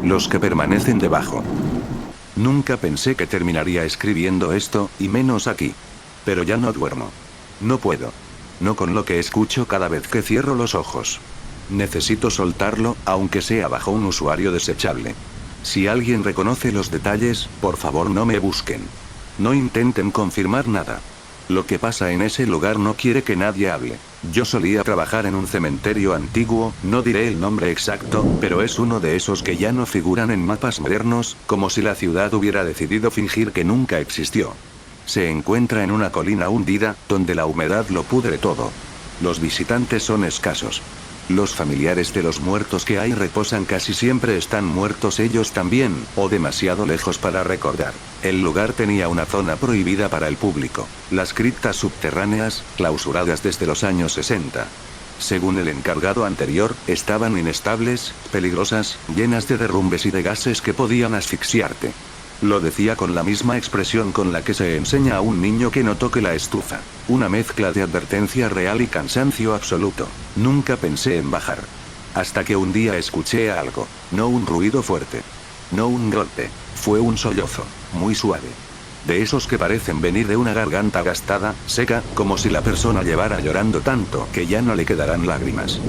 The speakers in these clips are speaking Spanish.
los que permanecen debajo. Nunca pensé que terminaría escribiendo esto, y menos aquí. Pero ya no duermo. No puedo. No con lo que escucho cada vez que cierro los ojos. Necesito soltarlo, aunque sea bajo un usuario desechable. Si alguien reconoce los detalles, por favor no me busquen. No intenten confirmar nada. Lo que pasa en ese lugar no quiere que nadie hable. Yo solía trabajar en un cementerio antiguo, no diré el nombre exacto, pero es uno de esos que ya no figuran en mapas modernos, como si la ciudad hubiera decidido fingir que nunca existió. Se encuentra en una colina hundida, donde la humedad lo pudre todo. Los visitantes son escasos. Los familiares de los muertos que ahí reposan casi siempre están muertos ellos también, o demasiado lejos para recordar. El lugar tenía una zona prohibida para el público. Las criptas subterráneas, clausuradas desde los años 60. Según el encargado anterior, estaban inestables, peligrosas, llenas de derrumbes y de gases que podían asfixiarte. Lo decía con la misma expresión con la que se enseña a un niño que no toque la estufa. Una mezcla de advertencia real y cansancio absoluto. Nunca pensé en bajar. Hasta que un día escuché algo. No un ruido fuerte. No un golpe. Fue un sollozo. Muy suave. De esos que parecen venir de una garganta gastada, seca, como si la persona llevara llorando tanto que ya no le quedarán lágrimas.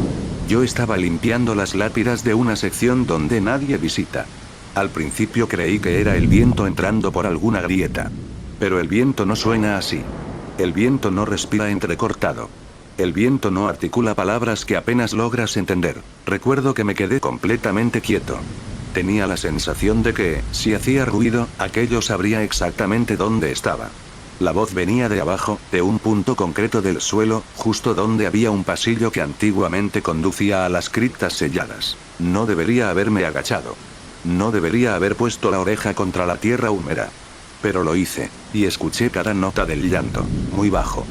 Yo estaba limpiando las lápidas de una sección donde nadie visita. Al principio creí que era el viento entrando por alguna grieta. Pero el viento no suena así. El viento no respira entrecortado. El viento no articula palabras que apenas logras entender. Recuerdo que me quedé completamente quieto. Tenía la sensación de que, si hacía ruido, aquello sabría exactamente dónde estaba. La voz venía de abajo, de un punto concreto del suelo, justo donde había un pasillo que antiguamente conducía a las criptas selladas. No debería haberme agachado. No debería haber puesto la oreja contra la tierra húmeda. Pero lo hice, y escuché cada nota del llanto, muy bajo,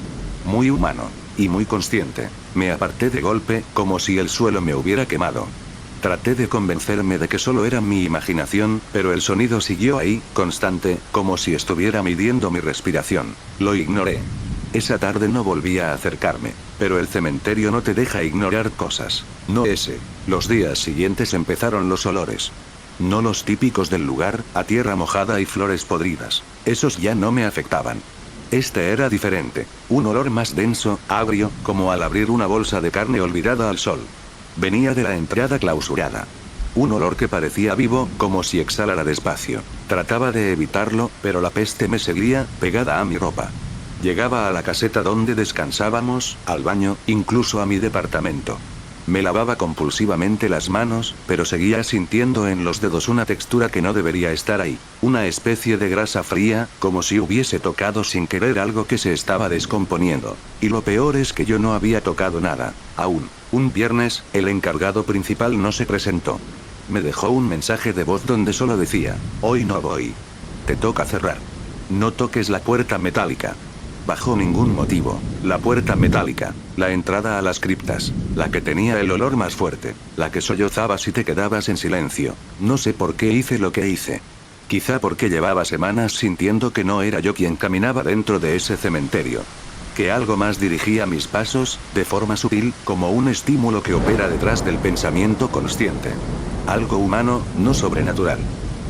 muy humano, y muy consciente. Me aparté de golpe, como si el suelo me hubiera quemado. Traté de convencerme de que solo era mi imaginación, pero el sonido siguió ahí, constante, como si estuviera midiendo mi respiración. Lo ignoré. Esa tarde no volví a acercarme, pero el cementerio no te deja ignorar cosas. No ese. Los días siguientes empezaron los olores. No los típicos del lugar, a tierra mojada y flores podridas. Esos ya no me afectaban. Este era diferente. Un olor más denso, agrio, como al abrir una bolsa de carne olvidada al sol. Venía de la entrada clausurada. Un olor que parecía vivo, como si exhalara despacio. Trataba de evitarlo, pero la peste me seguía, pegada a mi ropa. Llegaba a la caseta donde descansábamos, al baño, incluso a mi departamento. Me lavaba compulsivamente las manos, pero seguía sintiendo en los dedos una textura que no debería estar ahí. Una especie de grasa fría, como si hubiese tocado sin querer algo que se estaba descomponiendo. Y lo peor es que yo no había tocado nada, aún. Un viernes, el encargado principal no se presentó. Me dejó un mensaje de voz donde solo decía: hoy no voy. Te toca cerrar. No toques la puerta metálica. Bajo ningún motivo. La puerta metálica. La entrada a las criptas. La que tenía el olor más fuerte. La que sollozabas si te quedabas en silencio. No sé por qué hice lo que hice. Quizá porque llevaba semanas sintiendo que no era yo quien caminaba dentro de ese cementerio. Que algo más dirigía mis pasos, de forma sutil, como un estímulo que opera detrás del pensamiento consciente. Algo humano, no sobrenatural.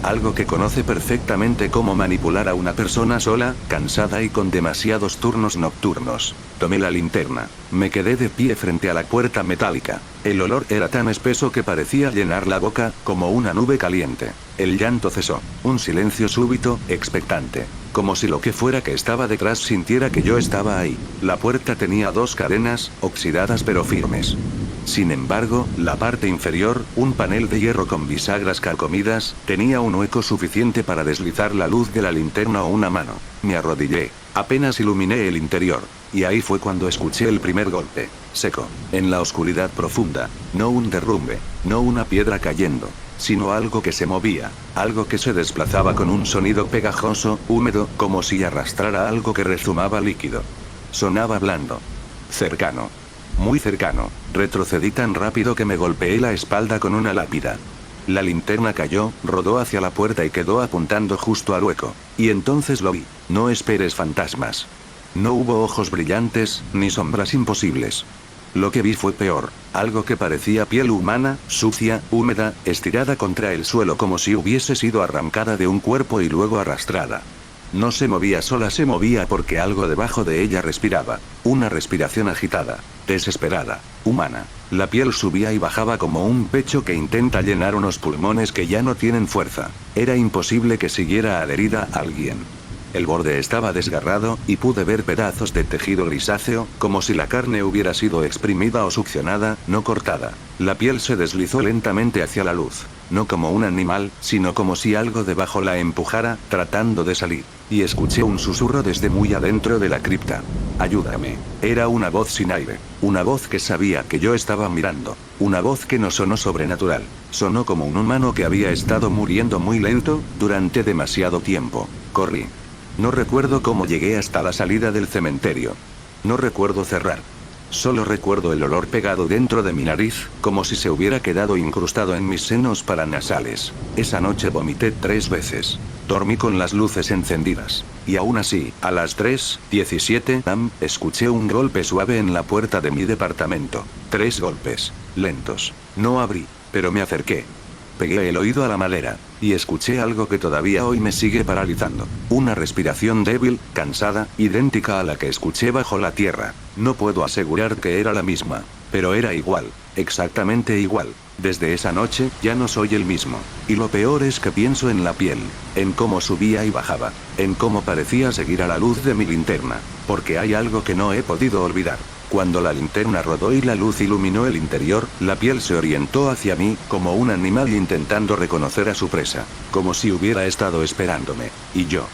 Algo que conoce perfectamente cómo manipular a una persona sola, cansada y con demasiados turnos nocturnos. Tomé la linterna. Me quedé de pie frente a la puerta metálica. El olor era tan espeso que parecía llenar la boca, como una nube caliente. El llanto cesó. Un silencio súbito, expectante. Como si lo que fuera que estaba detrás sintiera que yo estaba ahí. La puerta tenía dos cadenas, oxidadas pero firmes. Sin embargo, la parte inferior, un panel de hierro con bisagras carcomidas, tenía un hueco suficiente para deslizar la luz de la linterna o una mano. Me arrodillé. Apenas iluminé el interior. Y ahí fue cuando escuché el primer golpe. Seco. En la oscuridad profunda. No un derrumbe. No una piedra cayendo. Sino algo que se movía. Algo que se desplazaba con un sonido pegajoso, húmedo, como si arrastrara algo que rezumaba líquido. Sonaba blando. Cercano. Muy cercano. Retrocedí tan rápido que me golpeé la espalda con una lápida. La linterna cayó, rodó hacia la puerta y quedó apuntando justo al hueco. Y entonces lo vi. No esperes fantasmas. No hubo ojos brillantes, ni sombras imposibles. Lo que vi fue peor. Algo que parecía piel humana, sucia, húmeda, estirada contra el suelo como si hubiese sido arrancada de un cuerpo y luego arrastrada. No se movía sola, se movía porque algo debajo de ella respiraba. Una respiración agitada, desesperada, humana. La piel subía y bajaba como un pecho que intenta llenar unos pulmones que ya no tienen fuerza. Era imposible que siguiera adherida a alguien. El borde estaba desgarrado, y pude ver pedazos de tejido grisáceo, como si la carne hubiera sido exprimida o succionada, no cortada. La piel se deslizó lentamente hacia la luz. No como un animal, sino como si algo debajo la empujara, tratando de salir. Y escuché un susurro desde muy adentro de la cripta. «Ayúdame». Era una voz sin aire. Una voz que sabía que yo estaba mirando. Una voz que no sonó sobrenatural. Sonó como un humano que había estado muriendo muy lento, durante demasiado tiempo. Corrí. No recuerdo cómo llegué hasta la salida del cementerio. No recuerdo cerrar. Solo recuerdo el olor pegado dentro de mi nariz, como si se hubiera quedado incrustado en mis senos paranasales. Esa noche vomité 3 veces. Dormí con las luces encendidas. Y aún así, a las 3:17 am, escuché un golpe suave en la puerta de mi departamento. 3 golpes. Lentos. No abrí, pero me acerqué. Pegué el oído a la madera, y escuché algo que todavía hoy me sigue paralizando. Una respiración débil, cansada, idéntica a la que escuché bajo la tierra. No puedo asegurar que era la misma, pero era igual, exactamente igual. Desde esa noche, ya no soy el mismo. Y lo peor es que pienso en la piel, en cómo subía y bajaba, en cómo parecía seguir a la luz de mi linterna, porque hay algo que no he podido olvidar. Cuando la linterna rodó y la luz iluminó el interior, la piel se orientó hacia mí, como un animal intentando reconocer a su presa, como si hubiera estado esperándome. Y yo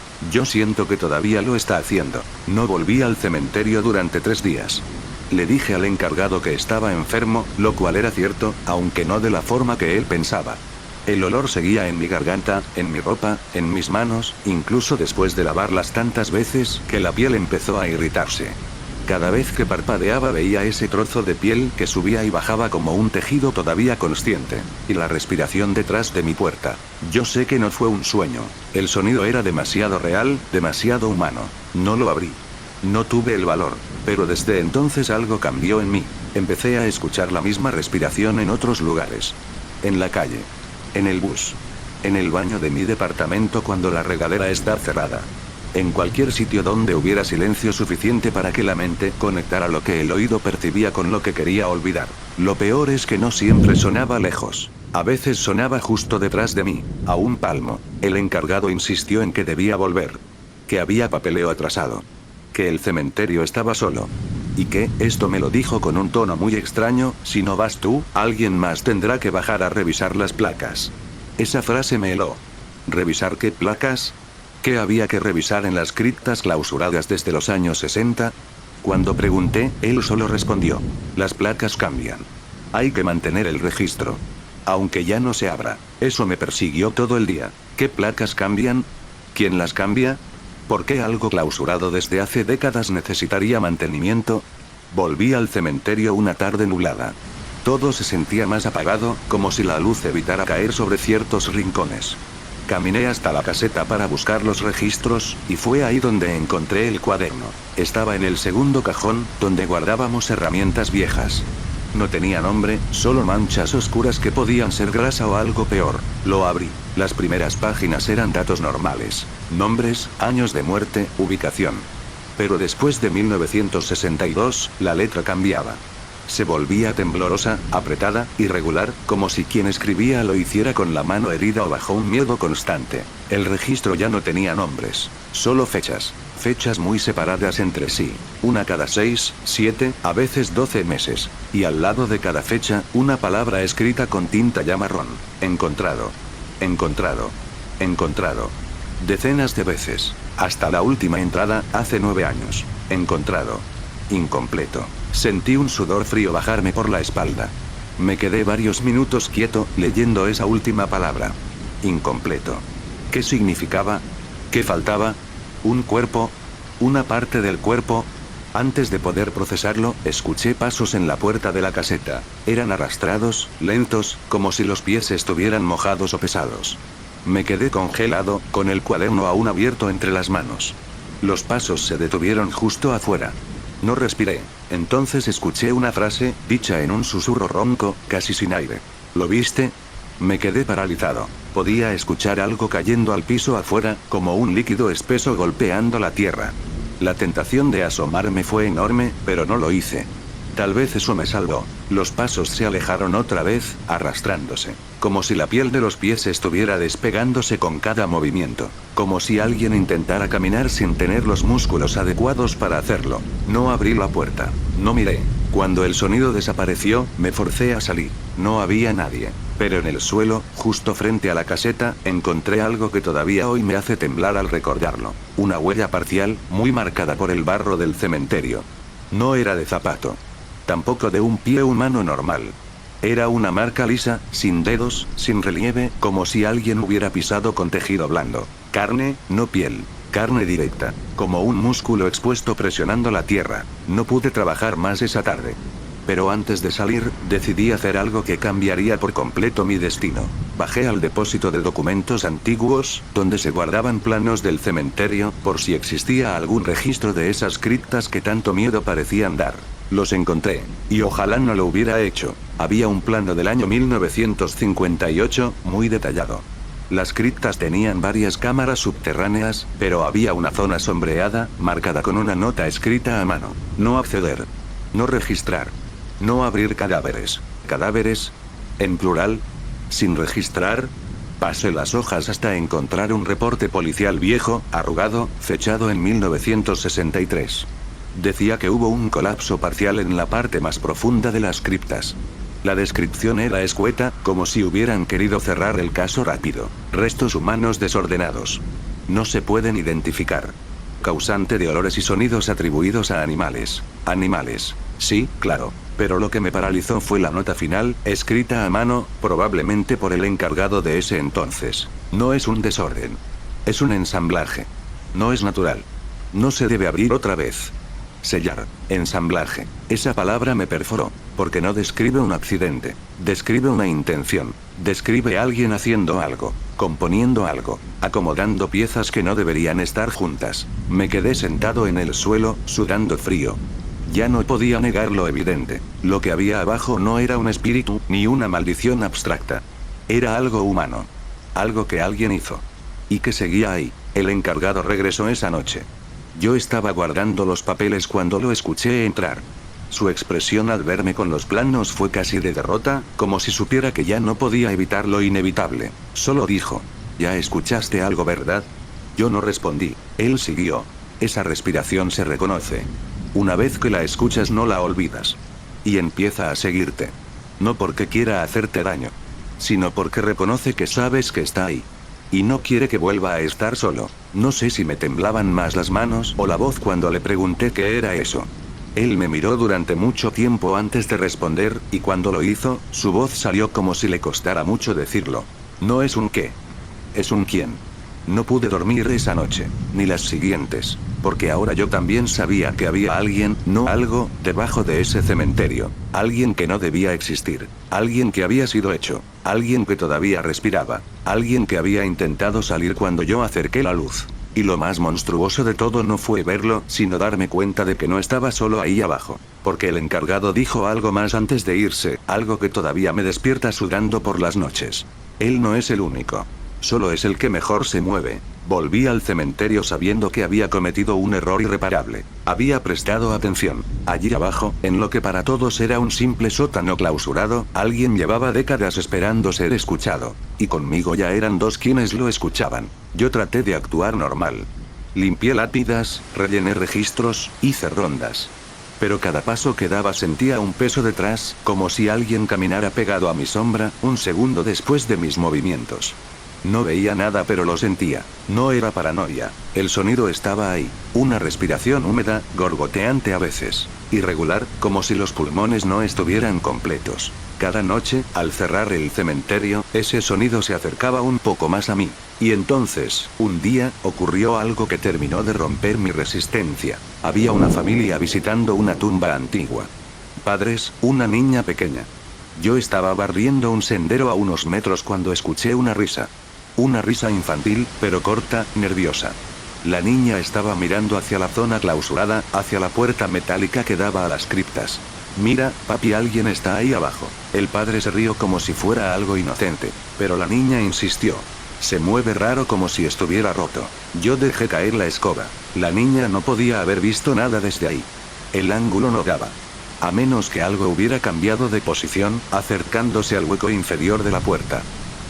siento que todavía lo está haciendo. No volví al cementerio durante 3 días. Le dije al encargado que estaba enfermo, lo cual era cierto, aunque no de la forma que él pensaba. El olor seguía en mi garganta, en mi ropa, en mis manos, incluso después de lavarlas tantas veces, que la piel empezó a irritarse. Cada vez que parpadeaba veía ese trozo de piel que subía y bajaba como un tejido todavía consciente, y la respiración detrás de mi puerta. Yo sé que no fue un sueño. El sonido era demasiado real, demasiado humano. No lo abrí. No tuve el valor, pero desde entonces algo cambió en mí. Empecé a escuchar la misma respiración en otros lugares. En la calle. En el bus. En el baño de mi departamento cuando la regadera está cerrada. En cualquier sitio donde hubiera silencio suficiente para que la mente conectara lo que el oído percibía con lo que quería olvidar. Lo peor es que no siempre sonaba lejos. A veces sonaba justo detrás de mí, a un palmo. El encargado insistió en que debía volver. Que había papeleo atrasado. Que el cementerio estaba solo. Y que, esto me lo dijo con un tono muy extraño, si no vas tú, alguien más tendrá que bajar a revisar las placas. Esa frase me heló. ¿Revisar qué placas? ¿Qué había que revisar en las criptas clausuradas desde los años 60? Cuando pregunté, él solo respondió: las placas cambian. Hay que mantener el registro. Aunque ya no se abra. Eso me persiguió todo el día. ¿Qué placas cambian? ¿Quién las cambia? ¿Por qué algo clausurado desde hace décadas necesitaría mantenimiento? Volví al cementerio una tarde nublada. Todo se sentía más apagado, como si la luz evitara caer sobre ciertos rincones. Caminé hasta la caseta para buscar los registros, y fue ahí donde encontré el cuaderno. Estaba en el segundo cajón, donde guardábamos herramientas viejas. No tenía nombre, solo manchas oscuras que podían ser grasa o algo peor. Lo abrí. Las primeras páginas eran datos normales. Nombres, años de muerte, ubicación. Pero después de 1962, la letra cambiaba. Se volvía temblorosa, apretada, irregular, como si quien escribía lo hiciera con la mano herida o bajo un miedo constante. El registro ya no tenía nombres, solo fechas. Fechas muy separadas entre sí, una cada 6, 7, a veces 12 meses. Y al lado de cada fecha, una palabra escrita con tinta ya marrón. Encontrado. Encontrado. Encontrado. Decenas de veces. Hasta la última entrada, hace 9 años. Encontrado. Incompleto. Sentí un sudor frío bajarme por la espalda. Me quedé varios minutos quieto, leyendo esa última palabra. Incompleto. ¿Qué significaba? ¿Qué faltaba? ¿Un cuerpo? ¿Una parte del cuerpo? Antes de poder procesarlo, escuché pasos en la puerta de la caseta. Eran arrastrados, lentos, como si los pies estuvieran mojados o pesados. Me quedé congelado, con el cuaderno aún abierto entre las manos. Los pasos se detuvieron justo afuera. No respiré. Entonces escuché una frase, dicha en un susurro ronco, casi sin aire. ¿Lo viste? Me quedé paralizado. Podía escuchar algo cayendo al piso afuera, como un líquido espeso golpeando la tierra. La tentación de asomarme fue enorme, pero no lo hice. Tal vez eso me salvó. Los pasos se alejaron otra vez, arrastrándose. Como si la piel de los pies estuviera despegándose con cada movimiento. Como si alguien intentara caminar sin tener los músculos adecuados para hacerlo. No abrí la puerta. No miré. Cuando el sonido desapareció, me forcé a salir. No había nadie. Pero en el suelo, justo frente a la caseta, encontré algo que todavía hoy me hace temblar al recordarlo. Una huella parcial, muy marcada por el barro del cementerio. No era de zapato. Tampoco de un pie humano normal. Era una marca lisa, sin dedos, sin relieve, como si alguien hubiera pisado con tejido blando. Carne, no piel. Carne directa. Como un músculo expuesto presionando la tierra. No pude trabajar más esa tarde. Pero antes de salir, decidí hacer algo que cambiaría por completo mi destino. Bajé al depósito de documentos antiguos, donde se guardaban planos del cementerio, por si existía algún registro de esas criptas que tanto miedo parecían dar. Los encontré, y ojalá no lo hubiera hecho. Había un plano del año 1958, muy detallado. Las criptas tenían varias cámaras subterráneas, pero había una zona sombreada, marcada con una nota escrita a mano. No acceder. No registrar. No abrir cadáveres. ¿Cadáveres? ¿En plural? ¿Sin registrar? Pasé las hojas hasta encontrar un reporte policial viejo, arrugado, fechado en 1963. Decía que hubo un colapso parcial en la parte más profunda de las criptas. La descripción era escueta, como si hubieran querido cerrar el caso rápido. Restos humanos desordenados. No se pueden identificar. Causante de olores y sonidos atribuidos a animales. Animales. Sí, claro. Pero lo que me paralizó fue la nota final, escrita a mano, probablemente por el encargado de ese entonces. No es un desorden. Es un ensamblaje. No es natural. No se debe abrir otra vez. Sellar. Ensamblaje. Esa palabra me perforó. Porque no describe un accidente. Describe una intención. Describe a alguien haciendo algo. Componiendo algo. Acomodando piezas que no deberían estar juntas. Me quedé sentado en el suelo, sudando frío. Ya no podía negar lo evidente. Lo que había abajo no era un espíritu, ni una maldición abstracta. Era algo humano. Algo que alguien hizo. Y que seguía ahí. El encargado regresó esa noche. Yo estaba guardando los papeles cuando lo escuché entrar. Su expresión al verme con los planos fue casi de derrota, como si supiera que ya no podía evitar lo inevitable. Solo dijo: «¿Ya escuchaste algo, verdad?» Yo no respondí. Él siguió. Esa respiración se reconoce. Una vez que la escuchas no la olvidas. Y empieza a seguirte. No porque quiera hacerte daño, sino porque reconoce que sabes que está ahí. Y no quiere que vuelva a estar solo. No sé si me temblaban más las manos o la voz cuando le pregunté qué era eso. Él me miró durante mucho tiempo antes de responder, y cuando lo hizo, su voz salió como si le costara mucho decirlo. No es un qué. Es un quién. No pude dormir esa noche, ni las siguientes, porque ahora yo también sabía que había alguien, no algo, debajo de ese cementerio. Alguien que no debía existir. Alguien que había sido hecho. Alguien que todavía respiraba. Alguien que había intentado salir cuando yo acerqué la luz. Y lo más monstruoso de todo no fue verlo, sino darme cuenta de que no estaba solo ahí abajo. Porque el encargado dijo algo más antes de irse, algo que todavía me despierta sudando por las noches. Él no es el único. Solo es el que mejor se mueve. Volví al cementerio sabiendo que había cometido un error irreparable. Había prestado atención. Allí abajo, en lo que para todos era un simple sótano clausurado, alguien llevaba décadas esperando ser escuchado. Y conmigo ya eran dos quienes lo escuchaban. Yo traté de actuar normal. Limpié lápidas, rellené registros, hice rondas. Pero cada paso que daba sentía un peso detrás, como si alguien caminara pegado a mi sombra, un segundo después de mis movimientos. No veía nada, pero lo sentía. No era paranoia. El sonido estaba ahí. Una respiración húmeda, gorgoteante a veces. Irregular, como si los pulmones no estuvieran completos. Cada noche, al cerrar el cementerio, ese sonido se acercaba un poco más a mí. Y entonces, un día, ocurrió algo que terminó de romper mi resistencia. Había una familia visitando una tumba antigua. Padres, una niña pequeña. Yo estaba barriendo un sendero a unos metros cuando escuché una risa. Una risa infantil, pero corta, nerviosa. La niña estaba mirando hacia la zona clausurada, hacia la puerta metálica que daba a las criptas. Mira, papi, alguien está ahí abajo. El padre se rió como si fuera algo inocente, pero la niña insistió. Se mueve raro como si estuviera roto. Yo dejé caer la escoba. La niña no podía haber visto nada desde ahí. El ángulo no daba. A menos que algo hubiera cambiado de posición, acercándose al hueco inferior de la puerta.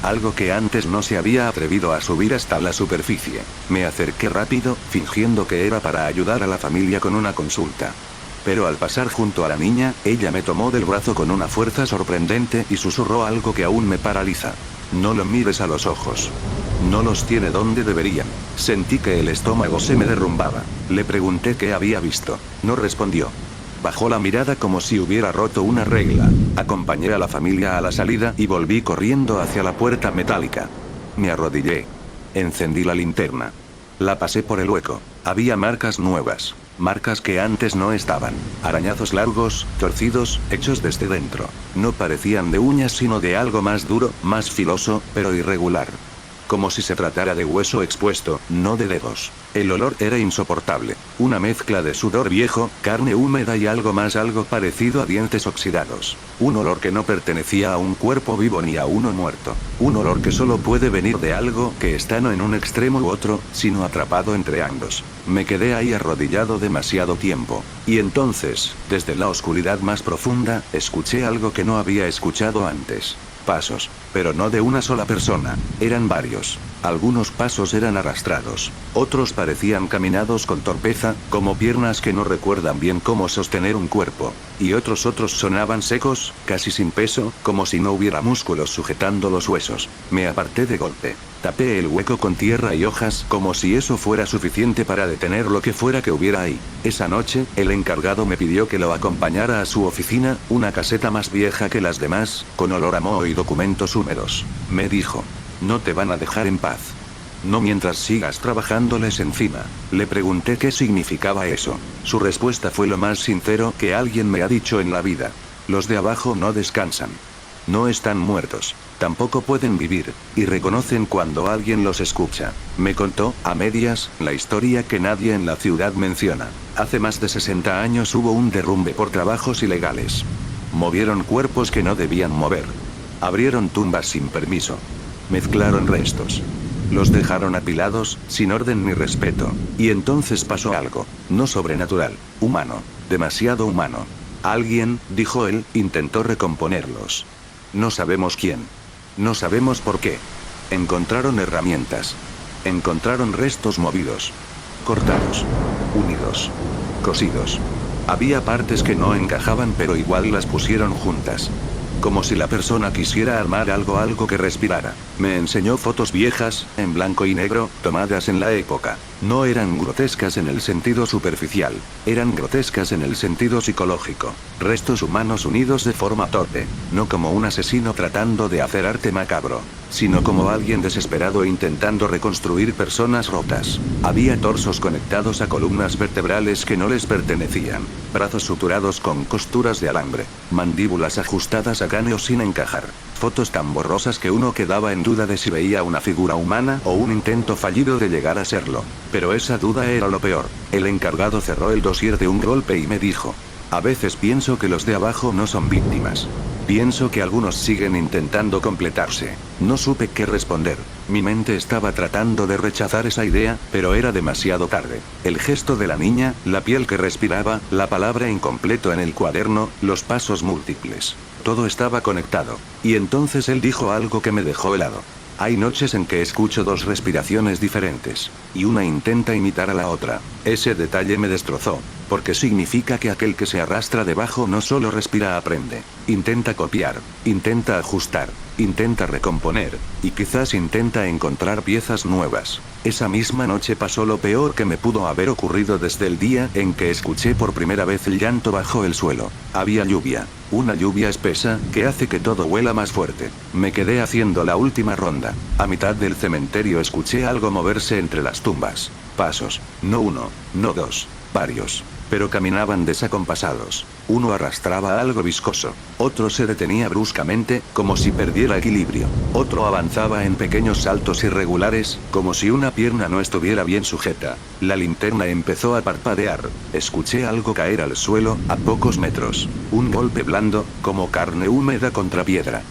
Algo que antes no se había atrevido a subir hasta la superficie. Me acerqué rápido, fingiendo que era para ayudar a la familia con una consulta. Pero al pasar junto a la niña, ella me tomó del brazo con una fuerza sorprendente y susurró algo que aún me paraliza. No lo mires a los ojos. No los tiene donde deberían. Sentí que el estómago se me derrumbaba. Le pregunté qué había visto. No respondió. Bajó la mirada como si hubiera roto una regla. Acompañé a la familia a la salida y volví corriendo hacia la puerta metálica. Me arrodillé. Encendí la linterna. La pasé por el hueco. Había marcas nuevas. Marcas que antes no estaban. Arañazos largos, torcidos, hechos desde dentro. No parecían de uñas sino de algo más duro, más filoso, pero irregular. Como si se tratara de hueso expuesto, no de dedos. El olor era insoportable. Una mezcla de sudor viejo, carne húmeda y algo más, algo parecido a dientes oxidados. Un olor que no pertenecía a un cuerpo vivo ni a uno muerto. Un olor que solo puede venir de algo que está no en un extremo u otro, sino atrapado entre ambos. Me quedé ahí arrodillado demasiado tiempo. Y entonces, desde la oscuridad más profunda, escuché algo que no había escuchado antes. Pasos, pero no de una sola persona, eran varios. Algunos pasos eran arrastrados, otros parecían caminados con torpeza, como piernas que no recuerdan bien cómo sostener un cuerpo, y otros sonaban secos, casi sin peso, como si no hubiera músculos sujetando los huesos. Me aparté de golpe. Tapé el hueco con tierra y hojas como si eso fuera suficiente para detener lo que fuera que hubiera ahí. Esa noche, el encargado me pidió que lo acompañara a su oficina, una caseta más vieja que las demás, con olor a moho y documentos húmedos. Me dijo, no te van a dejar en paz. No mientras sigas trabajándoles encima. Le pregunté qué significaba eso. Su respuesta fue lo más sincero que alguien me ha dicho en la vida. Los de abajo no descansan. No están muertos. Tampoco pueden vivir, y reconocen cuando alguien los escucha. Me contó, a medias, la historia que nadie en la ciudad menciona. Hace más de 60 años hubo un derrumbe por trabajos ilegales. Movieron cuerpos que no debían mover. Abrieron tumbas sin permiso. Mezclaron restos. Los dejaron apilados, sin orden ni respeto. Y entonces pasó algo, no sobrenatural, humano, demasiado humano. Alguien, dijo él, intentó recomponerlos. No sabemos quién. No sabemos por qué. Encontraron herramientas. Encontraron restos movidos. Cortados. Unidos. Cosidos. Había partes que no encajaban pero igual las pusieron juntas. Como si la persona quisiera armar algo que respirara. Me enseñó fotos viejas, en blanco y negro, tomadas en la época. No eran grotescas en el sentido superficial. Eran grotescas en el sentido psicológico. Restos humanos unidos de forma torpe. No como un asesino tratando de hacer arte macabro, sino como alguien desesperado intentando reconstruir personas rotas. Había torsos conectados a columnas vertebrales que no les pertenecían. Brazos suturados con costuras de alambre. Mandíbulas ajustadas a cráneos sin encajar. Fotos tan borrosas que uno quedaba en duda de si veía una figura humana o un intento fallido de llegar a serlo. Pero esa duda era lo peor. El encargado cerró el dossier de un golpe y me dijo: a veces pienso que los de abajo no son víctimas. Pienso que algunos siguen intentando completarse. No supe qué responder. Mi mente estaba tratando de rechazar esa idea, pero era demasiado tarde. El gesto de la niña, la piel que respiraba, la palabra incompleto en el cuaderno, los pasos múltiples. Todo estaba conectado. Y entonces él dijo algo que me dejó helado. Hay noches en que escucho dos respiraciones diferentes, y una intenta imitar a la otra. Ese detalle me destrozó, porque significa que aquel que se arrastra debajo no solo respira, aprende. Intenta copiar, intenta ajustar, intenta recomponer, y quizás intenta encontrar piezas nuevas. Esa misma noche pasó lo peor que me pudo haber ocurrido desde el día en que escuché por primera vez el llanto bajo el suelo. Había lluvia. Una lluvia espesa, que hace que todo huela más fuerte. Me quedé haciendo la última ronda. A mitad del cementerio escuché algo moverse entre las tumbas. Pasos. No uno, no dos, varios. Pero caminaban desacompasados. Uno arrastraba algo viscoso. Otro se detenía bruscamente, como si perdiera equilibrio. Otro avanzaba en pequeños saltos irregulares, como si una pierna no estuviera bien sujeta. La linterna empezó a parpadear. Escuché algo caer al suelo, a pocos metros. Un golpe blando, como carne húmeda contra piedra.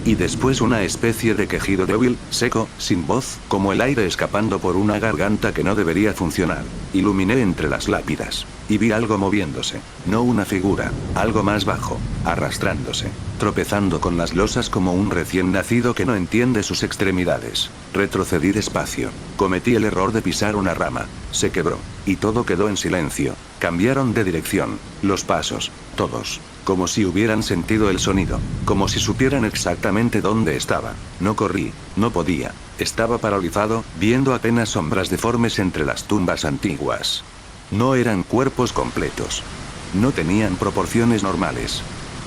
Y después una especie de quejido débil, seco, sin voz, como el aire escapando por una garganta que no debería funcionar. Iluminé entre las lápidas. Y vi algo moviéndose. No una figura, algo más bajo, arrastrándose, tropezando con las losas como un recién nacido que no entiende sus extremidades. Retrocedí despacio. Cometí el error de pisar una rama. Se quebró. Y todo quedó en silencio. Cambiaron de dirección. Los pasos. Todos. Como si hubieran sentido el sonido. Como si supieran exactamente dónde estaba. No corrí. No podía. Estaba paralizado, viendo apenas sombras deformes entre las tumbas antiguas. No eran cuerpos completos. No tenían proporciones normales.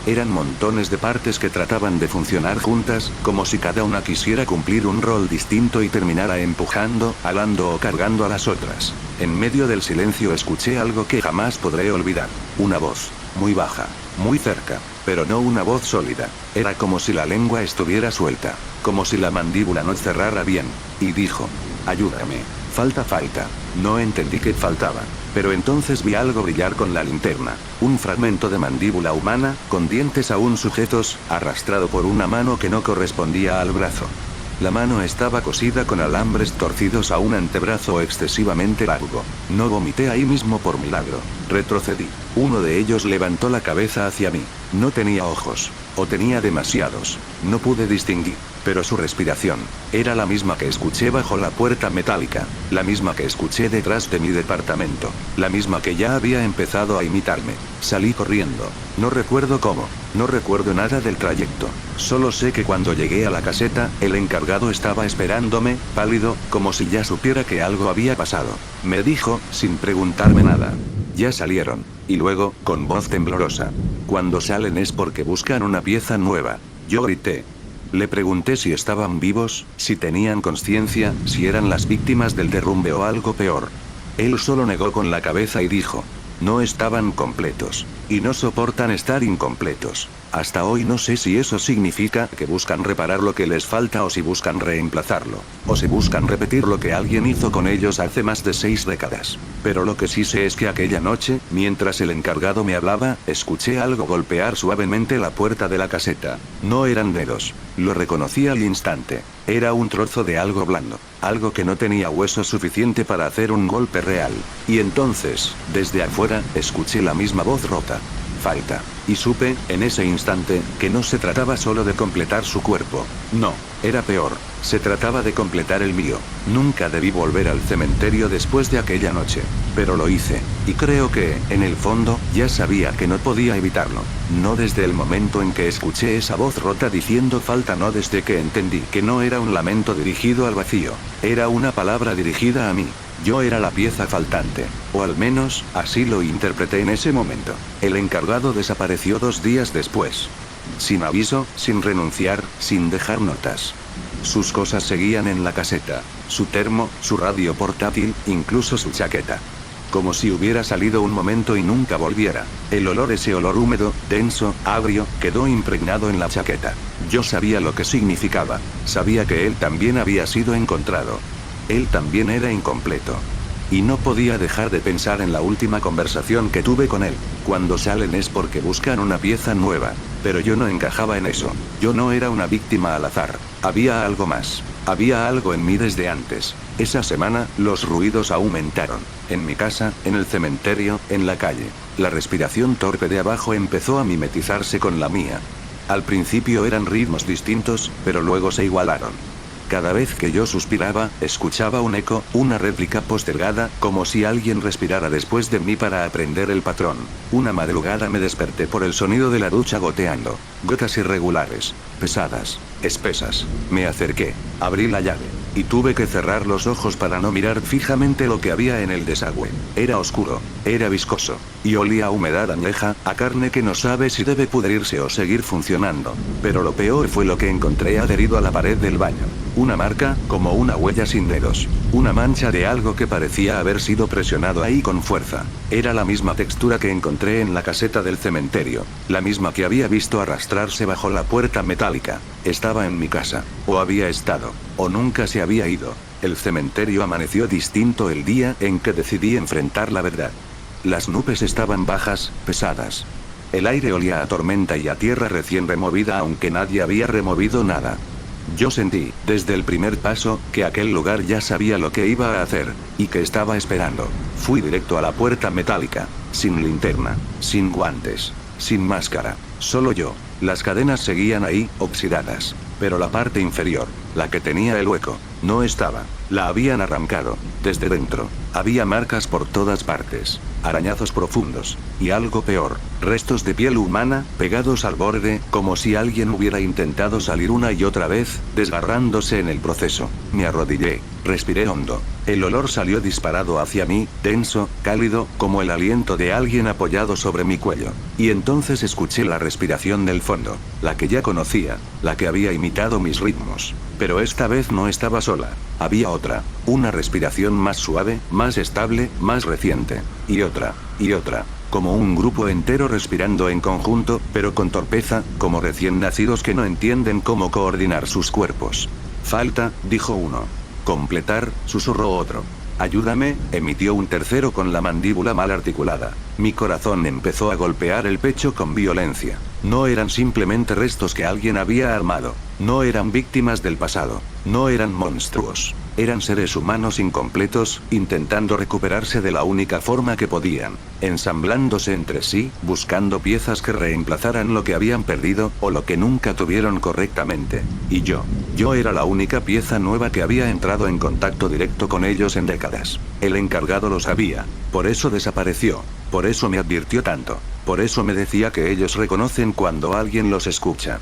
Eran montones de partes que trataban de funcionar juntas, como si cada una quisiera cumplir un rol distinto y terminara empujando, alando o cargando a las otras. En medio del silencio escuché algo que jamás podré olvidar. Una voz. Muy baja. Muy cerca. Pero no una voz sólida. Era como si la lengua estuviera suelta. Como si la mandíbula no cerrara bien. Y dijo: ayúdame. Falta. No entendí qué faltaba. Pero entonces vi algo brillar con la linterna. Un fragmento de mandíbula humana, con dientes aún sujetos, arrastrado por una mano que no correspondía al brazo. La mano estaba cosida con alambres torcidos a un antebrazo excesivamente largo. No vomité ahí mismo por milagro. Retrocedí. Uno de ellos levantó la cabeza hacia mí. No tenía ojos. O tenía demasiados. No pude distinguir. Pero su respiración era la misma que escuché bajo la puerta metálica. La misma que escuché detrás de mi departamento. La misma que ya había empezado a imitarme. Salí corriendo. No recuerdo cómo. No recuerdo nada del trayecto. Solo sé que cuando llegué a la caseta, el encargado estaba esperándome, pálido, como si ya supiera que algo había pasado. Me dijo, sin preguntarme nada: ya salieron. Y luego, con voz temblorosa: cuando salen es porque buscan una pieza nueva. Yo grité. Le pregunté si estaban vivos, si tenían conciencia, si eran las víctimas del derrumbe o algo peor. Él solo negó con la cabeza y dijo: no estaban completos. Y no soportan estar incompletos. Hasta hoy no sé si eso significa que buscan reparar lo que les falta o si buscan reemplazarlo. O si buscan repetir lo que alguien hizo con ellos hace más de 6 décadas. Pero lo que sí sé es que aquella noche, mientras el encargado me hablaba, escuché algo golpear suavemente la puerta de la caseta. No eran dedos. Lo reconocí al instante. Era un trozo de algo blando. Algo que no tenía hueso suficiente para hacer un golpe real. Y entonces, desde afuera, escuché la misma voz rota: falta. Y supe, en ese instante, que no se trataba solo de completar su cuerpo. No, era peor. Se trataba de completar el mío. Nunca debí volver al cementerio después de aquella noche. Pero lo hice. Y creo que, en el fondo, ya sabía que no podía evitarlo. No desde el momento en que escuché esa voz rota diciendo falta, no desde que entendí que no era un lamento dirigido al vacío. Era una palabra dirigida a mí. Yo era la pieza faltante. O al menos, así lo interpreté en ese momento. El encargado desapareció 2 días después. Sin aviso, sin renunciar, sin dejar notas. Sus cosas seguían en la caseta. Su termo, su radio portátil, incluso su chaqueta. Como si hubiera salido un momento y nunca volviera. Ese olor húmedo, denso, agrio, quedó impregnado en la chaqueta. Yo sabía lo que significaba. Sabía que él también había sido encontrado. Él también era incompleto. Y no podía dejar de pensar en la última conversación que tuve con él. Cuando salen es porque buscan una pieza nueva. Pero yo no encajaba en eso. Yo no era una víctima al azar. Había algo más. Había algo en mí desde antes. Esa semana, los ruidos aumentaron. En mi casa, en el cementerio, en la calle. La respiración torpe de abajo empezó a mimetizarse con la mía. Al principio eran ritmos distintos, pero luego se igualaron. Cada vez que yo suspiraba, escuchaba un eco, una réplica postergada, como si alguien respirara después de mí para aprender el patrón. Una madrugada me desperté por el sonido de la ducha goteando. Gotas irregulares, pesadas, espesas. Me acerqué, abrí la llave. Y tuve que cerrar los ojos para no mirar fijamente lo que había en el desagüe. Era oscuro, era viscoso. Y olía a humedad añeja, a carne que no sabe si debe pudrirse o seguir funcionando. Pero lo peor fue lo que encontré adherido a la pared del baño. Una marca, como una huella sin dedos. Una mancha de algo que parecía haber sido presionado ahí con fuerza. Era la misma textura que encontré en la caseta del cementerio. La misma que había visto arrastrarse bajo la puerta metálica. Estaba en mi casa. O había estado. O nunca se había ido. El cementerio amaneció distinto el día en que decidí enfrentar la verdad. Las nubes estaban bajas, pesadas. El aire olía a tormenta y a tierra recién removida, aunque nadie había removido nada. Yo sentí, desde el primer paso, que aquel lugar ya sabía lo que iba a hacer, y que estaba esperando. Fui directo a la puerta metálica, sin linterna, sin guantes, sin máscara, solo yo. Las cadenas seguían ahí, oxidadas. Pero la parte inferior, la que tenía el hueco, no estaba. La habían arrancado, desde dentro. Había marcas por todas partes, arañazos profundos, y algo peor, restos de piel humana, pegados al borde, como si alguien hubiera intentado salir una y otra vez, desgarrándose en el proceso. Me arrodillé, respiré hondo. El olor salió disparado hacia mí, denso, cálido, como el aliento de alguien apoyado sobre mi cuello. Y entonces escuché la respiración del fondo, la que ya conocía, la que había imitado mis ritmos. Pero esta vez no estaba sola. Había otra, una respiración más suave, más estable, más reciente. Y otra, como un grupo entero respirando en conjunto, pero con torpeza, como recién nacidos que no entienden cómo coordinar sus cuerpos. Falta, dijo uno. Completar, susurró otro. Ayúdame, emitió un tercero con la mandíbula mal articulada. Mi corazón empezó a golpear el pecho con violencia. No eran simplemente restos que alguien había armado. No eran víctimas del pasado. No eran monstruos. Eran seres humanos incompletos, intentando recuperarse de la única forma que podían. Ensamblándose entre sí, buscando piezas que reemplazaran lo que habían perdido, o lo que nunca tuvieron correctamente. Y yo era la única pieza nueva que había entrado en contacto directo con ellos en décadas. El encargado lo sabía. Por eso desapareció. Por eso me advirtió tanto. Por eso me decía que ellos reconocen cuando alguien los escucha.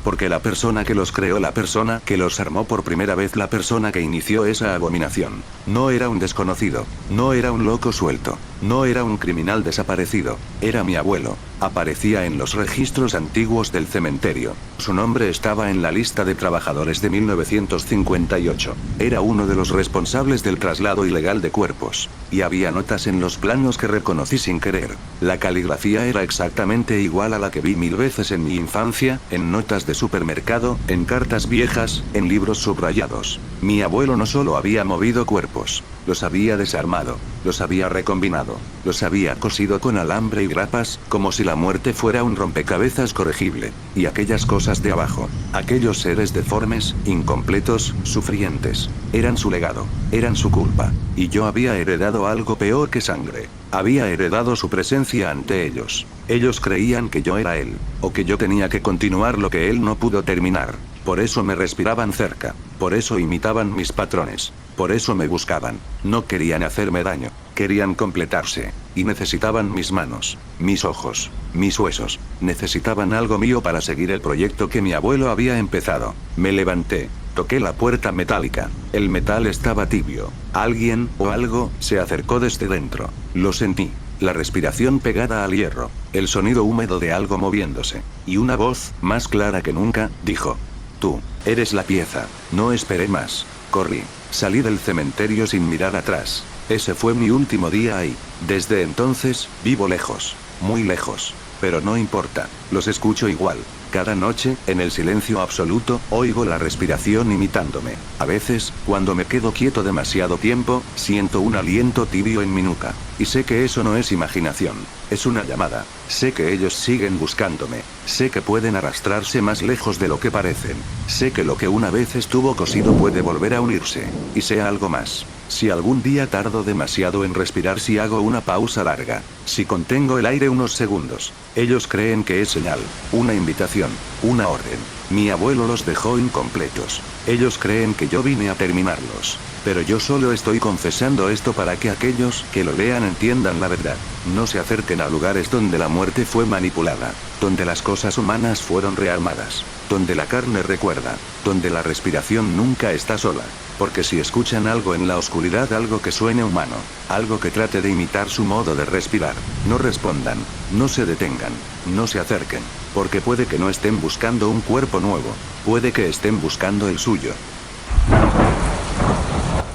Porque la persona que los creó, la persona que los armó por primera vez, la persona que inició esa abominación, no era un desconocido, no era un loco suelto, no era un criminal desaparecido, era mi abuelo. Aparecía en los registros antiguos del cementerio. Su nombre estaba en la lista de trabajadores de 1958. Era uno de los responsables del traslado ilegal de cuerpos. Y había notas en los planos que reconocí sin querer. La caligrafía era exactamente igual a la que vi 1000 veces en mi infancia, en notas de supermercado, en cartas viejas, en libros subrayados. Mi abuelo no solo había movido cuerpos, los había desarmado, los había recombinado, los había cosido con alambre y grapas, como si la muerte fuera un rompecabezas corregible. Y aquellas cosas de abajo, aquellos seres deformes, incompletos, sufrientes, eran su legado, eran su culpa. Y yo había heredado algo peor que sangre. Había heredado su presencia ante ellos. Ellos creían que yo era él, o que yo tenía que continuar lo que él no pudo terminar. Por eso me respiraban cerca, por eso imitaban mis patrones, por eso me buscaban. No querían hacerme daño, querían completarse, y necesitaban mis manos, mis ojos, mis huesos, necesitaban algo mío para seguir el proyecto que mi abuelo había empezado. Me levanté, toqué la puerta metálica, el metal estaba tibio, alguien, o algo, se acercó desde dentro, lo sentí. La respiración pegada al hierro, el sonido húmedo de algo moviéndose, y una voz, más clara que nunca, dijo: tú, eres la pieza. No esperé más. Corrí. Salí del cementerio sin mirar atrás. Ese fue mi último día ahí. Desde entonces, vivo lejos. Muy lejos. Pero no importa. Los escucho igual. Cada noche, en el silencio absoluto, oigo la respiración imitándome. A veces, cuando me quedo quieto demasiado tiempo, siento un aliento tibio en mi nuca. Y sé que eso no es imaginación. Es una llamada. Sé que ellos siguen buscándome. Sé que pueden arrastrarse más lejos de lo que parecen. Sé que lo que una vez estuvo cosido puede volver a unirse. Y sé algo más. Si algún día tardo demasiado en respirar, si hago una pausa larga, si contengo el aire unos segundos, ellos creen que es señal, una invitación, una orden. Mi abuelo los dejó incompletos. Ellos creen que yo vine a terminarlos. Pero yo solo estoy confesando esto para que aquellos que lo lean entiendan la verdad. No se acerquen a lugares donde la muerte fue manipulada, donde las cosas humanas fueron rearmadas, donde la carne recuerda, donde la respiración nunca está sola. Porque si escuchan algo en la oscuridad, algo que suene humano, algo que trate de imitar su modo de respirar, no respondan, no se detengan, no se acerquen, porque puede que no estén buscando un cuerpo nuevo, puede que estén buscando el suyo.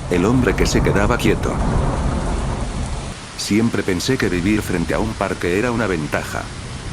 El hombre que se quedaba quieto. Siempre pensé que vivir frente a un parque era una ventaja.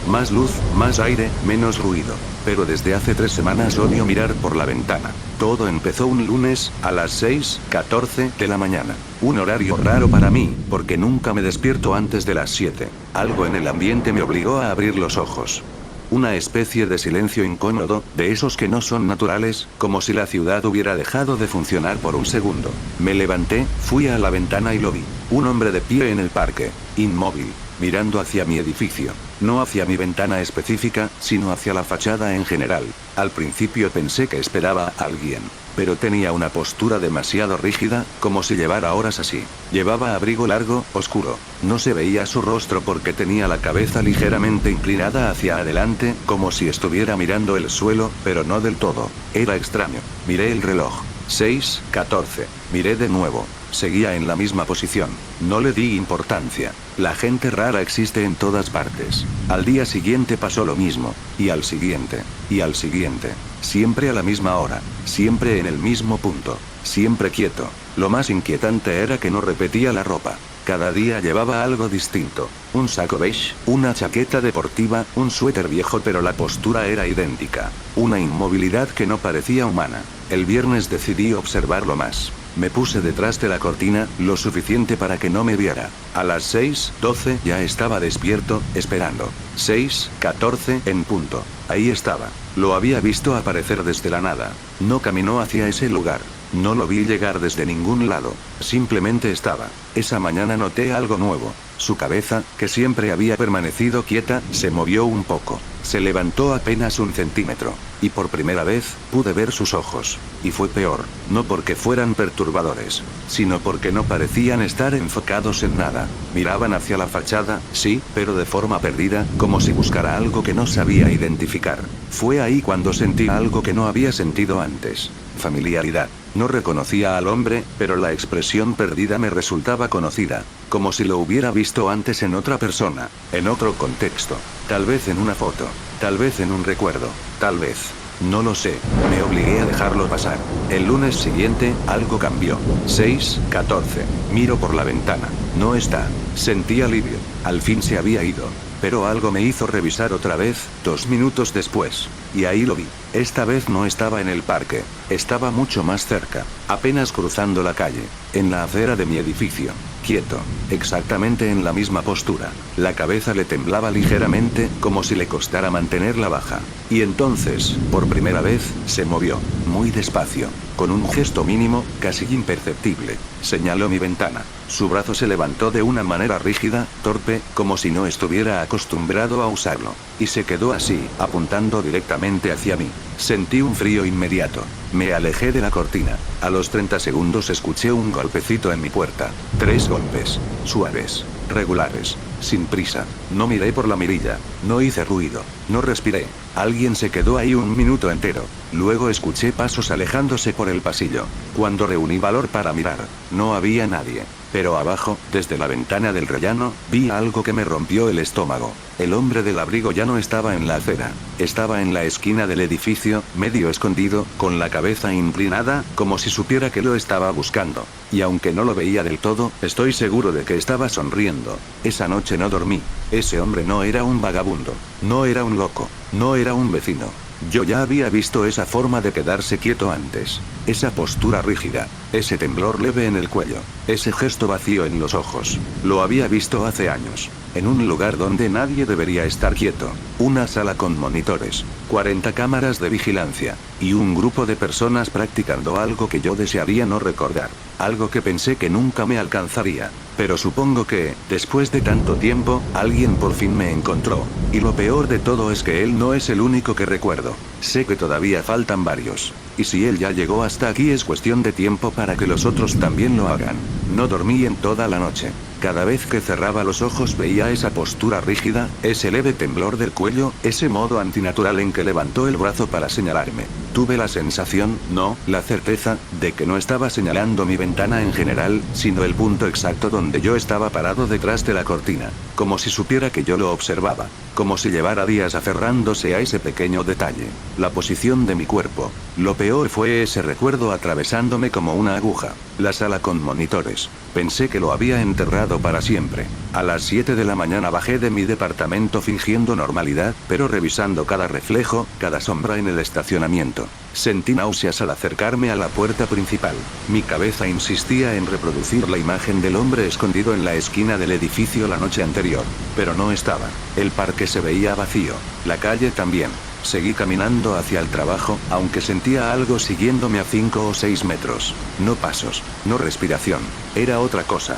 Más luz, más aire, menos ruido. Pero desde hace 3 semanas odio mirar por la ventana. Todo empezó un lunes, a las 6:14 de la mañana. Un horario raro para mí, porque nunca me despierto antes de las 7. Algo en el ambiente me obligó a abrir los ojos. Una especie de silencio incómodo, de esos que no son naturales, como si la ciudad hubiera dejado de funcionar por un segundo. Me levanté, fui a la ventana y lo vi. Un hombre de pie en el parque, inmóvil, mirando hacia mi edificio. No hacia mi ventana específica, sino hacia la fachada en general. Al principio pensé que esperaba a alguien, pero tenía una postura demasiado rígida, como si llevara horas así. Llevaba abrigo largo, oscuro. No se veía su rostro porque tenía la cabeza ligeramente inclinada hacia adelante, como si estuviera mirando el suelo, pero no del todo. Era extraño. Miré el reloj. 6:14. Miré de nuevo. Seguía en la misma posición. No le di importancia. La gente rara existe en todas partes. Al día siguiente pasó lo mismo. Y al siguiente. Y al siguiente. Siempre a la misma hora. Siempre en el mismo punto. Siempre quieto. Lo más inquietante era que no repetía la ropa. Cada día llevaba algo distinto. Un saco beige, una chaqueta deportiva, un suéter viejo, pero la postura era idéntica. Una inmovilidad que no parecía humana. El viernes decidí observarlo más. Me puse detrás de la cortina, lo suficiente para que no me viera. A las 6:12 ya estaba despierto, esperando. 6:14 en punto. Ahí estaba. Lo había visto aparecer desde la nada. No caminó hacia ese lugar. No lo vi llegar desde ningún lado. Simplemente estaba. Esa mañana noté algo nuevo. Su cabeza, que siempre había permanecido quieta, se movió un poco. Se levantó apenas 1 centímetro. Y por primera vez, pude ver sus ojos. Y fue peor. No porque fueran perturbadores, sino porque no parecían estar enfocados en nada. Miraban hacia la fachada, sí, pero de forma perdida, como si buscara algo que no sabía identificar. Fue ahí cuando sentí algo que no había sentido antes. Familiaridad. No reconocía al hombre, pero la expresión perdida me resultaba conocida, como si lo hubiera visto antes en otra persona, en otro contexto, tal vez en una foto, tal vez en un recuerdo, tal vez. No lo sé, me obligué a dejarlo pasar. El lunes siguiente, algo cambió. 6:14. Miro por la ventana. No está. Sentí alivio. Al fin se había ido. Pero algo me hizo revisar otra vez, 2 minutos después. Y ahí lo vi. Esta vez no estaba en el parque. Estaba mucho más cerca. Apenas cruzando la calle. En la acera de mi edificio. Quieto. Exactamente en la misma postura. La cabeza le temblaba ligeramente, como si le costara mantenerla baja. Y entonces, por primera vez, se movió. Muy despacio. Con un gesto mínimo, casi imperceptible. Señaló mi ventana. Su brazo se levantó de una manera rígida, torpe, como si no estuviera acostumbrado a usarlo. Y se quedó así, apuntando directamente hacia mí. Sentí un frío inmediato. Me alejé de la cortina. A los 30 segundos escuché un golpecito en mi puerta. 3 golpes. Suaves. Regulares. Sin prisa. No miré por la mirilla. No hice ruido. No respiré. Alguien se quedó ahí 1 minuto entero. Luego escuché pasos alejándose por el pasillo. Cuando reuní valor para mirar, no había nadie. Pero abajo, desde la ventana del rellano, vi algo que me rompió el estómago. El hombre del abrigo ya no estaba en la acera. Estaba en la esquina del edificio, medio escondido, con la cabeza inclinada, como si supiera que lo estaba buscando. Y aunque no lo veía del todo, estoy seguro de que estaba sonriendo. Esa noche no dormí. Ese hombre no era un vagabundo. No era un loco. No era un vecino. Yo ya había visto esa forma de quedarse quieto antes. Esa postura rígida. Ese temblor leve en el cuello. Ese gesto vacío en los ojos. Lo había visto hace años. En un lugar donde nadie debería estar quieto. Una sala con monitores. 40 cámaras de vigilancia. Y un grupo de personas practicando algo que yo desearía no recordar. Algo que pensé que nunca me alcanzaría. Pero supongo que, después de tanto tiempo, alguien por fin me encontró. Y lo peor de todo es que él no es el único que recuerdo. Sé que todavía faltan varios. Y si él ya llegó hasta aquí es cuestión de tiempo para que los otros también lo hagan. No dormí en toda la noche. Cada vez que cerraba los ojos veía esa postura rígida, ese leve temblor del cuello, ese modo antinatural en que levantó el brazo para señalarme. Tuve la sensación, no, la certeza, de que no estaba señalando mi ventana en general, sino el punto exacto donde yo estaba parado detrás de la cortina. Como si supiera que yo lo observaba. Como si llevara días aferrándose a ese pequeño detalle. La posición de mi cuerpo. Lo peor fue ese recuerdo atravesándome como una aguja. La sala con monitores. Pensé que lo había enterrado para siempre. A las 7 de la mañana bajé de mi departamento fingiendo normalidad, pero revisando cada reflejo, cada sombra en el estacionamiento. Sentí náuseas al acercarme a la puerta principal. Mi cabeza insistía en reproducir la imagen del hombre escondido en la esquina del edificio la noche anterior. Pero no estaba. El parque se veía vacío. La calle también. Seguí caminando hacia el trabajo, aunque sentía algo siguiéndome a 5 o 6 metros. No pasos, no respiración. Era otra cosa.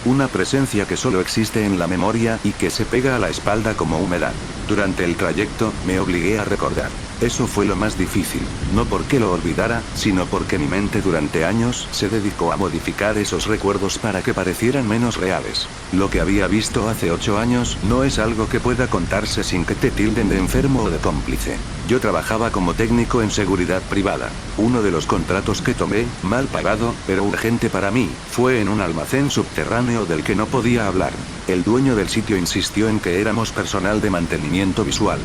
Una presencia que solo existe en la memoria y que se pega a la espalda como humedad. Durante el trayecto, me obligué a recordar. Eso fue lo más difícil, no porque lo olvidara, sino porque mi mente durante años se dedicó a modificar esos recuerdos para que parecieran menos reales. Lo que había visto hace 8 años no es algo que pueda contarse sin que te tilden de enfermo o de cómplice. Yo trabajaba como técnico en seguridad privada. Uno de los contratos que tomé, mal pagado, pero urgente para mí, fue en un almacén subterráneo del que no podía hablar. El dueño del sitio insistió en que éramos personal de mantenimiento visual.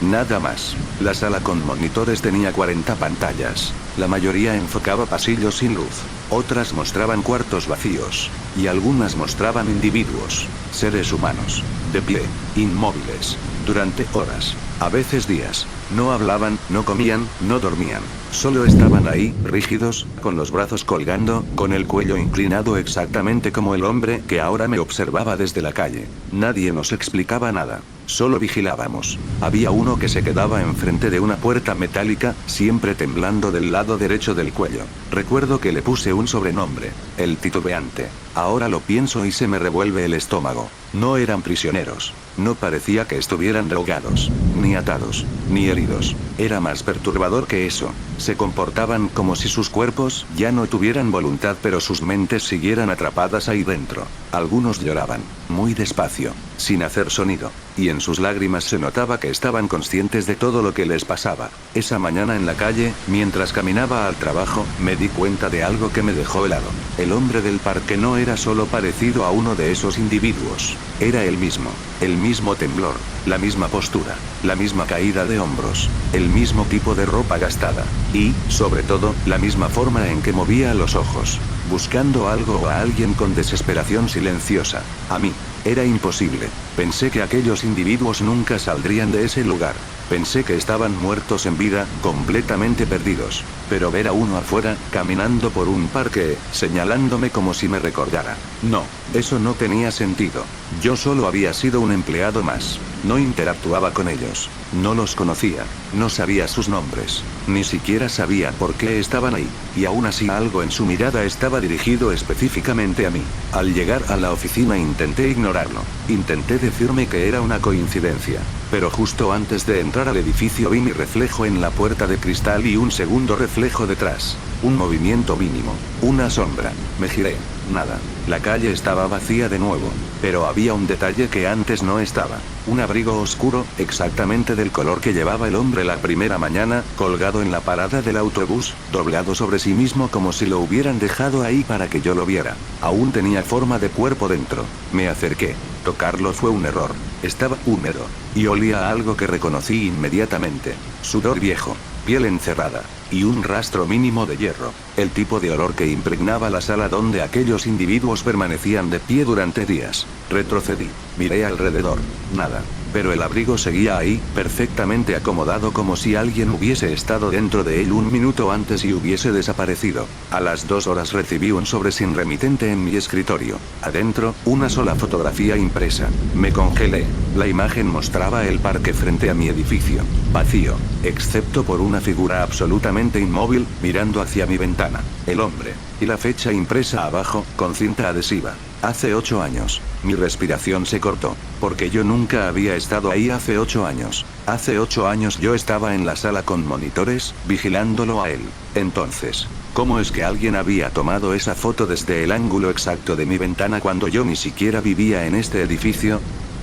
Nada más. La sala con monitores tenía 40 pantallas. La mayoría enfocaba pasillos sin luz. Otras mostraban cuartos vacíos. Y algunas mostraban individuos. Seres humanos. De pie. Inmóviles. Durante horas. A veces días. No hablaban, no comían, no dormían. Solo estaban ahí, rígidos, con los brazos colgando, con el cuello inclinado exactamente como el hombre que ahora me observaba desde la calle. Nadie nos explicaba nada. Solo vigilábamos. Había uno que se quedaba enfrente de una puerta metálica, siempre temblando del lado derecho del cuello. Recuerdo que le puse un sobrenombre. El titubeante. Ahora lo pienso y se me revuelve el estómago. No eran prisioneros. No parecía que estuvieran drogados, ni atados, ni heridos. Era más perturbador que eso. Se comportaban como si sus cuerpos ya no tuvieran voluntad, pero sus mentes siguieran atrapadas ahí dentro. Algunos lloraban, muy despacio, sin hacer sonido, y en sus lágrimas se notaba que estaban conscientes de todo lo que les pasaba. Esa mañana en la calle, mientras caminaba al trabajo, me di cuenta de algo que me dejó helado. El hombre del parque no era solo parecido a uno de esos individuos. Era el mismo temblor, la misma postura, la misma caída de hombros, el mismo tipo de ropa gastada, y, sobre todo, la misma forma en que movía los ojos, buscando algo o a alguien con desesperación silenciosa. A mí. Era imposible. Pensé que aquellos individuos nunca saldrían de ese lugar. Pensé que estaban muertos en vida, completamente perdidos. Pero ver a uno afuera, caminando por un parque, señalándome como si me recordara. No, eso no tenía sentido. Yo solo había sido un empleado más. No interactuaba con ellos. No los conocía. No sabía sus nombres. Ni siquiera sabía por qué estaban ahí. Y aún así algo en su mirada estaba dirigido específicamente a mí. Al llegar a la oficina intenté ignorarlo. Intenté decirme que era una coincidencia. Pero justo antes de entrar al edificio vi mi reflejo en la puerta de cristal y un segundo reflejo detrás. Un movimiento mínimo. Una sombra. Me giré. Nada. La calle estaba vacía de nuevo. Pero había un detalle que antes no estaba. Un abrigo oscuro, exactamente del color que llevaba el hombre la primera mañana, colgado en la parada del autobús, doblado sobre sí mismo como si lo hubieran dejado ahí para que yo lo viera. Aún tenía forma de cuerpo dentro. Me acerqué. Tocarlo fue un error. Estaba húmedo. Y olía a algo que reconocí inmediatamente. Sudor viejo. Piel encerrada. Y un rastro mínimo de hierro. El tipo de olor que impregnaba la sala donde aquellos individuos permanecían de pie durante días. Retrocedí. Miré alrededor. Nada. Pero el abrigo seguía ahí, perfectamente acomodado como si alguien hubiese estado dentro de él un minuto antes y hubiese desaparecido. A las 2 horas recibí un sobre sin remitente en mi escritorio. Adentro, una sola fotografía impresa. Me congelé. La imagen mostraba el parque frente a mi edificio. Vacío. Excepto por una figura absolutamente inmóvil, mirando hacia mi ventana. El hombre. Y la fecha impresa abajo, con cinta adhesiva. Hace 8 años. Mi respiración se cortó. Porque yo nunca había estado ahí hace 8 años. Hace 8 años yo estaba en la sala con monitores, vigilándolo a él. Entonces, ¿cómo es que alguien había tomado esa foto desde el ángulo exacto de mi ventana cuando yo ni siquiera vivía en este edificio?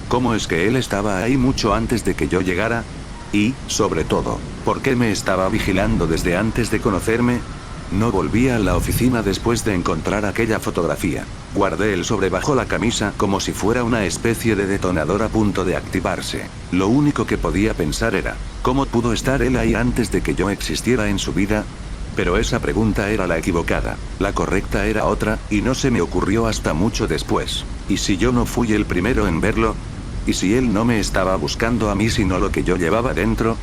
¿Cómo es que él estaba ahí mucho antes de que yo llegara? Y, sobre todo, ¿Por qué me estaba vigilando desde antes de conocerme? No volví a la oficina después de encontrar aquella fotografía. Guardé el sobre bajo la camisa como si fuera una especie de detonador a punto de activarse. Lo único que podía pensar era, ¿cómo pudo estar él ahí antes de que yo existiera en su vida? Pero esa pregunta era la equivocada. La correcta era otra, y no se me ocurrió hasta mucho después. ¿Y si yo no fui el primero en verlo? ¿Y si él no me estaba buscando a mí sino lo que yo llevaba dentro?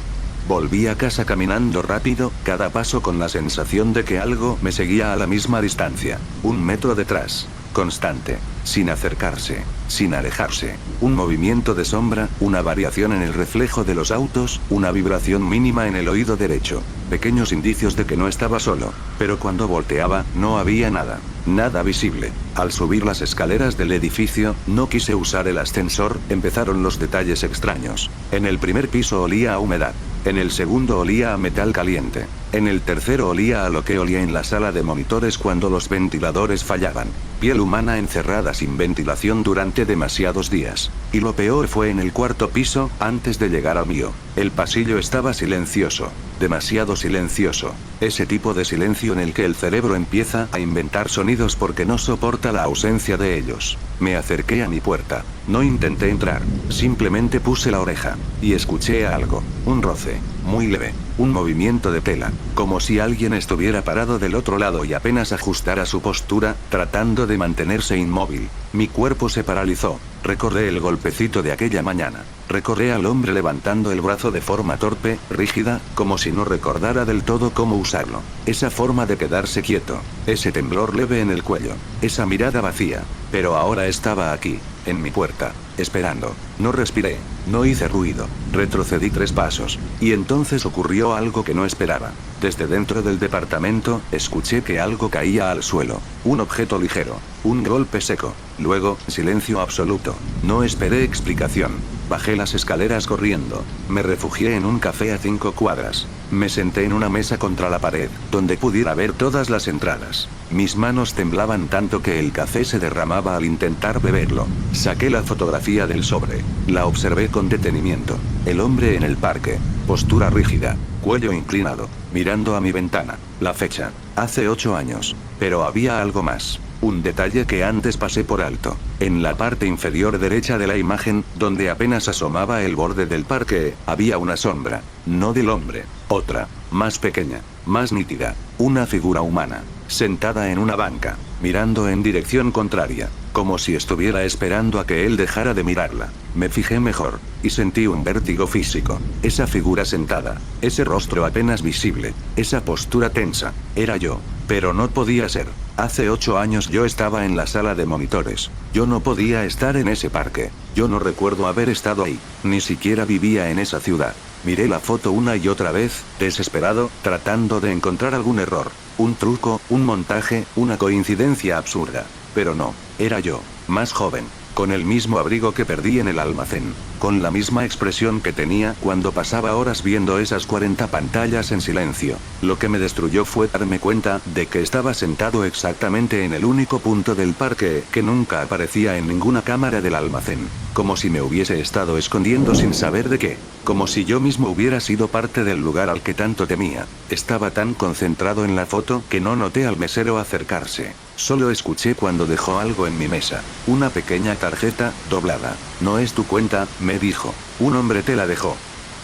Volví a casa caminando rápido, cada paso con la sensación de que algo me seguía a la misma distancia. 1 metro detrás. Constante. Sin acercarse. Sin alejarse. Un movimiento de sombra, una variación en el reflejo de los autos, una vibración mínima en el oído derecho. Pequeños indicios de que no estaba solo. Pero cuando volteaba, no había nada. Nada visible. Al subir las escaleras del edificio, no quise usar el ascensor, empezaron los detalles extraños. En el primer piso olía a humedad. En el segundo olía a metal caliente. En el tercero olía a lo que olía en la sala de monitores cuando los ventiladores fallaban. Piel humana encerrada sin ventilación durante demasiados días. Y lo peor fue en el cuarto piso, antes de llegar al mío. El pasillo estaba silencioso. Demasiado silencioso. Ese tipo de silencio en el que el cerebro empieza a inventar sonidos porque no soporta la ausencia de ellos. Me acerqué a mi puerta. No intenté entrar. Simplemente puse la oreja. Y escuché algo. Un roce. Muy leve. Un movimiento de tela. Como si alguien estuviera parado del otro lado y apenas ajustara su postura, tratando de mantenerse inmóvil. Mi cuerpo se paralizó. Recordé el golpecito de aquella mañana. Recordé al hombre levantando el brazo de forma torpe, rígida, como si no recordara del todo cómo usarlo. Esa forma de quedarse quieto. Ese temblor leve en el cuello. Esa mirada vacía. Pero ahora estaba aquí, en mi puerta, esperando. No respiré. No hice ruido. Retrocedí 3 pasos. Y entonces ocurrió algo que no esperaba. Desde dentro del departamento, escuché que algo caía al suelo. Un objeto ligero. Un golpe seco. Luego, silencio absoluto. No esperé explicación. Bajé las escaleras corriendo. Me refugié en un café a 5 cuadras. Me senté en una mesa contra la pared, donde pudiera ver todas las entradas. Mis manos temblaban tanto que el café se derramaba al intentar beberlo. Saqué la fotografía del sobre. La observé con detenimiento. El hombre en el parque. Postura rígida. Cuello inclinado. Mirando a mi ventana. La fecha. Hace 8 años. Pero había algo más. Un detalle que antes pasé por alto. En la parte inferior derecha de la imagen, donde apenas asomaba el borde del parque, había una sombra. No del hombre. Otra. Más pequeña. Más nítida. Una figura humana. Sentada en una banca. Mirando en dirección contraria. Como si estuviera esperando a que él dejara de mirarla. Me fijé mejor. Y sentí un vértigo físico. Esa figura sentada. Ese rostro apenas visible. Esa postura tensa. Era yo. Pero no podía ser. Hace 8 años yo estaba en la sala de monitores. Yo no podía estar en ese parque. Yo no recuerdo haber estado ahí. Ni siquiera vivía en esa ciudad. Miré la foto una y otra vez, desesperado, tratando de encontrar algún error. Un truco, un montaje, una coincidencia absurda. Pero no, era yo, más joven. Con el mismo abrigo que perdí en el almacén. Con la misma expresión que tenía cuando pasaba horas viendo esas 40 pantallas en silencio. Lo que me destruyó fue darme cuenta de que estaba sentado exactamente en el único punto del parque que nunca aparecía en ninguna cámara del almacén. Como si me hubiese estado escondiendo sin saber de qué. Como si yo mismo hubiera sido parte del lugar al que tanto temía. Estaba tan concentrado en la foto que no noté al mesero acercarse. Solo escuché cuando dejó algo en mi mesa. Una pequeña tarjeta, doblada. No es tu cuenta, me dijo. Un hombre te la dejó.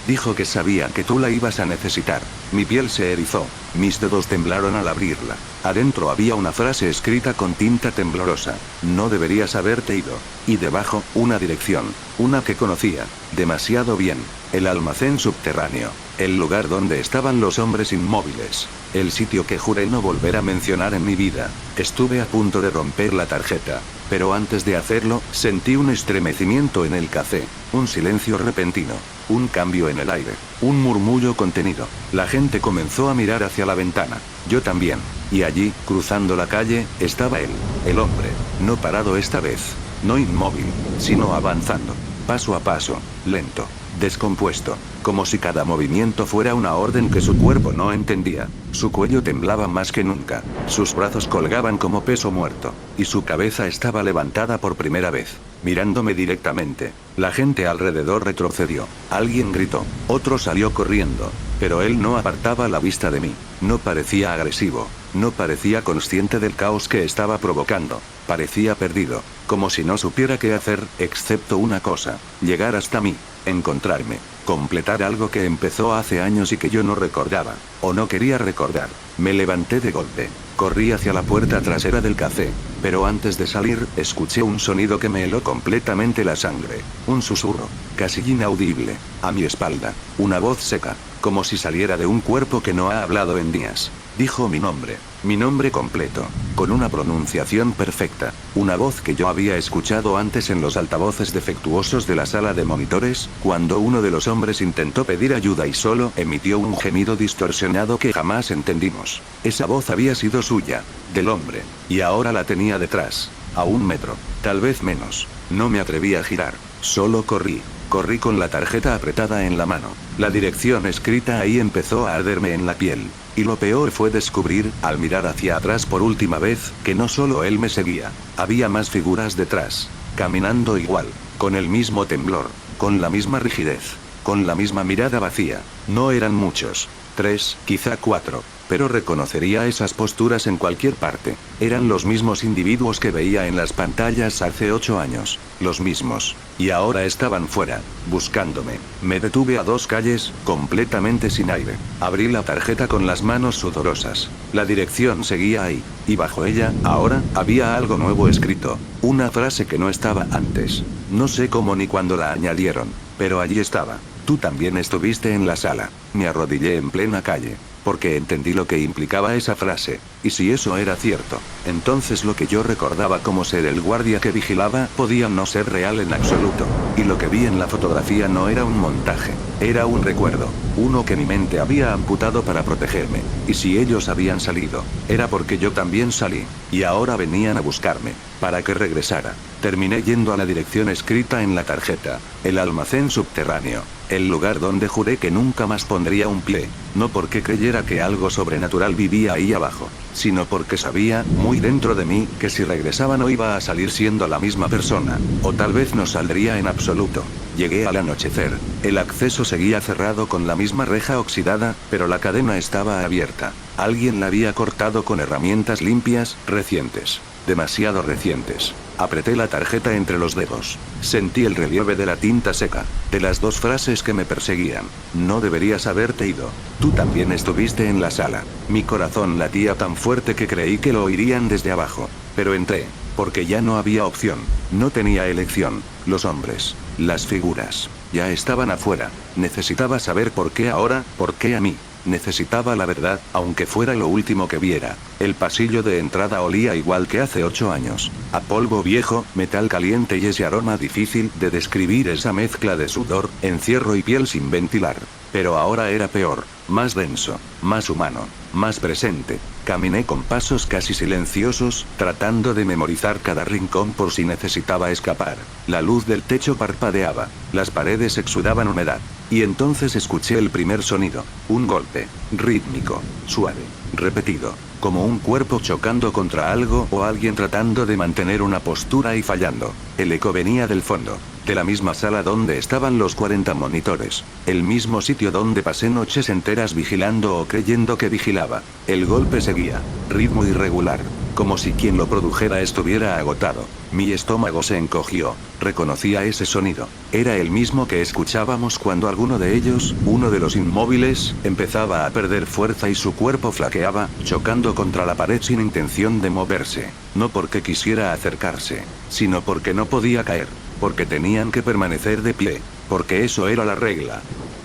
Dijo que sabía que tú la ibas a necesitar. Mi piel se erizó. Mis dedos temblaron al abrirla. Adentro había una frase escrita con tinta temblorosa. No deberías haberte ido. Y debajo, una dirección. Una que conocía. Demasiado bien. El almacén subterráneo. El lugar donde estaban los hombres inmóviles. El sitio que juré no volver a mencionar en mi vida. Estuve a punto de romper la tarjeta. Pero antes de hacerlo, sentí un estremecimiento en el café. Un silencio repentino. Un cambio en el aire. Un murmullo contenido. La gente comenzó a mirar hacia la ventana. Yo también. Y allí, cruzando la calle, estaba él. El hombre. No parado esta vez. No inmóvil, sino avanzando. Paso a paso. Lento. Descompuesto. Como si cada movimiento fuera una orden que su cuerpo no entendía. Su cuello temblaba más que nunca. Sus brazos colgaban como peso muerto. Y su cabeza estaba levantada por primera vez, mirándome directamente. La gente alrededor retrocedió. Alguien gritó. Otro salió corriendo. Pero él no apartaba la vista de mí. No parecía agresivo. No parecía consciente del caos que estaba provocando. Parecía perdido. Como si no supiera qué hacer, excepto una cosa. Llegar hasta mí. Encontrarme. Completar algo que empezó hace años y que yo no recordaba. O no quería recordar. Me levanté de golpe. Corrí hacia la puerta trasera del café. Pero antes de salir, escuché un sonido que me heló completamente la sangre. Un susurro. Casi inaudible. A mi espalda. Una voz seca. Como si saliera de un cuerpo que no ha hablado en días. Dijo mi nombre completo, con una pronunciación perfecta, una voz que yo había escuchado antes en los altavoces defectuosos de la sala de monitores, cuando uno de los hombres intentó pedir ayuda y solo emitió un gemido distorsionado que jamás entendimos. Esa voz había sido suya, del hombre, y ahora la tenía detrás, a 1 metro, tal vez menos. No me atreví a girar, solo corrí. Corrí con la tarjeta apretada en la mano. La dirección escrita ahí empezó a arderme en la piel. Y lo peor fue descubrir, al mirar hacia atrás por última vez, que no solo él me seguía. Había más figuras detrás. Caminando igual. Con el mismo temblor. Con la misma rigidez. Con la misma mirada vacía. No eran muchos. 3, quizá 4. Pero reconocería esas posturas en cualquier parte. Eran los mismos individuos que veía en las pantallas hace 8 años. Los mismos. Y ahora estaban fuera, buscándome. Me detuve a 2 calles, completamente sin aire. Abrí la tarjeta con las manos sudorosas. La dirección seguía ahí. Y bajo ella, ahora, había algo nuevo escrito. Una frase que no estaba antes. No sé cómo ni cuándo la añadieron. Pero allí estaba. Tú también estuviste en la sala. Me arrodillé en plena calle. Porque entendí lo que implicaba esa frase. Y si eso era cierto, entonces lo que yo recordaba como ser el guardia que vigilaba podía no ser real en absoluto. Y lo que vi en la fotografía no era un montaje. Era un recuerdo. Uno que mi mente había amputado para protegerme. Y si ellos habían salido, era porque yo también salí. Y ahora venían a buscarme. Para que regresara. Terminé yendo a la dirección escrita en la tarjeta. El almacén subterráneo. El lugar donde juré que nunca más pondría un pie. No porque creyera que algo sobrenatural vivía ahí abajo, sino porque sabía, muy dentro de mí, que si regresaba no iba a salir siendo la misma persona. O tal vez no saldría en absoluto. Llegué al anochecer. El acceso seguía cerrado con la misma reja oxidada, pero la cadena estaba abierta. Alguien la había cortado con herramientas limpias, recientes. Demasiado recientes. Apreté la tarjeta entre los dedos. Sentí el relieve de la tinta seca. De las 2 frases que me perseguían. No deberías haberte ido. Tú también estuviste en la sala. Mi corazón latía tan fuerte que creí que lo oirían desde abajo. Pero entré. Porque ya no había opción. No tenía elección. Los hombres. Las figuras. Ya estaban afuera. Necesitaba saber por qué ahora, por qué a mí. Necesitaba la verdad, aunque fuera lo último que viera. El pasillo de entrada olía igual que hace 8 años. A polvo viejo, metal caliente y ese aroma difícil de describir, esa mezcla de sudor, encierro y piel sin ventilar. Pero ahora era peor, más denso, más humano, más presente. Caminé con pasos casi silenciosos, tratando de memorizar cada rincón por si necesitaba escapar. La luz del techo parpadeaba, las paredes exudaban humedad. Y entonces escuché el primer sonido, un golpe, rítmico, suave, repetido, como un cuerpo chocando contra algo o alguien tratando de mantener una postura y fallando. El eco venía del fondo, de la misma sala donde estaban los 40 monitores, el mismo sitio donde pasé noches enteras vigilando o creyendo que vigilaba. El golpe seguía, ritmo irregular, como si quien lo produjera estuviera agotado. Mi estómago se encogió. Reconocía ese sonido. Era el mismo que escuchábamos cuando alguno de ellos, uno de los inmóviles, empezaba a perder fuerza y su cuerpo flaqueaba, chocando contra la pared sin intención de moverse. No porque quisiera acercarse, sino porque no podía caer. Porque tenían que permanecer de pie. Porque eso era la regla.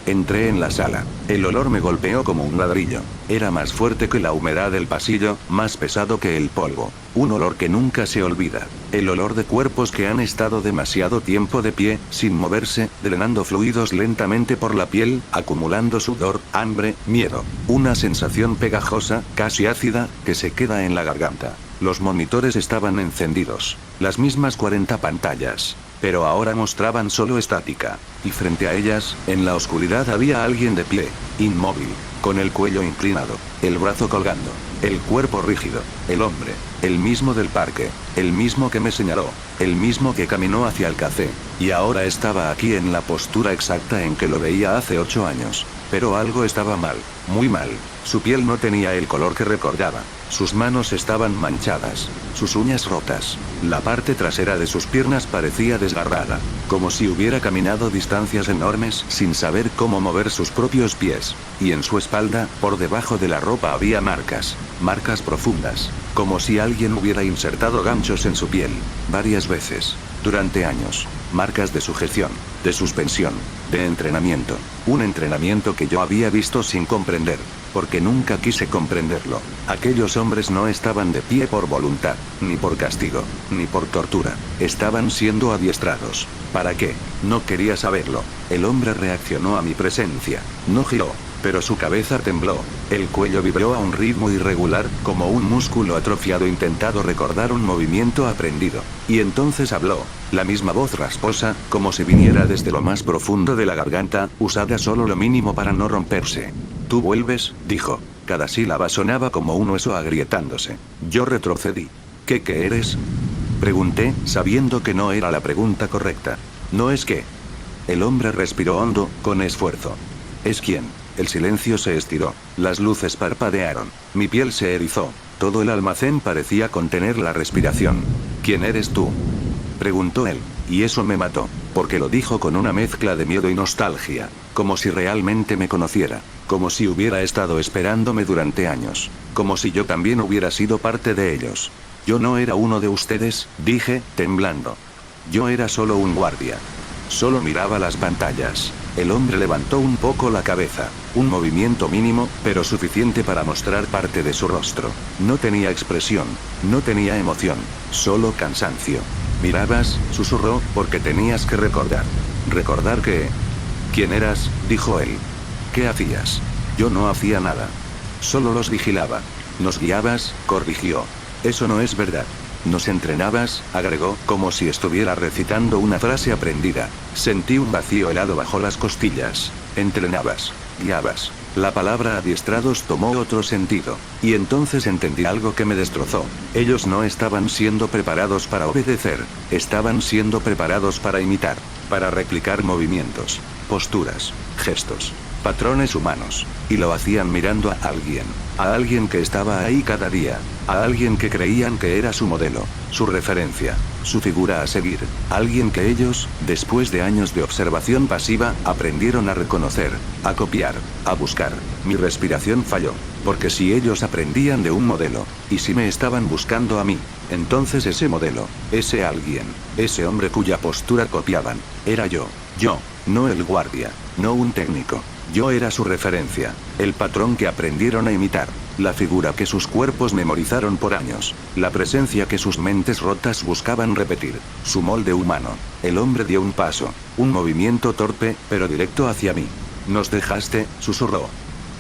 Entré en la sala. El olor me golpeó como un ladrillo. Era más fuerte que la humedad del pasillo, más pesado que el polvo. Un olor que nunca se olvida. El olor de cuerpos que han estado demasiado tiempo de pie, sin moverse, drenando fluidos lentamente por la piel, acumulando sudor, hambre, miedo. Una sensación pegajosa, casi ácida, que se queda en la garganta. Los monitores estaban encendidos. Las mismas 40 pantallas. Pero ahora mostraban solo estática. Y frente a ellas, en la oscuridad había alguien de pie, inmóvil, con el cuello inclinado, el brazo colgando, el cuerpo rígido, el hombre, el mismo del parque, el mismo que me señaló, el mismo que caminó hacia el café, y ahora estaba aquí en la postura exacta en que lo veía hace 8 años. Pero algo estaba mal, muy mal. Su piel no tenía el color que recordaba. Sus manos estaban manchadas, sus uñas rotas. La parte trasera de sus piernas parecía desgarrada, como si hubiera caminado distancias enormes sin saber cómo mover sus propios pies. Y en su espalda, por debajo de la ropa había marcas, marcas profundas, como si alguien hubiera insertado ganchos en su piel, varias veces, durante años. Marcas de sujeción, de suspensión, de entrenamiento. Un entrenamiento que yo había visto sin comprender, porque nunca quise comprenderlo. Aquellos hombres no estaban de pie por voluntad, ni por castigo, ni por tortura. Estaban siendo adiestrados. ¿Para qué? No quería saberlo. El hombre reaccionó a mi presencia. No giró, pero su cabeza tembló. El cuello vibró a un ritmo irregular, como un músculo atrofiado intentado recordar un movimiento aprendido. Y entonces habló. La misma voz rasposa, como si viniera desde lo más profundo de la garganta, usada solo lo mínimo para no romperse. Tú vuelves, dijo. Cada sílaba sonaba como un hueso agrietándose. Yo retrocedí. ¿Qué eres? Pregunté, sabiendo que no era la pregunta correcta. ¿No es qué? El hombre respiró hondo, con esfuerzo. ¿Es quién? El silencio se estiró. Las luces parpadearon. Mi piel se erizó. Todo el almacén parecía contener la respiración. ¿Quién eres tú? Preguntó él. Y eso me mató, porque lo dijo con una mezcla de miedo y nostalgia, como si realmente me conociera, como si hubiera estado esperándome durante años, como si yo también hubiera sido parte de ellos. Yo no era uno de ustedes, dije, temblando. Yo era solo un guardia. Solo miraba las pantallas. El hombre levantó un poco la cabeza, un movimiento mínimo, pero suficiente para mostrar parte de su rostro. No tenía expresión, no tenía emoción, solo cansancio. Mirabas, susurró, porque tenías que recordar. ¿Recordar qué? ¿Quién eras? Dijo él. ¿Qué hacías? Yo no hacía nada. Solo los vigilaba. Nos guiabas, corrigió. Eso no es verdad. Nos entrenabas, agregó, como si estuviera recitando una frase aprendida. Sentí un vacío helado bajo las costillas. Entrenabas, guiabas. La palabra adiestrados tomó otro sentido. Y entonces entendí algo que me destrozó. Ellos no estaban siendo preparados para obedecer. Estaban siendo preparados para imitar. Para replicar movimientos, posturas, gestos, patrones humanos. Y lo hacían mirando a alguien. A alguien que estaba ahí cada día. A alguien que creían que era su modelo, su referencia, su figura a seguir. Alguien que ellos, después de años de observación pasiva, aprendieron a reconocer, a copiar, a buscar. Mi respiración falló. Porque si ellos aprendían de un modelo, y si me estaban buscando a mí, entonces ese modelo, ese alguien, ese hombre cuya postura copiaban, era yo, no el guardia, no un técnico. Yo era su referencia, el patrón que aprendieron a imitar, la figura que sus cuerpos memorizaron por años, la presencia que sus mentes rotas buscaban repetir, su molde humano. El hombre dio un paso, un movimiento torpe, pero directo hacia mí. Nos dejaste, susurró.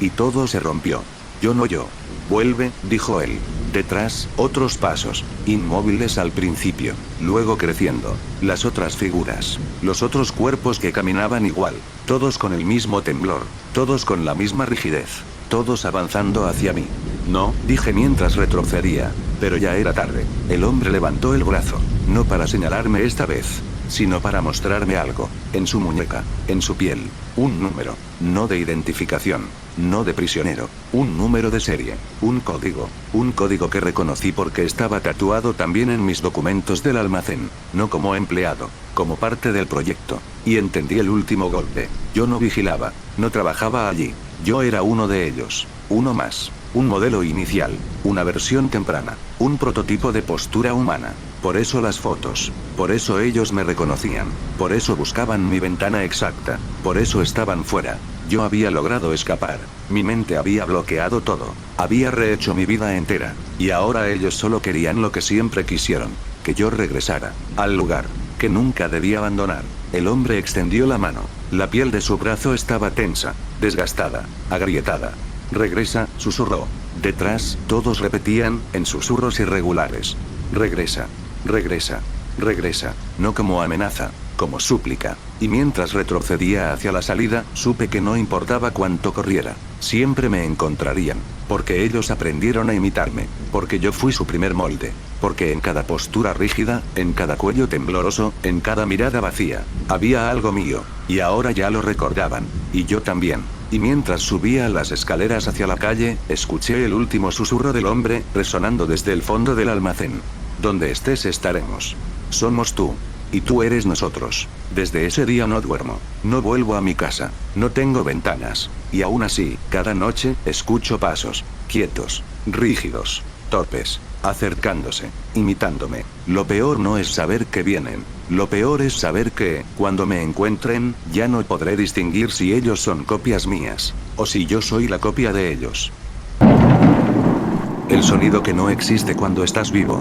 Y todo se rompió. Yo. Vuelve, dijo él. Detrás, otros pasos, inmóviles al principio, luego creciendo. Las otras figuras, los otros cuerpos que caminaban igual, todos con el mismo temblor, todos con la misma rigidez, todos avanzando hacia mí. No, dije mientras retrocedía, pero ya era tarde. El hombre levantó el brazo, no para señalarme esta vez, sino para mostrarme algo, en su muñeca, en su piel, un número, no de identificación, no de prisionero, un número de serie, un código que reconocí porque estaba tatuado también en mis documentos del almacén, no como empleado, como parte del proyecto, y entendí el último golpe. Yo no vigilaba, no trabajaba allí, yo era uno de ellos, uno más. Un modelo inicial, una versión temprana, un prototipo de postura humana. Por eso las fotos, por eso ellos me reconocían, por eso buscaban mi ventana exacta, por eso estaban fuera. Yo había logrado escapar, mi mente había bloqueado todo, había rehecho mi vida entera, y ahora ellos solo querían lo que siempre quisieron, que yo regresara, al lugar, que nunca debía abandonar. El hombre extendió la mano, la piel de su brazo estaba tensa, desgastada, agrietada. Regresa, susurró. Detrás, todos repetían, en susurros irregulares. Regresa. Regresa. Regresa. No como amenaza, como súplica. Y mientras retrocedía hacia la salida, supe que no importaba cuánto corriera, siempre me encontrarían. Porque ellos aprendieron a imitarme. Porque yo fui su primer molde. Porque en cada postura rígida, en cada cuello tembloroso, en cada mirada vacía, había algo mío. Y ahora ya lo recordaban. Y yo también. y mientras subía las escaleras hacia la calle, escuché el último susurro del hombre, resonando desde el fondo del almacén. Donde estés estaremos. Somos tú. Y tú eres nosotros. Desde ese día no duermo. No vuelvo a mi casa. No tengo ventanas. Y aún así, cada noche, escucho pasos. Quietos. Rígidos. Torpes. Acercándose. Imitándome. Lo peor no es saber que vienen. Lo peor es saber que, cuando me encuentren, ya no podré distinguir si ellos son copias mías. O si yo soy la copia de ellos. El sonido que no existe cuando estás vivo.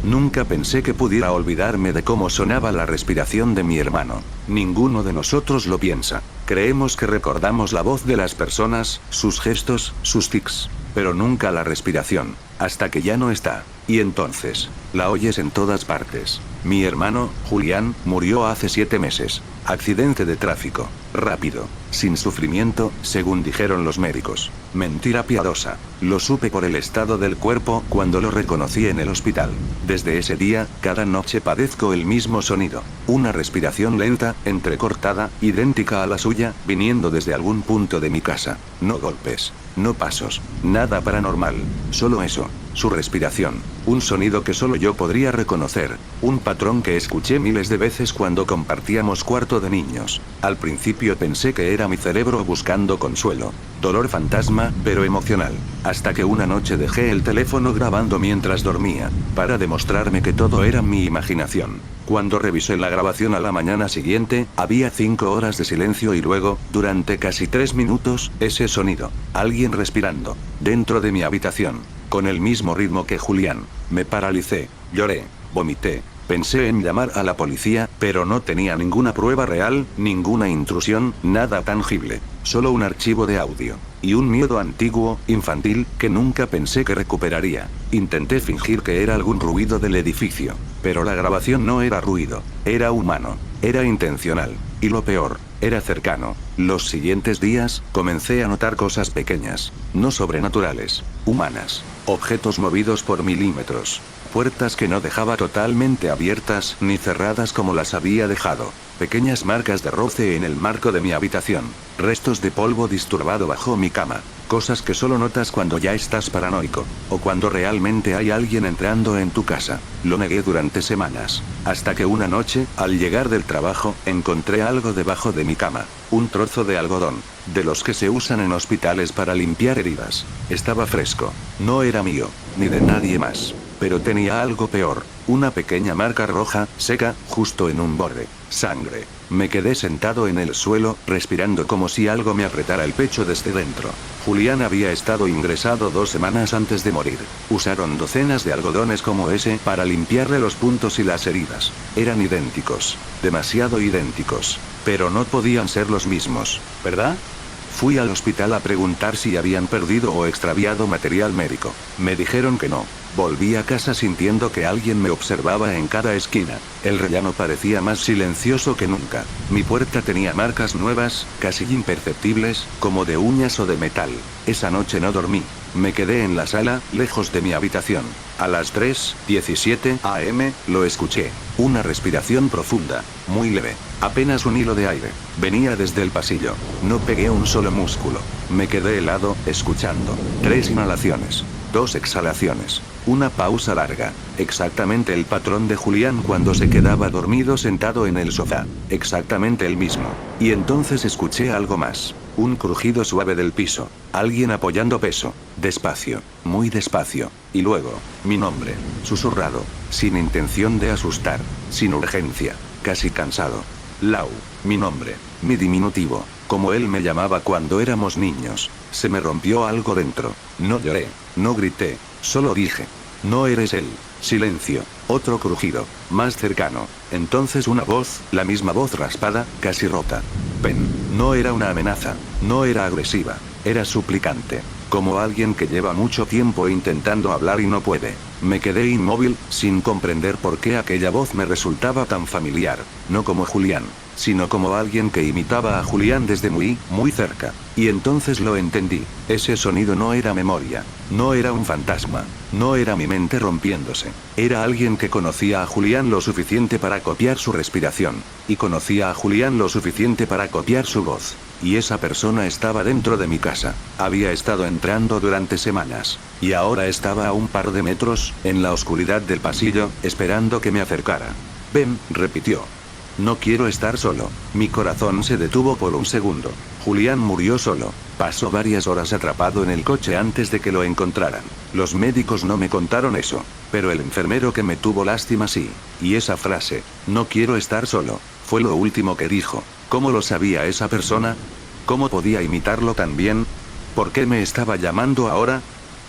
Nunca pensé que pudiera olvidarme de cómo sonaba la respiración de mi hermano. Ninguno de nosotros lo piensa. Creemos que recordamos la voz de las personas, sus gestos, sus tics. Pero nunca la respiración, hasta que ya no está. Y entonces, la oyes en todas partes. Mi hermano, Julián, murió hace 7 meses. Accidente de tráfico. Rápido. Sin sufrimiento, según dijeron los médicos. Mentira piadosa. Lo supe por el estado del cuerpo cuando lo reconocí en el hospital. Desde ese día, cada noche padezco el mismo sonido. Una respiración lenta, entrecortada, idéntica a la suya, viniendo desde algún punto de mi casa. No golpes. No pasos. Nada paranormal. Solo eso. Su respiración. Un sonido que solo yo podría reconocer. Un patrón que escuché miles de veces cuando compartíamos cuarto de niños. Al principio pensé que era mi cerebro buscando consuelo. Dolor fantasma, pero emocional. Hasta que una noche dejé el teléfono grabando mientras dormía, para demostrarme que todo era mi imaginación. Cuando revisé la grabación a la mañana siguiente, había 5 horas de silencio y luego, durante casi 3 minutos, ese sonido. Alguien respirando. Dentro de mi habitación. Con el mismo ritmo que Julián. Me paralicé. Lloré. Vomité. Pensé en llamar a la policía, pero no tenía ninguna prueba real, ninguna intrusión, nada tangible. Solo un archivo de audio. Y un miedo antiguo, infantil, que nunca pensé que recuperaría. Intenté fingir que era algún ruido del edificio. Pero la grabación no era ruido. Era humano. Era intencional. Y lo peor, era cercano. Los siguientes días, comencé a notar cosas pequeñas. No sobrenaturales. Humanas. Objetos movidos por milímetros. Puertas que no dejaba totalmente abiertas ni cerradas como las había dejado. Pequeñas marcas de roce en el marco de mi habitación. Restos de polvo disturbado bajo mi cama. Cosas que solo notas cuando ya estás paranoico. O cuando realmente hay alguien entrando en tu casa. Lo negué durante semanas. Hasta que una noche, al llegar del trabajo, encontré algo debajo de mi cama. Un trozo de algodón. De los que se usan en hospitales para limpiar heridas. Estaba fresco. No era mío. Ni de nadie más. Pero tenía algo peor. Una pequeña marca roja, seca, justo en un borde. Sangre. Me quedé sentado en el suelo, respirando como si algo me apretara el pecho desde dentro. Julián había estado ingresado 2 semanas antes de morir. Usaron docenas de algodones como ese para limpiarle los puntos y las heridas. Eran idénticos. Demasiado idénticos. Pero no podían ser los mismos, ¿verdad? Fui al hospital a preguntar si habían perdido o extraviado material médico. Me dijeron que no. Volví a casa sintiendo que alguien me observaba en cada esquina. El rellano parecía más silencioso que nunca. Mi puerta tenía marcas nuevas, casi imperceptibles, como de uñas o de metal. Esa noche no dormí. Me quedé en la sala, lejos de mi habitación. A las 3:17 am, lo escuché. Una respiración profunda, muy leve. Apenas un hilo de aire. Venía desde el pasillo. No pegué un solo músculo. Me quedé helado, escuchando. 3 inhalaciones. 2 exhalaciones. Una pausa larga. Exactamente el patrón de Julián cuando se quedaba dormido sentado en el sofá. Exactamente el mismo. Y entonces escuché algo más. Un crujido suave del piso. Alguien apoyando peso. Despacio. Muy despacio. Y luego, mi nombre. Susurrado. Sin intención de asustar. Sin urgencia. Casi cansado. Lau. Mi nombre. Mi diminutivo. Como él me llamaba cuando éramos niños. Se me rompió algo dentro. No lloré. No grité. Solo dije. No eres él. Silencio. Otro crujido. Más cercano. Entonces una voz, la misma voz raspada, casi rota. Ven. No era una amenaza. No era agresiva. Era suplicante. Como alguien que lleva mucho tiempo intentando hablar y no puede. Me quedé inmóvil, sin comprender por qué aquella voz me resultaba tan familiar. No como Julián, sino como alguien que imitaba a Julián desde muy, muy cerca. Y entonces lo entendí. Ese sonido no era memoria. No era un fantasma. No era mi mente rompiéndose. Era alguien que conocía a Julián lo suficiente para copiar su respiración. Y conocía a Julián lo suficiente para copiar su voz. Y esa persona estaba dentro de mi casa. Había estado entrando durante semanas. Y ahora estaba a un par de metros, en la oscuridad del pasillo, esperando que me acercara. Ven, repitió. No quiero estar solo. Mi corazón se detuvo por un segundo. Julián murió solo. Pasó varias horas atrapado en el coche antes de que lo encontraran. Los médicos no me contaron eso. Pero el enfermero que me tuvo lástima sí. Y esa frase, no quiero estar solo, fue lo último que dijo. ¿Cómo lo sabía esa persona? ¿Cómo podía imitarlo tan bien? ¿Por qué me estaba llamando ahora?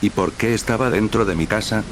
¿Y por qué estaba dentro de mi casa?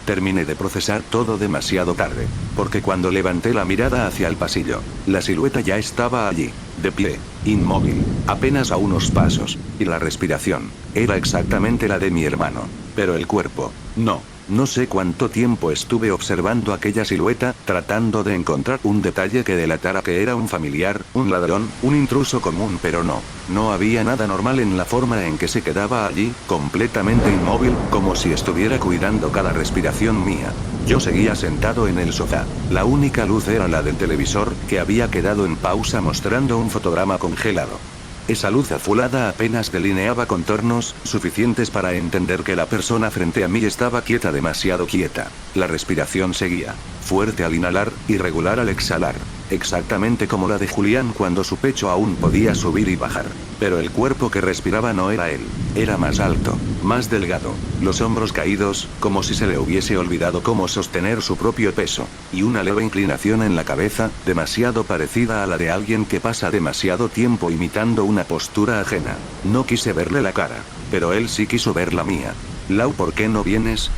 Terminé de procesar todo demasiado tarde, porque cuando levanté la mirada hacia el pasillo, la silueta ya estaba allí, de pie, inmóvil, apenas a unos pasos, y la respiración, era exactamente la de mi hermano. Pero el cuerpo, no. No sé cuánto tiempo estuve observando aquella silueta, tratando de encontrar un detalle que delatara que era un familiar, un ladrón, un intruso común, pero no. No había nada normal en la forma en que se quedaba allí, completamente inmóvil, como si estuviera cuidando cada respiración mía. Yo seguía sentado en el sofá. La única luz era la del televisor, que había quedado en pausa mostrando un fotograma congelado. Esa luz azulada apenas delineaba contornos suficientes para entender que la persona frente a mí estaba quieta, demasiado quieta. La respiración seguía, fuerte al inhalar, irregular al exhalar, exactamente como la de Julián cuando su pecho aún podía subir y bajar. Pero el cuerpo que respiraba no era él, era más alto, más delgado, los hombros caídos, como si se le hubiese olvidado cómo sostener su propio peso, y una leve inclinación en la cabeza, demasiado parecida a la de alguien que pasa demasiado tiempo imitando una postura ajena. No quise verle la cara, pero él sí quiso ver la mía. Lau, ¿por qué no vienes?,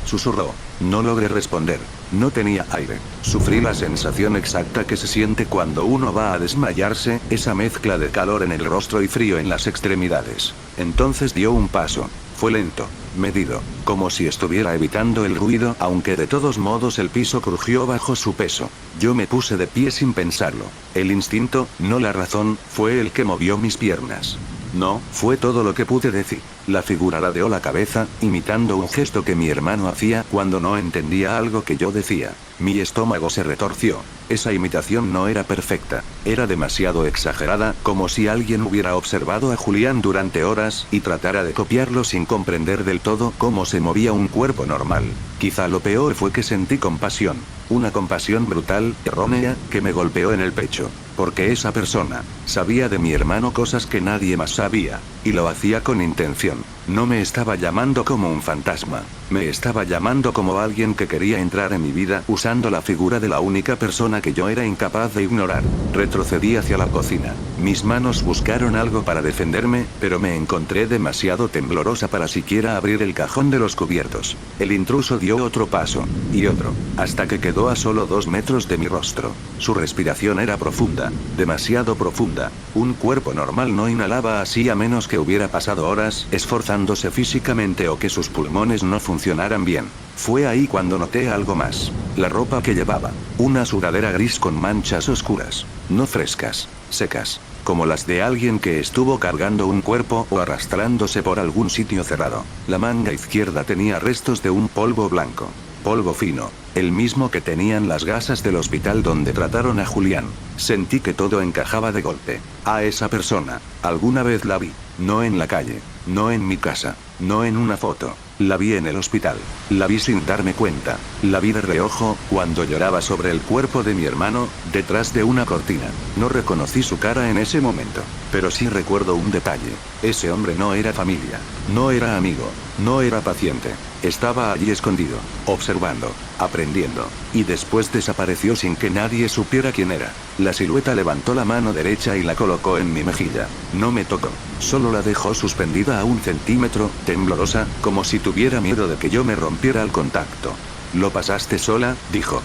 susurró. No logré responder. No tenía aire. Sufrí la sensación exacta que se siente cuando uno va a desmayarse, esa mezcla de calor en el rostro y frío en las extremidades. Entonces dio un paso. Fue lento, medido, como si estuviera evitando el ruido, aunque de todos modos el piso crujió bajo su peso. Yo me puse de pie sin pensarlo. El instinto, no la razón, fue el que movió mis piernas. No, fue todo lo que pude decir. La figura ladeó la cabeza, imitando un gesto que mi hermano hacía cuando no entendía algo que yo decía. Mi estómago se retorció. Esa imitación no era perfecta, era demasiado exagerada, como si alguien hubiera observado a Julián durante horas y tratara de copiarlo sin comprender del todo cómo se movía un cuerpo normal. Quizá lo peor fue que sentí compasión. Una compasión brutal, errónea, que me golpeó en el pecho. Porque esa persona sabía de mi hermano cosas que nadie más sabía, y lo hacía con intención. No me estaba llamando como un fantasma, me estaba llamando como alguien que quería entrar en mi vida usando la figura de la única persona que yo era incapaz de ignorar. Retrocedí hacia la cocina. Mis manos buscaron algo para defenderme, pero me encontré demasiado temblorosa para siquiera abrir el cajón de los cubiertos. El intruso dio otro paso, y otro, hasta que quedó a solo 2 metros de mi rostro. Su respiración era profunda, demasiado profunda. Un cuerpo normal no inhalaba así a menos que hubiera pasado horas esforzándose físicamente o que sus pulmones no funcionaran bien. Fue ahí cuando noté algo más. La ropa que llevaba. Una sudadera gris con manchas oscuras. No frescas, secas, como las de alguien que estuvo cargando un cuerpo o arrastrándose por algún sitio cerrado. La manga izquierda tenía restos de un polvo blanco. Polvo fino, el mismo que tenían las gasas del hospital donde trataron a Julián. Sentí que todo encajaba de golpe. A esa persona, alguna vez la vi, no en la calle, no en mi casa, no en una foto. La vi en el hospital. La vi sin darme cuenta. La vi de reojo, cuando lloraba sobre el cuerpo de mi hermano, detrás de una cortina. No reconocí su cara en ese momento. Pero sí recuerdo un detalle. Ese hombre no era familia. No era amigo. No era paciente. Estaba allí escondido, observando, aprendiendo. Y después desapareció sin que nadie supiera quién era. La silueta levantó la mano derecha y la colocó en mi mejilla. No me tocó. Solo la dejó suspendida a 1 centímetro, temblorosa, como si tuviera miedo de que yo me rompiera al contacto. «¿Lo pasaste sola?», dijo.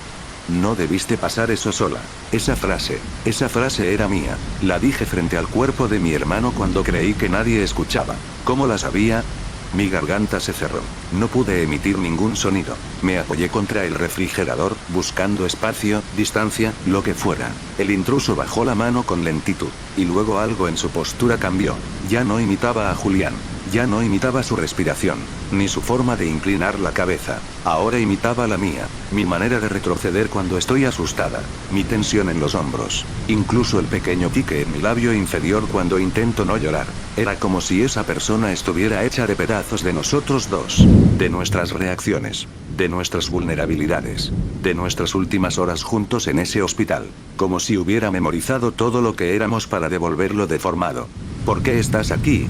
No debiste pasar eso sola. Esa frase era mía. La dije frente al cuerpo de mi hermano cuando creí que nadie escuchaba. ¿Cómo la sabía? Mi garganta se cerró. No pude emitir ningún sonido. Me apoyé contra el refrigerador, buscando espacio, distancia, lo que fuera. El intruso bajó la mano con lentitud. Y luego algo en su postura cambió. Ya no imitaba a Julián. Ya no imitaba su respiración, ni su forma de inclinar la cabeza. Ahora imitaba la mía, mi manera de retroceder cuando estoy asustada, mi tensión en los hombros, incluso el pequeño pique en mi labio inferior cuando intento no llorar. Era como si esa persona estuviera hecha de pedazos de nosotros dos, de nuestras reacciones, de nuestras vulnerabilidades, de nuestras últimas horas juntos en ese hospital, como si hubiera memorizado todo lo que éramos para devolverlo deformado. ¿Por qué estás aquí?,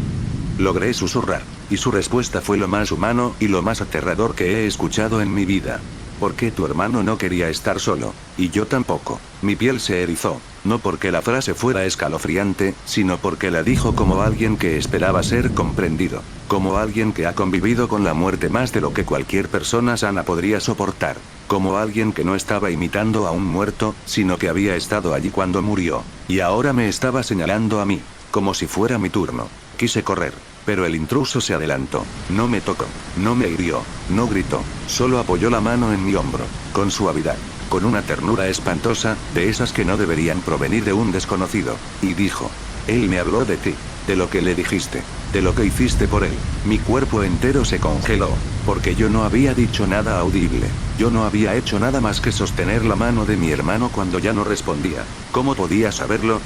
logré susurrar, y su respuesta fue lo más humano y lo más aterrador que he escuchado en mi vida. Porque tu hermano no quería estar solo, y yo tampoco. Mi piel se erizó, no porque la frase fuera escalofriante, sino porque la dijo como alguien que esperaba ser comprendido, como alguien que ha convivido con la muerte más de lo que cualquier persona sana podría soportar, como alguien que no estaba imitando a un muerto, sino que había estado allí cuando murió, y ahora me estaba señalando a mí, como si fuera mi turno. Quise correr, pero el intruso se adelantó. No me tocó, no me hirió, no gritó, solo apoyó la mano en mi hombro, con suavidad, con una ternura espantosa, de esas que no deberían provenir de un desconocido, y dijo: él me habló de ti, de lo que le dijiste, de lo que hiciste por él. Mi cuerpo entero se congeló, porque yo no había dicho nada audible, yo no había hecho nada más que sostener la mano de mi hermano cuando ya no respondía. ¿Cómo podía saberlo?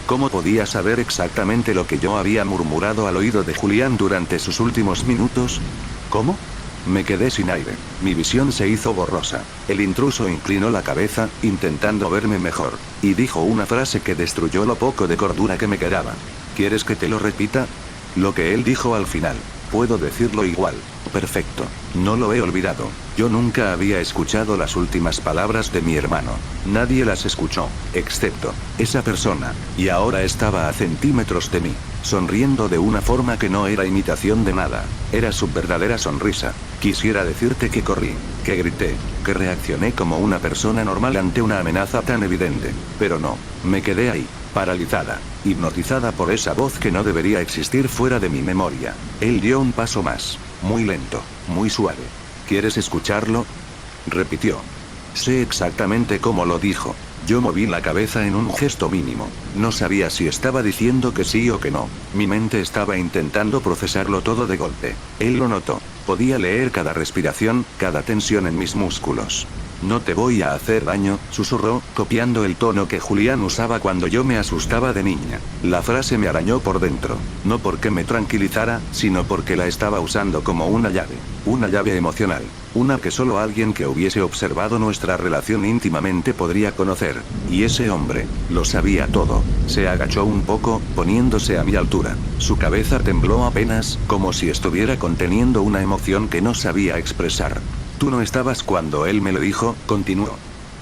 ¿Cómo podía saber exactamente lo que yo había murmurado al oído de Julián durante sus últimos minutos? ¿Cómo? Me quedé sin aire, mi visión se hizo borrosa. El intruso inclinó la cabeza, intentando verme mejor, y dijo una frase que destruyó lo poco de cordura que me quedaba. ¿Quieres que te lo repita? Lo que él dijo al final. Puedo decirlo igual. Perfecto. No lo he olvidado. Yo nunca había escuchado las últimas palabras de mi hermano. Nadie las escuchó, excepto esa persona, y ahora estaba a centímetros de mí, sonriendo de una forma que no era imitación de nada. Era su verdadera sonrisa. Quisiera decirte que corrí, que grité, que reaccioné como una persona normal ante una amenaza tan evidente, pero no, me quedé ahí, paralizada, hipnotizada por esa voz que no debería existir fuera de mi memoria. Él dio un paso más, muy lento, muy suave. ¿Quieres escucharlo?, repitió. Sé exactamente cómo lo dijo. Yo moví la cabeza en un gesto mínimo. No sabía si estaba diciendo que sí o que no. Mi mente estaba intentando procesarlo todo de golpe. Él lo notó. Podía leer cada respiración, cada tensión en mis músculos. No te voy a hacer daño, susurró, copiando el tono que Julián usaba cuando yo me asustaba de niña. La frase me arañó por dentro. No porque me tranquilizara, sino porque la estaba usando como una llave emocional. Una que solo alguien que hubiese observado nuestra relación íntimamente podría conocer. Y ese hombre, lo sabía todo. Se agachó un poco, poniéndose a mi altura. Su cabeza tembló apenas, como si estuviera conteniendo una emoción que no sabía expresar. Tú no estabas cuando él me lo dijo, continuó.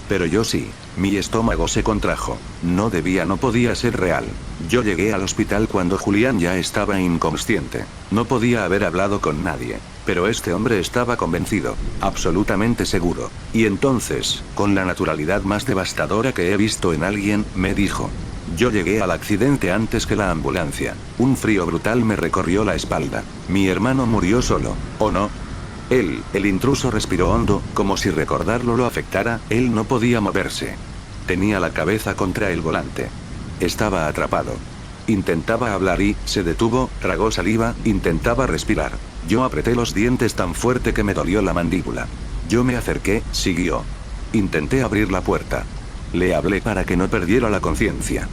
Pero yo sí. Mi estómago se contrajo. No podía ser real. Yo llegué al hospital cuando Julián ya estaba inconsciente. No podía haber hablado con nadie. Pero este hombre estaba convencido, absolutamente seguro. Y entonces, con la naturalidad más devastadora que he visto en alguien, me dijo: yo llegué al accidente antes que la ambulancia. Un frío brutal me recorrió la espalda. Mi hermano murió solo, ¿o no? El intruso respiró hondo, como si recordarlo lo afectara. Él no podía moverse. Tenía la cabeza contra el volante. Estaba atrapado. Intentaba hablar y, se detuvo, tragó saliva, intentaba respirar. Yo apreté los dientes tan fuerte que me dolió la mandíbula. Yo me acerqué, siguió. Intenté abrir la puerta. Le hablé para que no perdiera la conciencia.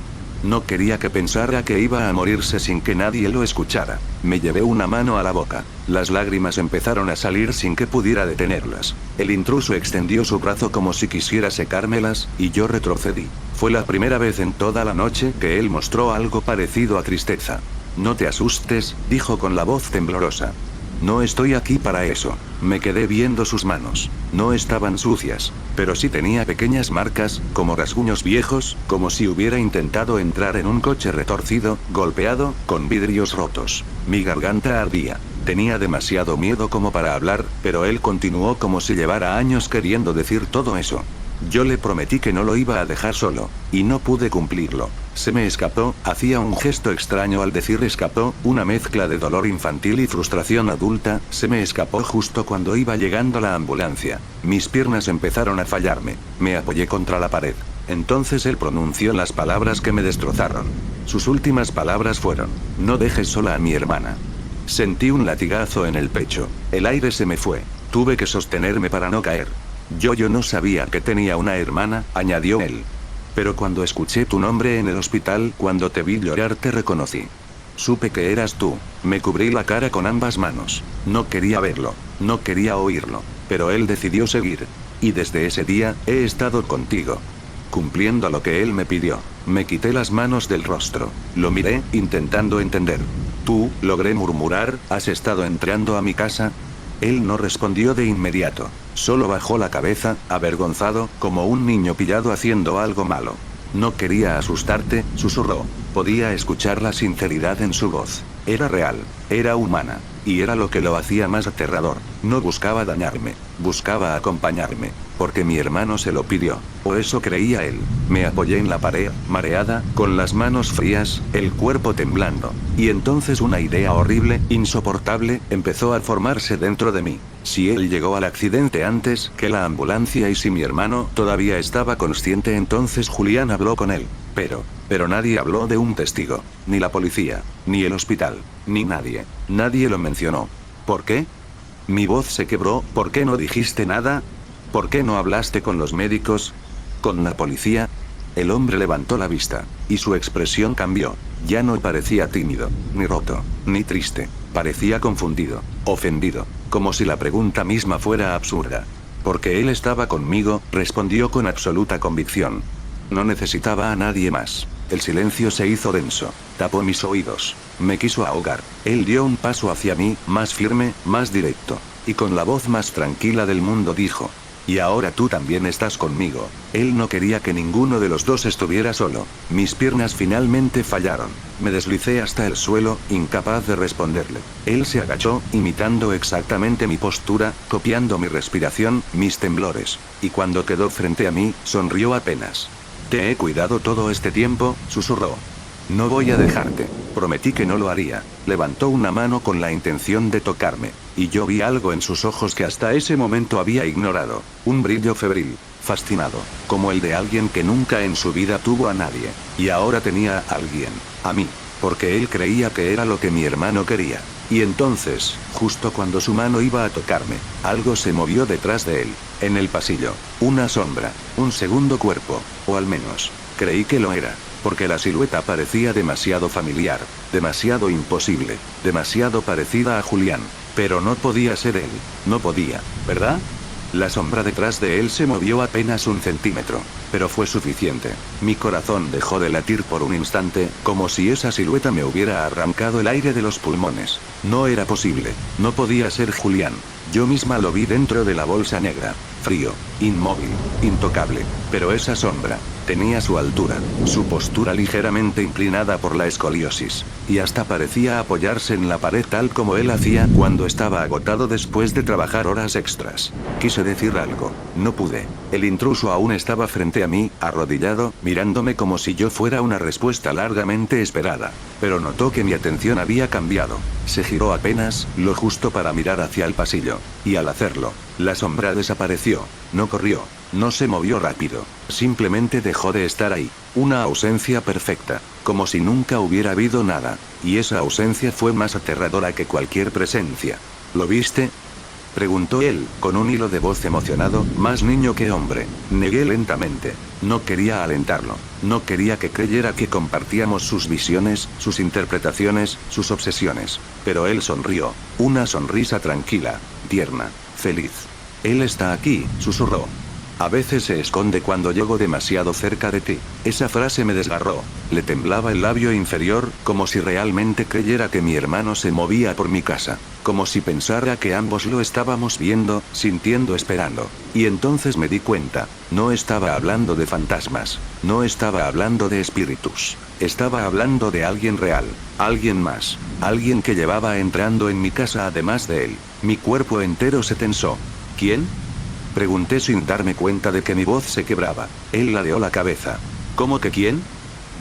No quería que pensara que iba a morirse sin que nadie lo escuchara. Me llevé una mano a la boca. Las lágrimas empezaron a salir sin que pudiera detenerlas. El intruso extendió su brazo como si quisiera secármelas, y yo retrocedí. Fue la primera vez en toda la noche que él mostró algo parecido a tristeza. No te asustes, dijo con la voz temblorosa. No estoy aquí para eso. Me quedé viendo sus manos. No estaban sucias, pero sí tenía pequeñas marcas, como rasguños viejos, como si hubiera intentado entrar en un coche retorcido, golpeado, con vidrios rotos. Mi garganta ardía. Tenía demasiado miedo como para hablar, pero él continuó como si llevara años queriendo decir todo eso. Yo le prometí que no lo iba a dejar solo, y no pude cumplirlo. Se me escapó, hacía un gesto extraño al decir escapó, una mezcla de dolor infantil y frustración adulta. Se me escapó justo cuando iba llegando la ambulancia. Mis piernas empezaron a fallarme. Me apoyé contra la pared. Entonces él pronunció las palabras que me destrozaron. Sus últimas palabras fueron: no dejes sola a mi hermana. Sentí un latigazo en el pecho. El aire se me fue. Tuve que sostenerme para no caer. Yo no sabía que tenía una hermana, añadió él. Pero cuando escuché tu nombre en el hospital, cuando te vi llorar, te reconocí. Supe que eras tú. Me cubrí la cara con ambas manos. No quería verlo. No quería oírlo. Pero él decidió seguir. Y desde ese día, he estado contigo. Cumpliendo lo que él me pidió. Me quité las manos del rostro. Lo miré, intentando entender. Tú, logré murmurar, ¿has estado entrando a mi casa? Él no respondió de inmediato. Solo bajó la cabeza, avergonzado, como un niño pillado haciendo algo malo. No quería asustarte, susurró. Podía escuchar la sinceridad en su voz. Era real, era humana. Y era lo que lo hacía más aterrador. No buscaba dañarme, buscaba acompañarme. Porque mi hermano se lo pidió. O eso creía él. Me apoyé en la pared, mareada, con las manos frías, el cuerpo temblando. Y entonces una idea horrible, insoportable, empezó a formarse dentro de mí. Si él llegó al accidente antes que la ambulancia y si mi hermano todavía estaba consciente, entonces Julián habló con él. Pero nadie habló de un testigo. Ni la policía, ni el hospital, ni nadie. Nadie lo mencionó. ¿Por qué? Mi voz se quebró. ¿Por qué no dijiste nada? ¿Por qué no hablaste con los médicos? ¿Con la policía? El hombre levantó la vista, y su expresión cambió. Ya no parecía tímido, ni roto, ni triste. Parecía confundido, ofendido, como si la pregunta misma fuera absurda. Porque él estaba conmigo, respondió con absoluta convicción. No necesitaba a nadie más. El silencio se hizo denso. Tapó mis oídos. Me quiso ahogar. Él dio un paso hacia mí, más firme, más directo. Y con la voz más tranquila del mundo dijo. Y ahora tú también estás conmigo. Él no quería que ninguno de los dos estuviera solo. Mis piernas finalmente fallaron. Me deslicé hasta el suelo, incapaz de responderle. Él se agachó, imitando exactamente mi postura, copiando mi respiración, mis temblores. Y cuando quedó frente a mí, sonrió apenas. Te he cuidado todo este tiempo, susurró. No voy a dejarte. Prometí que no lo haría. Levantó una mano con la intención de tocarme. Y yo vi algo en sus ojos que hasta ese momento había ignorado. Un brillo febril, fascinado, como el de alguien que nunca en su vida tuvo a nadie. Y ahora tenía a alguien, a mí. Porque él creía que era lo que mi hermano quería. Y entonces, justo cuando su mano iba a tocarme, algo se movió detrás de él. En el pasillo. Una sombra. Un segundo cuerpo. O al menos, creí que lo era. Porque la silueta parecía demasiado familiar. Demasiado imposible. Demasiado parecida a Julián. Pero no podía ser él. No podía, ¿verdad? La sombra detrás de él se movió apenas 1 centímetro. Pero fue suficiente. Mi corazón dejó de latir por un instante, como si esa silueta me hubiera arrancado el aire de los pulmones. No era posible. No podía ser Julián. Yo misma lo vi dentro de la bolsa negra. Frío, inmóvil, intocable. Pero esa sombra tenía su altura, su postura ligeramente inclinada por la escoliosis. Y hasta parecía apoyarse en la pared tal como él hacía cuando estaba agotado después de trabajar horas extras. Quise decir algo. No pude. El intruso aún estaba frente a mí, arrodillado, mirándome como si yo fuera una respuesta largamente esperada. Pero notó que mi atención había cambiado. Se giró apenas, lo justo para mirar hacia el pasillo. Y al hacerlo, la sombra desapareció. No corrió. No se movió rápido. Simplemente dejó de estar ahí. Una ausencia perfecta. Como si nunca hubiera habido nada. Y esa ausencia fue más aterradora que cualquier presencia. ¿Lo viste? Preguntó él, con un hilo de voz emocionado, más niño que hombre. Negué lentamente. No quería alentarlo. No quería que creyera que compartíamos sus visiones, sus interpretaciones, sus obsesiones. Pero él sonrió. Una sonrisa tranquila, tierna, feliz. Él está aquí, susurró. A veces se esconde cuando llego demasiado cerca de ti. Esa frase me desgarró. Le temblaba el labio inferior, como si realmente creyera que mi hermano se movía por mi casa. Como si pensara que ambos lo estábamos viendo, sintiendo, esperando. Y entonces me di cuenta. No estaba hablando de fantasmas. No estaba hablando de espíritus. Estaba hablando de alguien real. Alguien más. Alguien que llevaba entrando en mi casa además de él. Mi cuerpo entero se tensó. ¿Quién? Pregunté sin darme cuenta de que mi voz se quebraba. Él ladeó la cabeza. ¿Cómo que quién?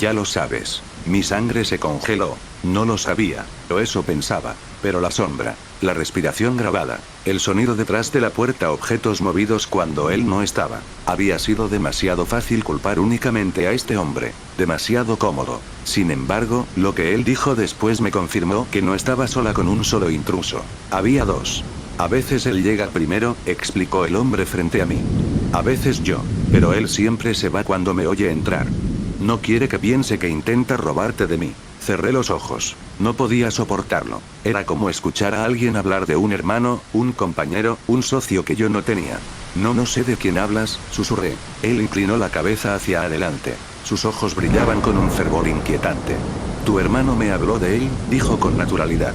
Ya lo sabes. Mi sangre se congeló. No lo sabía, o eso pensaba. Pero la sombra. La respiración grabada. El sonido detrás de la puerta, objetos movidos cuando él no estaba. Había sido demasiado fácil culpar únicamente a este hombre. Demasiado cómodo. Sin embargo, lo que él dijo después me confirmó que no estaba sola con un solo intruso. Había dos. A veces él llega primero, explicó el hombre frente a mí. A veces yo. Pero él siempre se va cuando me oye entrar. No quiere que piense que intenta robarte de mí. Cerré los ojos. No podía soportarlo. Era como escuchar a alguien hablar de un hermano, un compañero, un socio que yo no tenía. No sé de quién hablas, susurré. Él inclinó la cabeza hacia adelante. Sus ojos brillaban con un fervor inquietante. Tu hermano me habló de él, dijo con naturalidad.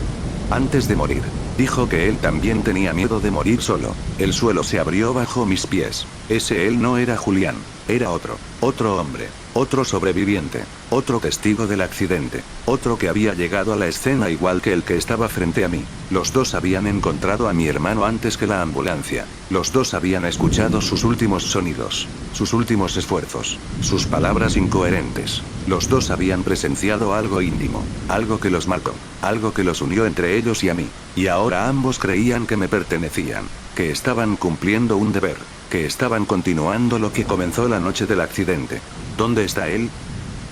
Antes de morir. Dijo que él también tenía miedo de morir solo. El suelo se abrió bajo mis pies. Ese él no era Julián. Era otro. Otro hombre. Otro sobreviviente. Otro testigo del accidente. Otro que había llegado a la escena igual que el que estaba frente a mí. Los dos habían encontrado a mi hermano antes que la ambulancia. Los dos habían escuchado sus últimos sonidos. Sus últimos esfuerzos. Sus palabras incoherentes. Los dos habían presenciado algo íntimo. Algo que los marcó. Algo que los unió entre ellos y a mí. Y ahora ambos creían que me pertenecían. Que estaban cumpliendo un deber. Que estaban continuando lo que comenzó la noche del accidente. ¿Dónde está él?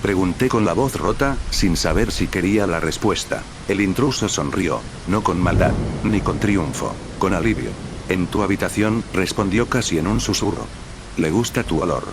Pregunté con la voz rota, sin saber si quería la respuesta. El intruso sonrió, no con maldad, ni con triunfo, con alivio. En tu habitación, respondió casi en un susurro. Le gusta tu olor.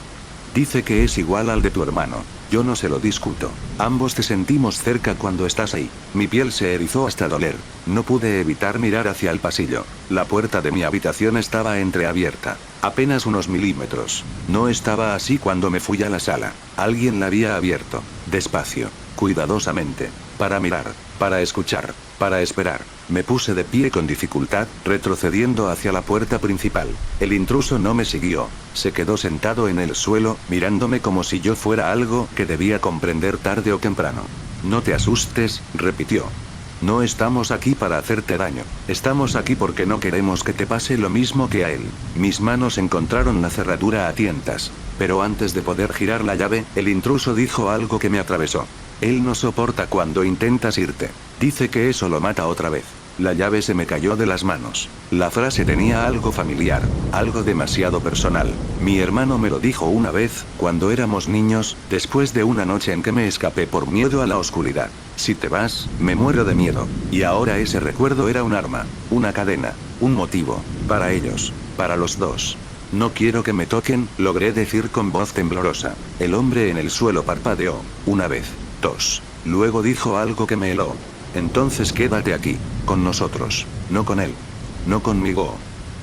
Dice que es igual al de tu hermano. Yo no se lo discuto. Ambos te sentimos cerca cuando estás ahí. Mi piel se erizó hasta doler. No pude evitar mirar hacia el pasillo. La puerta de mi habitación estaba entreabierta. Apenas unos milímetros. No estaba así cuando me fui a la sala. Alguien la había abierto. Despacio. Cuidadosamente. Para mirar. Para escuchar. Para esperar. Me puse de pie con dificultad, retrocediendo hacia la puerta principal. El intruso no me siguió. Se quedó sentado en el suelo, mirándome como si yo fuera algo que debía comprender tarde o temprano. No te asustes, repitió. No estamos aquí para hacerte daño. Estamos aquí porque no queremos que te pase lo mismo que a él. Mis manos encontraron la cerradura a tientas. Pero antes de poder girar la llave, el intruso dijo algo que me atravesó. Él no soporta cuando intentas irte. Dice que eso lo mata otra vez. La llave se me cayó de las manos. La frase tenía algo familiar, algo demasiado personal. Mi hermano me lo dijo una vez, cuando éramos niños, después de una noche en que me escapé por miedo a la oscuridad. Si te vas, me muero de miedo. Y ahora ese recuerdo era un arma, una cadena, un motivo, para ellos, para los dos. No quiero que me toquen, logré decir con voz temblorosa. El hombre en el suelo parpadeó, una vez, dos. Luego dijo algo que me heló. Entonces quédate aquí, con nosotros, no con él. No conmigo.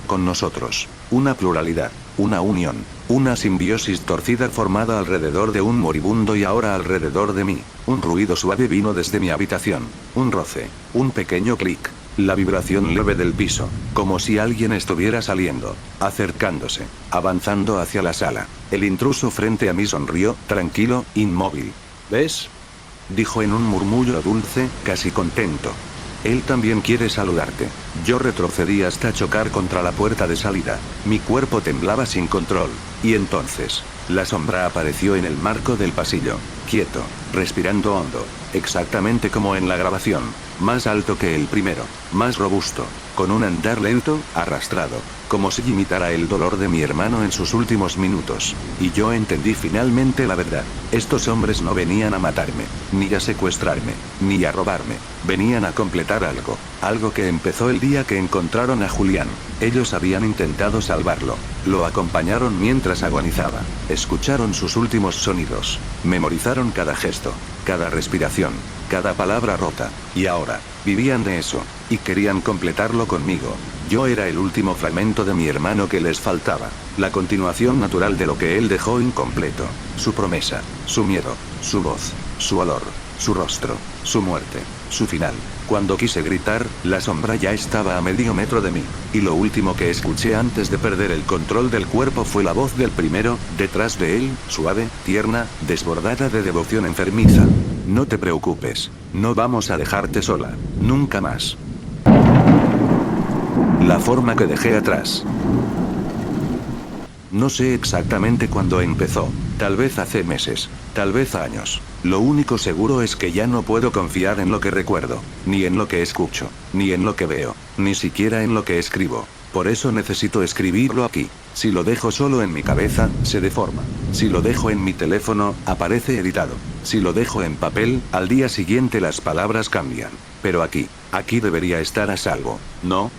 Con nosotros. Una pluralidad, una unión, una simbiosis torcida formada alrededor de un moribundo y ahora alrededor de mí. Un ruido suave vino desde mi habitación. Un roce, un pequeño clic. La vibración leve del piso, como si alguien estuviera saliendo, acercándose, avanzando hacia la sala. El intruso frente a mí sonrió, tranquilo, inmóvil. ¿Ves? Dijo en un murmullo dulce, casi contento. Él también quiere saludarte. Yo retrocedí hasta chocar contra la puerta de salida. Mi cuerpo temblaba sin control. Y entonces, la sombra apareció en el marco del pasillo. Quieto, respirando hondo. Exactamente como en la grabación. Más alto que el primero. Más robusto. Con un andar lento, arrastrado. Como si imitara el dolor de mi hermano en sus últimos minutos. Y yo entendí finalmente la verdad. Estos hombres no venían a matarme, ni a secuestrarme, ni a robarme. Venían a completar algo. Algo que empezó el día que encontraron a Julián. Ellos habían intentado salvarlo. Lo acompañaron mientras agonizaba. Escucharon sus últimos sonidos. Memorizaron cada gesto, cada respiración, cada palabra rota. Y ahora, vivían de eso. Y querían completarlo conmigo. Yo era el último fragmento de mi hermano que les faltaba. La continuación natural de lo que él dejó incompleto. Su promesa, su miedo, su voz, su olor, su rostro, su muerte, su final. Cuando quise gritar, la sombra ya estaba a medio metro de mí. Y lo último que escuché antes de perder el control del cuerpo fue la voz del primero, detrás de él, suave, tierna, desbordada de devoción enfermiza. No te preocupes. No vamos a dejarte sola. Nunca más. La forma que dejé atrás. No sé exactamente cuándo empezó. Tal vez hace meses. Tal vez años. Lo único seguro es que ya no puedo confiar en lo que recuerdo, ni en lo que escucho, ni en lo que veo, ni siquiera en lo que escribo. Por eso necesito escribirlo aquí. Si lo dejo solo en mi cabeza, se deforma. Si lo dejo en mi teléfono, aparece editado. Si lo dejo en papel, al día siguiente las palabras cambian. Pero aquí debería estar a salvo, ¿no?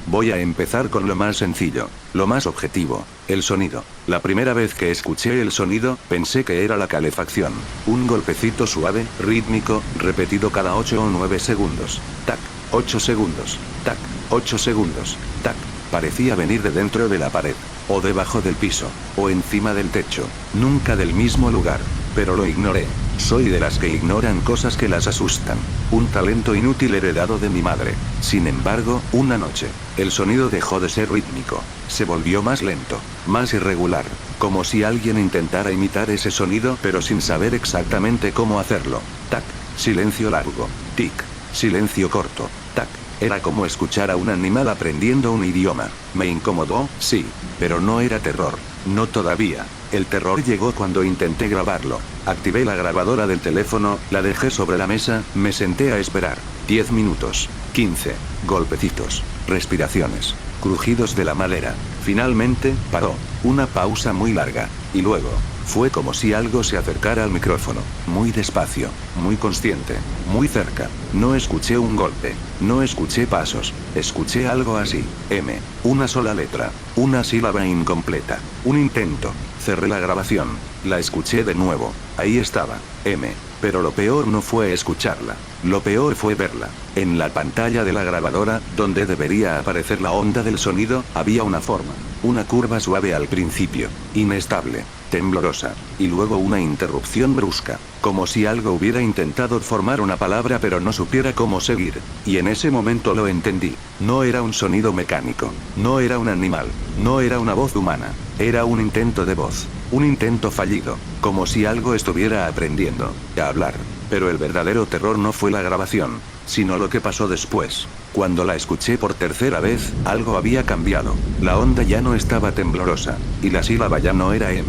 Voy a empezar con lo más sencillo, lo más objetivo, el sonido. La primera vez que escuché el sonido, pensé que era la calefacción. Un golpecito suave, rítmico, repetido cada 8 o 9 segundos. Tac, 8 segundos. Tac, 8 segundos. Tac. Parecía venir de dentro de la pared, o debajo del piso, o encima del techo, nunca del mismo lugar. Pero lo ignoré. Soy de las que ignoran cosas que las asustan. Un talento inútil heredado de mi madre. Sin embargo, una noche, el sonido dejó de ser rítmico. Se volvió más lento, más irregular, como si alguien intentara imitar ese sonido pero sin saber exactamente cómo hacerlo. Tac, silencio largo. Tic, silencio corto. Tac. Era como escuchar a un animal aprendiendo un idioma. Me incomodó, sí, pero no era terror. No todavía. El terror llegó cuando intenté grabarlo. Activé la grabadora del teléfono, la dejé sobre la mesa, me senté a esperar. 10 minutos, 15, golpecitos, respiraciones, crujidos de la madera. Finalmente, paró. Una pausa muy larga. Y luego, fue como si algo se acercara al micrófono. Muy despacio, muy consciente, muy cerca. No escuché un golpe. No escuché pasos. Escuché algo así. M. Una sola letra. Una sílaba incompleta. Un intento. Cerré la grabación. La escuché de nuevo. Ahí estaba. M. Pero lo peor no fue escucharla. Lo peor fue verla. En la pantalla de la grabadora, donde debería aparecer la onda del sonido, había una forma. Una curva suave al principio. Inestable. Temblorosa. Y luego una interrupción brusca. Como si algo hubiera intentado formar una palabra pero no supiera cómo seguir. Y en ese momento lo entendí. No era un sonido mecánico. No era un animal. No era una voz humana. Era un intento de voz. Un intento fallido. Como si algo estuviera aprendiendo a hablar. Pero el verdadero terror no fue la grabación, sino lo que pasó después. Cuando la escuché por tercera vez, algo había cambiado. La onda ya no estaba temblorosa. Y la sílaba ya no era M.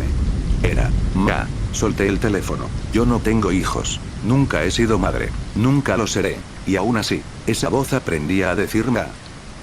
Era ma. Solté el teléfono. Yo no tengo hijos. Nunca he sido madre. Nunca lo seré. Y aún así, esa voz aprendía a decir ma.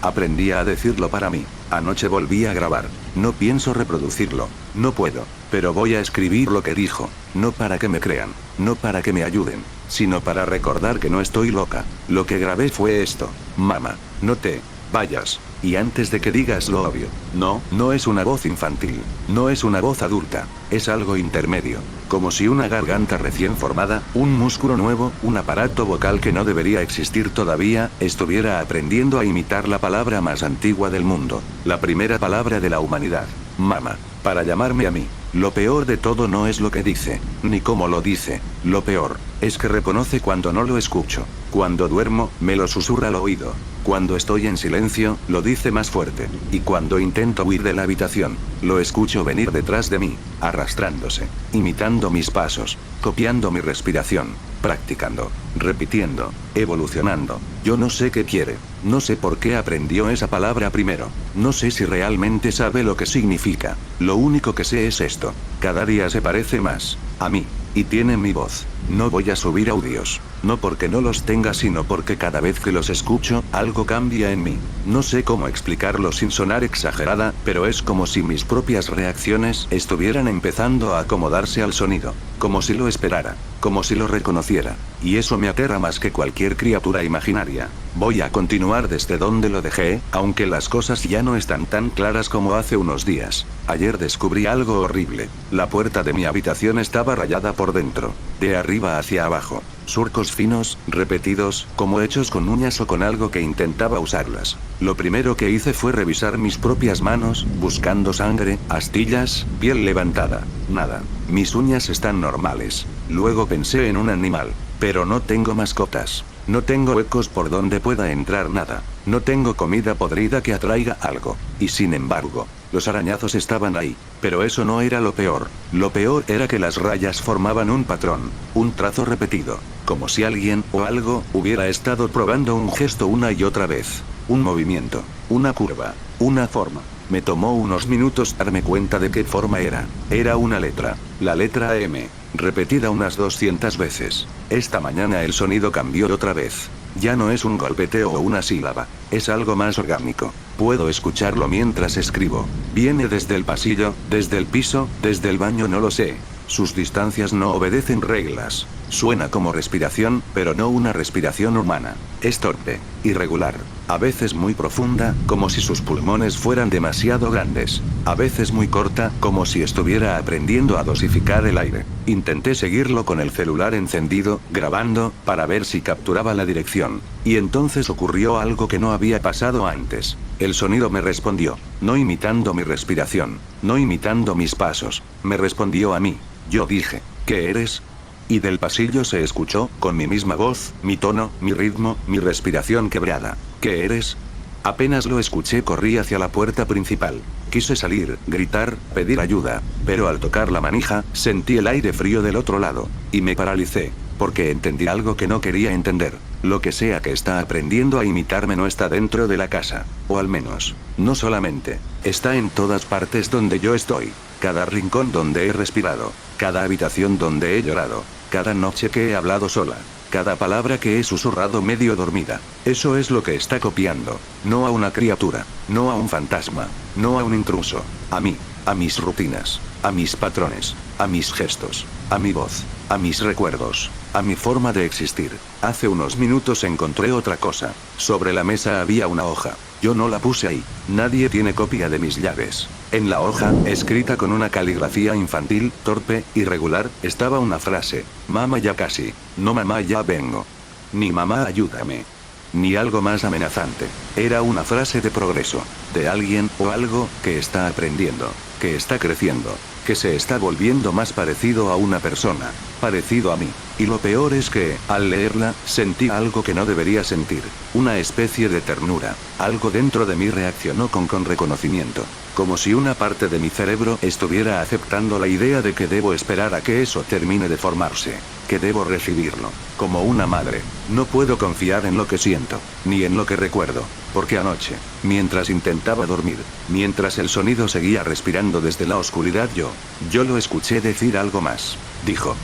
Aprendía a decirlo para mí. Anoche volví a grabar. No pienso reproducirlo. No puedo. Pero voy a escribir lo que dijo. No para que me crean. No para que me ayuden. Sino para recordar que no estoy loca. Lo que grabé fue esto. Mamá, no te vayas. Y antes de que digas lo obvio. No es una voz infantil. No es una voz adulta. Es algo intermedio. Como si una garganta recién formada, un músculo nuevo, un aparato vocal que no debería existir todavía, estuviera aprendiendo a imitar la palabra más antigua del mundo. La primera palabra de la humanidad. Mamá. Para llamarme a mí. Lo peor de todo no es lo que dice, ni cómo lo dice. Lo peor es que reconoce cuando no lo escucho. Cuando duermo, me lo susurra al oído. Cuando estoy en silencio, lo dice más fuerte. Y cuando intento huir de la habitación, lo escucho venir detrás de mí, arrastrándose, imitando mis pasos, copiando mi respiración, practicando, repitiendo, evolucionando. Yo no sé qué quiere. No sé por qué aprendió esa palabra primero. No sé si realmente sabe lo que significa. Lo único que sé es esto. Cada día se parece más a mí. Y tiene mi voz. No voy a subir audios. No porque no los tenga, sino porque cada vez que los escucho, algo cambia en mí. No sé cómo explicarlo sin sonar exagerada, pero es como si mis propias reacciones estuvieran empezando a acomodarse al sonido. Como si lo esperara. Como si lo reconociera. Y eso me aterra más que cualquier criatura imaginaria. Voy a continuar desde donde lo dejé, aunque las cosas ya no están tan claras como hace unos días. Ayer descubrí algo horrible. La puerta de mi habitación estaba rayada por dentro. De arriba hacia abajo. Surcos finos, repetidos, como hechos con uñas o con algo que intentaba usarlas. Lo primero que hice fue revisar mis propias manos, buscando sangre, astillas, piel levantada. Nada. Mis uñas están normales. Luego pensé en un animal. Pero no tengo mascotas. No tengo huecos por donde pueda entrar nada. No tengo comida podrida que atraiga algo. Y sin embargo, los arañazos estaban ahí. Pero eso no era lo peor. Lo peor era que las rayas formaban un patrón. Un trazo repetido. Como si alguien o algo hubiera estado probando un gesto una y otra vez. Un movimiento. Una curva. Una forma. Me tomó unos minutos darme cuenta de qué forma era. Era una letra. La letra M. Repetida unas 200 veces. Esta mañana el sonido cambió otra vez. Ya no es un golpeteo o una sílaba. Es algo más orgánico. Puedo escucharlo mientras escribo. Viene desde el pasillo, desde el piso, desde el baño, no lo sé. Sus distancias no obedecen reglas. Suena como respiración, pero no una respiración humana. Es torpe, irregular, a veces muy profunda, como si sus pulmones fueran demasiado grandes. A veces muy corta, como si estuviera aprendiendo a dosificar el aire. Intenté seguirlo con el celular encendido, grabando, para ver si capturaba la dirección. Y entonces ocurrió algo que no había pasado antes. El sonido me respondió, no imitando mi respiración, no imitando mis pasos, me respondió a mí. Yo dije, ¿qué eres? Y del pasillo se escuchó, con mi misma voz, mi tono, mi ritmo, mi respiración quebrada. ¿Qué eres? Apenas lo escuché corrí hacia la puerta principal. Quise salir, gritar, pedir ayuda, pero al tocar la manija, sentí el aire frío del otro lado, y me paralicé, porque entendí algo que no quería entender. Lo que sea que está aprendiendo a imitarme no está dentro de la casa, o al menos, no solamente, está en todas partes donde yo estoy, cada rincón donde he respirado, cada habitación donde he llorado, cada noche que he hablado sola, cada palabra que he susurrado medio dormida. Eso es lo que está copiando, no a una criatura, no a un fantasma, no a un intruso, a mí, a mis rutinas, a mis patrones, a mis gestos, a mi voz, a mis recuerdos, a mi forma de existir. Hace unos minutos encontré otra cosa. Sobre la mesa había una hoja. Yo no la puse ahí. Nadie tiene copia de mis llaves. En la hoja, escrita con una caligrafía infantil, torpe, irregular, estaba una frase. Mamá ya casi. No mamá ya vengo. Ni mamá ayúdame. Ni algo más amenazante. Era una frase de progreso. De alguien o algo que está aprendiendo. Que está creciendo. Que se está volviendo más parecido a una persona. Parecido a mí. Y lo peor es que, al leerla, sentí algo que no debería sentir. Una especie de ternura. Algo dentro de mí reaccionó con reconocimiento. Como si una parte de mi cerebro estuviera aceptando la idea de que debo esperar a que eso termine de formarse. Que debo recibirlo. Como una madre. No puedo confiar en lo que siento. Ni en lo que recuerdo. Porque anoche, mientras intentaba dormir, mientras el sonido seguía respirando desde la oscuridad yo lo escuché decir algo más. Dijo,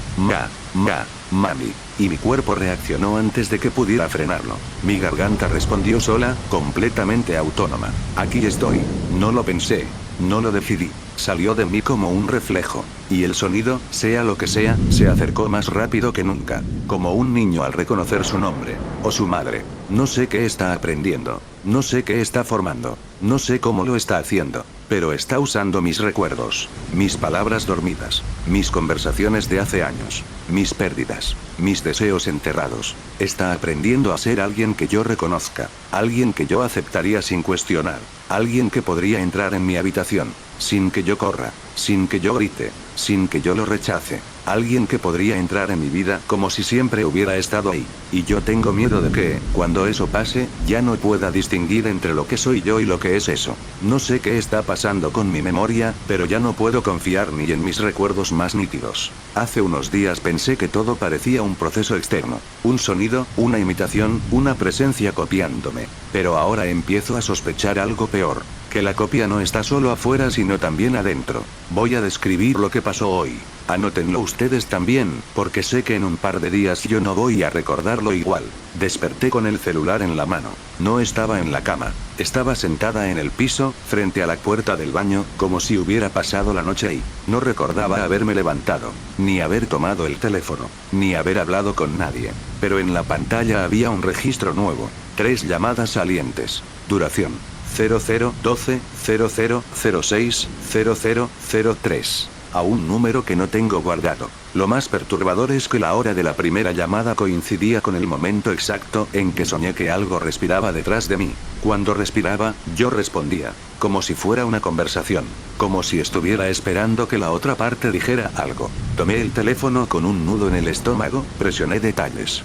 mami, y mi cuerpo reaccionó antes de que pudiera frenarlo. Mi garganta respondió sola, completamente autónoma. Aquí estoy, no lo pensé, no lo decidí, salió de mí como un reflejo. Y el sonido, sea lo que sea, se acercó más rápido que nunca. Como un niño al reconocer su nombre, o su madre. No sé qué está aprendiendo, no sé qué está formando, no sé cómo lo está haciendo, pero está usando mis recuerdos, mis palabras dormidas, mis conversaciones de hace años, mis pérdidas, mis deseos enterrados. Está aprendiendo a ser alguien que yo reconozca, alguien que yo aceptaría sin cuestionar, alguien que podría entrar en mi habitación, sin que yo corra, sin que yo grite, sin que yo lo rechace. Alguien que podría entrar en mi vida como si siempre hubiera estado ahí. Y yo tengo miedo de que, cuando eso pase, ya no pueda distinguir entre lo que soy yo y lo que es eso. No sé qué está pasando con mi memoria, pero ya no puedo confiar ni en mis recuerdos más nítidos. Hace unos días pensé que todo parecía un proceso externo. Un sonido, una imitación, una presencia copiándome. Pero ahora empiezo a sospechar algo peor. Que la copia no está solo afuera sino también adentro. Voy a describir lo que pasó hoy. Anótenlo ustedes también, porque sé que en un par de días yo no voy a recordarlo igual. Desperté con el celular en la mano. No estaba en la cama. Estaba sentada en el piso, frente a la puerta del baño, como si hubiera pasado la noche ahí. No recordaba haberme levantado, ni haber tomado el teléfono, ni haber hablado con nadie. Pero en la pantalla había un registro nuevo. 3 llamadas salientes. Duración. 0012 0006 0003. A un número que no tengo guardado. Lo más perturbador es que la hora de la primera llamada coincidía con el momento exacto en que soñé que algo respiraba detrás de mí. Cuando respiraba, yo respondía, como si fuera una conversación, como si estuviera esperando que la otra parte dijera algo. Tomé el teléfono con un nudo en el estómago, presioné detalles.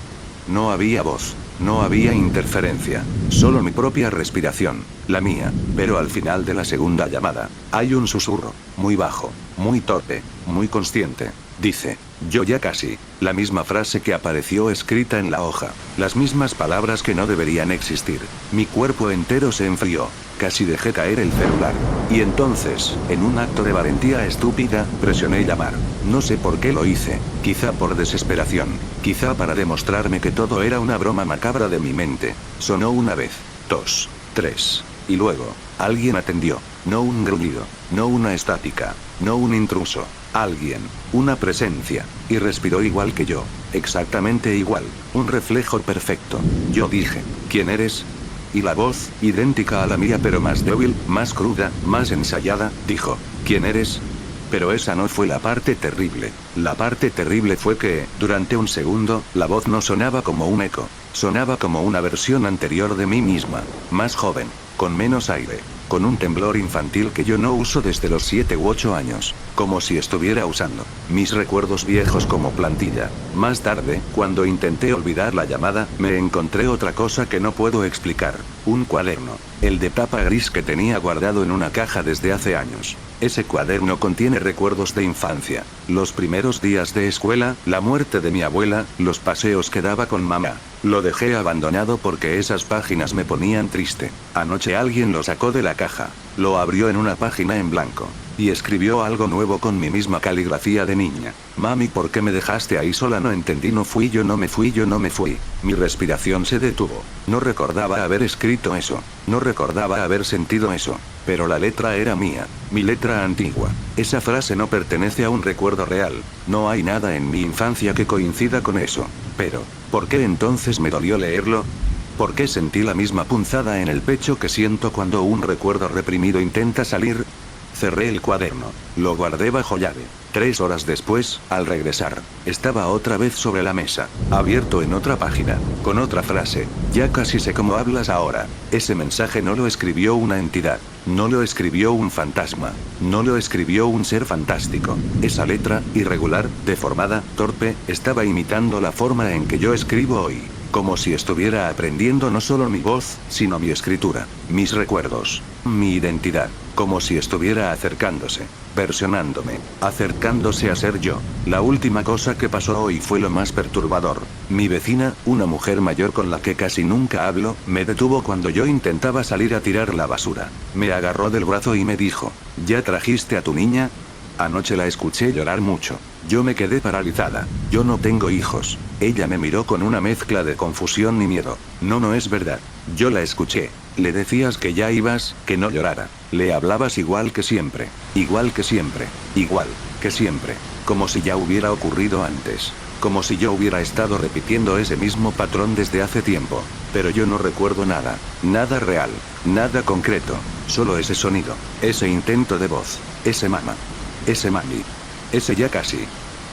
No había voz, no había interferencia, solo mi propia respiración, la mía, pero al final de la segunda llamada, hay un susurro, muy bajo, muy torpe, muy consciente. Dice, yo ya casi. La misma frase que apareció escrita en la hoja. Las mismas palabras que no deberían existir. Mi cuerpo entero se enfrió. Casi dejé caer el celular. Y entonces, en un acto de valentía estúpida, presioné llamar. No sé por qué lo hice. Quizá por desesperación. Quizá para demostrarme que todo era una broma macabra de mi mente. Sonó una vez. 2. 3. Y luego, alguien atendió. No un gruñido. No una estática. No un intruso. Alguien. Una presencia. Y respiró igual que yo. Exactamente igual. Un reflejo perfecto. Yo dije, ¿quién eres? Y la voz, idéntica a la mía pero más débil, más cruda, más ensayada, dijo, ¿quién eres? Pero esa no fue la parte terrible. La parte terrible fue que, durante un segundo, la voz no sonaba como un eco. Sonaba como una versión anterior de mí misma. Más joven. Con menos aire. Con un temblor infantil que yo no uso desde los 7 u 8 años. Como si estuviera usando mis recuerdos viejos como plantilla. Más tarde, cuando intenté olvidar la llamada, me encontré otra cosa que no puedo explicar. Un cuaderno. El de tapa gris que tenía guardado en una caja desde hace años. Ese cuaderno contiene recuerdos de infancia. Los primeros días de escuela, la muerte de mi abuela, los paseos que daba con mamá. Lo dejé abandonado porque esas páginas me ponían triste. Anoche alguien lo sacó de la caja. Lo abrió en una página en blanco. Y escribió algo nuevo con mi misma caligrafía de niña. Mami, ¿por qué me dejaste ahí sola? No entendí, no fui yo, no me fui yo, no me fui. Mi respiración se detuvo. No recordaba haber escrito eso. No recordaba haber sentido eso. Pero la letra era mía. Mi letra antigua. Esa frase no pertenece a un recuerdo real. No hay nada en mi infancia que coincida con eso. Pero, ¿por qué entonces me dolió leerlo? ¿Por qué sentí la misma punzada en el pecho que siento cuando un recuerdo reprimido intenta salir? Cerré el cuaderno. Lo guardé bajo llave. 3 horas después, al regresar, estaba otra vez sobre la mesa, abierto en otra página, con otra frase. Ya casi sé cómo hablas ahora. Ese mensaje no lo escribió una entidad. No lo escribió un fantasma. No lo escribió un ser fantástico. Esa letra, irregular, deformada, torpe, estaba imitando la forma en que yo escribo hoy. Como si estuviera aprendiendo no solo mi voz, sino mi escritura, mis recuerdos, mi identidad. Como si estuviera acercándose, versionándome, acercándose a ser yo. La última cosa que pasó hoy fue lo más perturbador. Mi vecina, una mujer mayor con la que casi nunca hablo, me detuvo cuando yo intentaba salir a tirar la basura. Me agarró del brazo y me dijo, ¿ya trajiste a tu niña? Anoche la escuché llorar mucho. Yo me quedé paralizada. Yo no tengo hijos. Ella me miró con una mezcla de confusión y miedo. No es verdad. Yo la escuché. Le decías que ya ibas, que no llorara. Le hablabas igual que siempre. Igual que siempre. Igual que siempre. Como si ya hubiera ocurrido antes. Como si yo hubiera estado repitiendo ese mismo patrón desde hace tiempo. Pero yo no recuerdo nada. Nada real. Nada concreto. Solo ese sonido. Ese intento de voz. Ese mamá. Ese mami. Ese ya casi.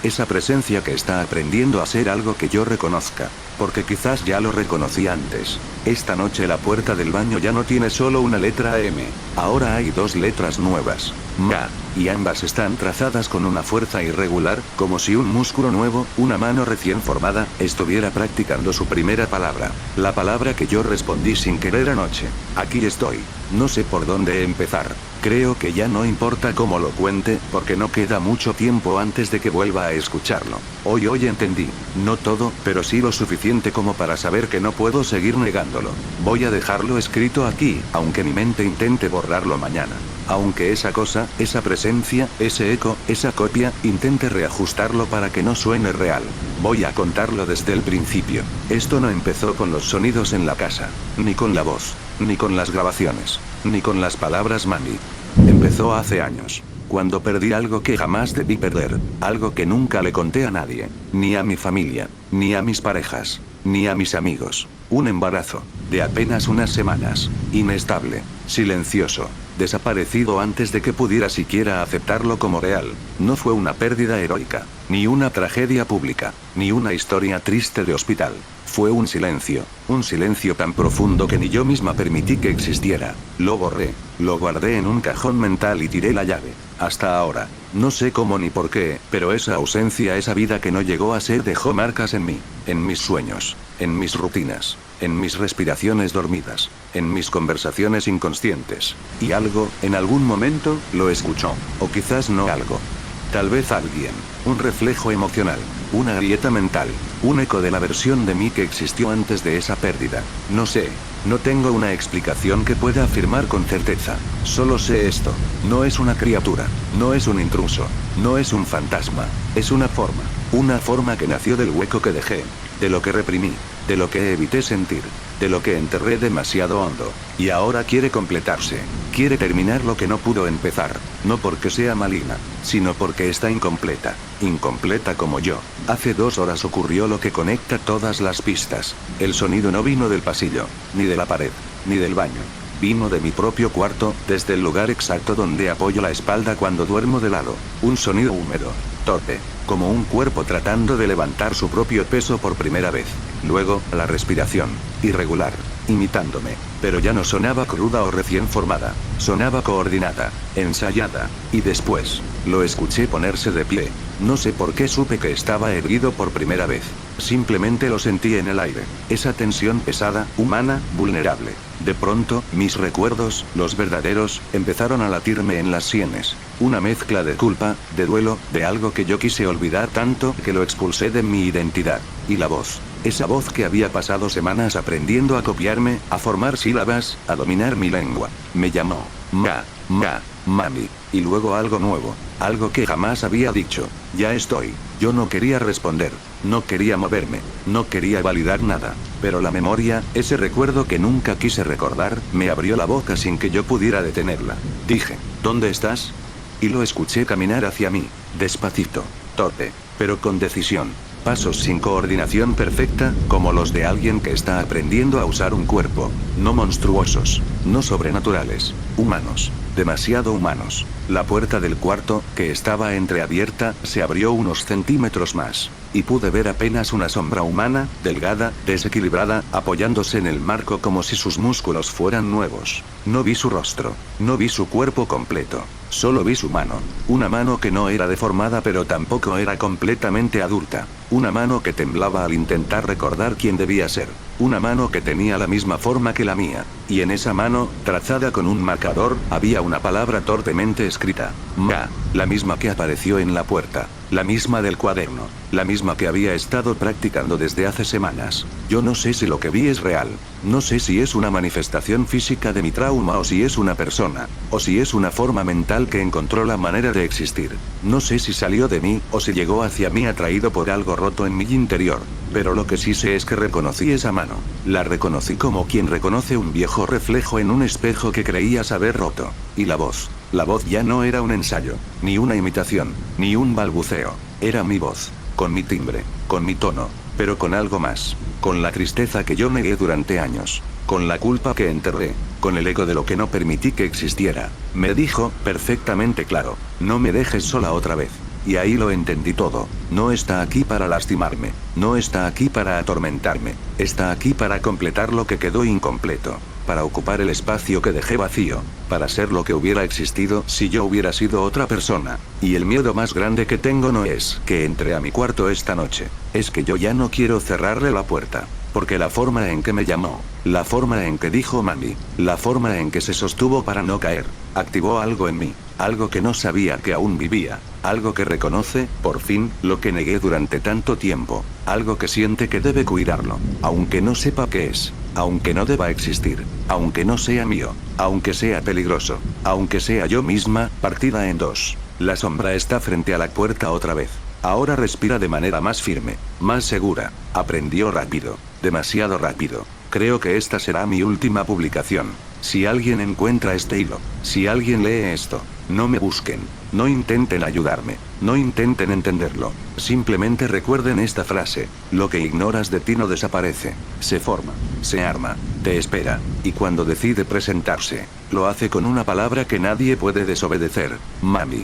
Esa presencia que está aprendiendo a ser algo que yo reconozca. Porque quizás ya lo reconocí antes. Esta noche la puerta del baño ya no tiene solo una letra M. Ahora hay 2 letras nuevas. Ma. Y ambas están trazadas con una fuerza irregular, como si un músculo nuevo, una mano recién formada, estuviera practicando su primera palabra. La palabra que yo respondí sin querer anoche. Aquí estoy. No sé por dónde empezar. Creo que ya no importa cómo lo cuente, porque no queda mucho tiempo antes de que vuelva a escucharlo. Hoy entendí. No todo, pero sí lo suficiente como para saber que no puedo seguir negándolo. Voy a dejarlo escrito aquí, aunque mi mente intente borrarlo mañana. Aunque esa cosa, esa presencia, ese eco, esa copia, intente reajustarlo para que no suene real. Voy a contarlo desde el principio. Esto no empezó con los sonidos en la casa, ni con la voz, ni con las grabaciones, ni con las palabras mami. Empezó hace años. Cuando perdí algo que jamás debí perder, algo que nunca le conté a nadie, ni a mi familia, ni a mis parejas, ni a mis amigos. Un embarazo, de apenas unas semanas, inestable, silencioso, desaparecido antes de que pudiera siquiera aceptarlo como real. No fue una pérdida heroica, ni una tragedia pública, ni una historia triste de hospital. Fue un silencio tan profundo que ni yo misma permití que existiera. Lo borré, lo guardé en un cajón mental y tiré la llave. Hasta ahora, no sé cómo ni por qué, pero esa ausencia, esa vida que no llegó a ser dejó marcas en mí, en mis sueños, en mis rutinas, en mis respiraciones dormidas, en mis conversaciones inconscientes. Y algo, en algún momento, lo escuchó, o quizás no algo. Tal vez alguien, un reflejo emocional, una grieta mental, un eco de la versión de mí que existió antes de esa pérdida. No sé, no tengo una explicación que pueda afirmar con certeza. Solo sé esto, no es una criatura, no es un intruso, no es un fantasma, es una forma que nació del hueco que dejé, de lo que reprimí, de lo que evité sentir, de lo que enterré demasiado hondo, y ahora quiere completarse, quiere terminar lo que no pudo empezar, no porque sea maligna, sino porque está incompleta, incompleta como yo. Hace 2 horas ocurrió lo que conecta todas las pistas. El sonido no vino del pasillo, ni de la pared, ni del baño. Vino de mi propio cuarto, desde el lugar exacto donde apoyo la espalda cuando duermo de lado. Un sonido húmedo, torpe, como un cuerpo tratando de levantar su propio peso por primera vez. Luego, la respiración, irregular, imitándome, pero ya no sonaba cruda o recién formada, sonaba coordinada, ensayada, y después, lo escuché ponerse de pie. No sé por qué supe que estaba erguido por primera vez. Simplemente lo sentí en el aire. Esa tensión pesada, humana, vulnerable. De pronto, mis recuerdos, los verdaderos, empezaron a latirme en las sienes. Una mezcla de culpa, de duelo, de algo que yo quise olvidar tanto que lo expulsé de mi identidad. Y la voz. Esa voz que había pasado semanas aprendiendo a copiarme, a formar sílabas, a dominar mi lengua. Me llamó. Mami. Y luego algo nuevo. Algo que jamás había dicho. Ya estoy. Yo no quería responder. No quería moverme. No quería validar nada. Pero la memoria, ese recuerdo que nunca quise recordar, me abrió la boca sin que yo pudiera detenerla. Dije, ¿dónde estás? Y lo escuché caminar hacia mí. Despacito. Torpe. Pero con decisión. Pasos sin coordinación perfecta, como los de alguien que está aprendiendo a usar un cuerpo. No monstruosos. No sobrenaturales. Humanos. Demasiado humanos. La puerta del cuarto, que estaba entreabierta, se abrió unos centímetros más. Y pude ver apenas una sombra humana, delgada, desequilibrada, apoyándose en el marco como si sus músculos fueran nuevos. No vi su rostro. No vi su cuerpo completo. Solo vi su mano. Una mano que no era deformada pero tampoco era completamente adulta. Una mano que temblaba al intentar recordar quién debía ser. Una mano que tenía la misma forma que la mía. Y en esa mano, trazada con un marcador, había una palabra torpemente escrita. Ma. La misma que apareció en la puerta. La misma del cuaderno. La misma que había estado practicando desde hace semanas. Yo no sé si lo que vi es real. No sé si es una manifestación física de mi trauma o si es una persona. O si es una forma mental que encontró la manera de existir. No sé si salió de mí, o si llegó hacia mí atraído por algo roto en mi interior. Pero lo que sí sé es que reconocí esa mano. La reconocí como quien reconoce un viejo reflejo en un espejo que creía saber roto. Y la voz. La voz ya no era un ensayo, ni una imitación, ni un balbuceo. Era mi voz. Con mi timbre, con mi tono, pero con algo más. Con la tristeza que yo negué durante años. Con la culpa que enterré. Con el eco de lo que no permití que existiera. Me dijo, perfectamente claro, no me dejes sola otra vez. Y ahí lo entendí todo. No está aquí para lastimarme. No está aquí para atormentarme. Está aquí para completar lo que quedó incompleto. Para ocupar el espacio que dejé vacío. Para ser lo que hubiera existido si yo hubiera sido otra persona. Y el miedo más grande que tengo no es que entre a mi cuarto esta noche. Es que yo ya no quiero cerrarle la puerta. Porque la forma en que me llamó, la forma en que dijo mami, la forma en que se sostuvo para no caer, activó algo en mí, algo que no sabía que aún vivía, algo que reconoce, por fin, lo que negué durante tanto tiempo, algo que siente que debe cuidarlo, aunque no sepa qué es, aunque no deba existir, aunque no sea mío, aunque sea peligroso, aunque sea yo misma, partida en dos. La sombra está frente a la puerta otra vez. Ahora respira de manera más firme, más segura. Aprendió rápido, demasiado rápido. Creo que esta será mi última publicación. Si alguien encuentra este hilo, si alguien lee esto, no me busquen, no intenten ayudarme, no intenten entenderlo. Simplemente recuerden esta frase: lo que ignoras de ti no desaparece, se forma, se arma, te espera, y cuando decide presentarse, lo hace con una palabra que nadie puede desobedecer: mami.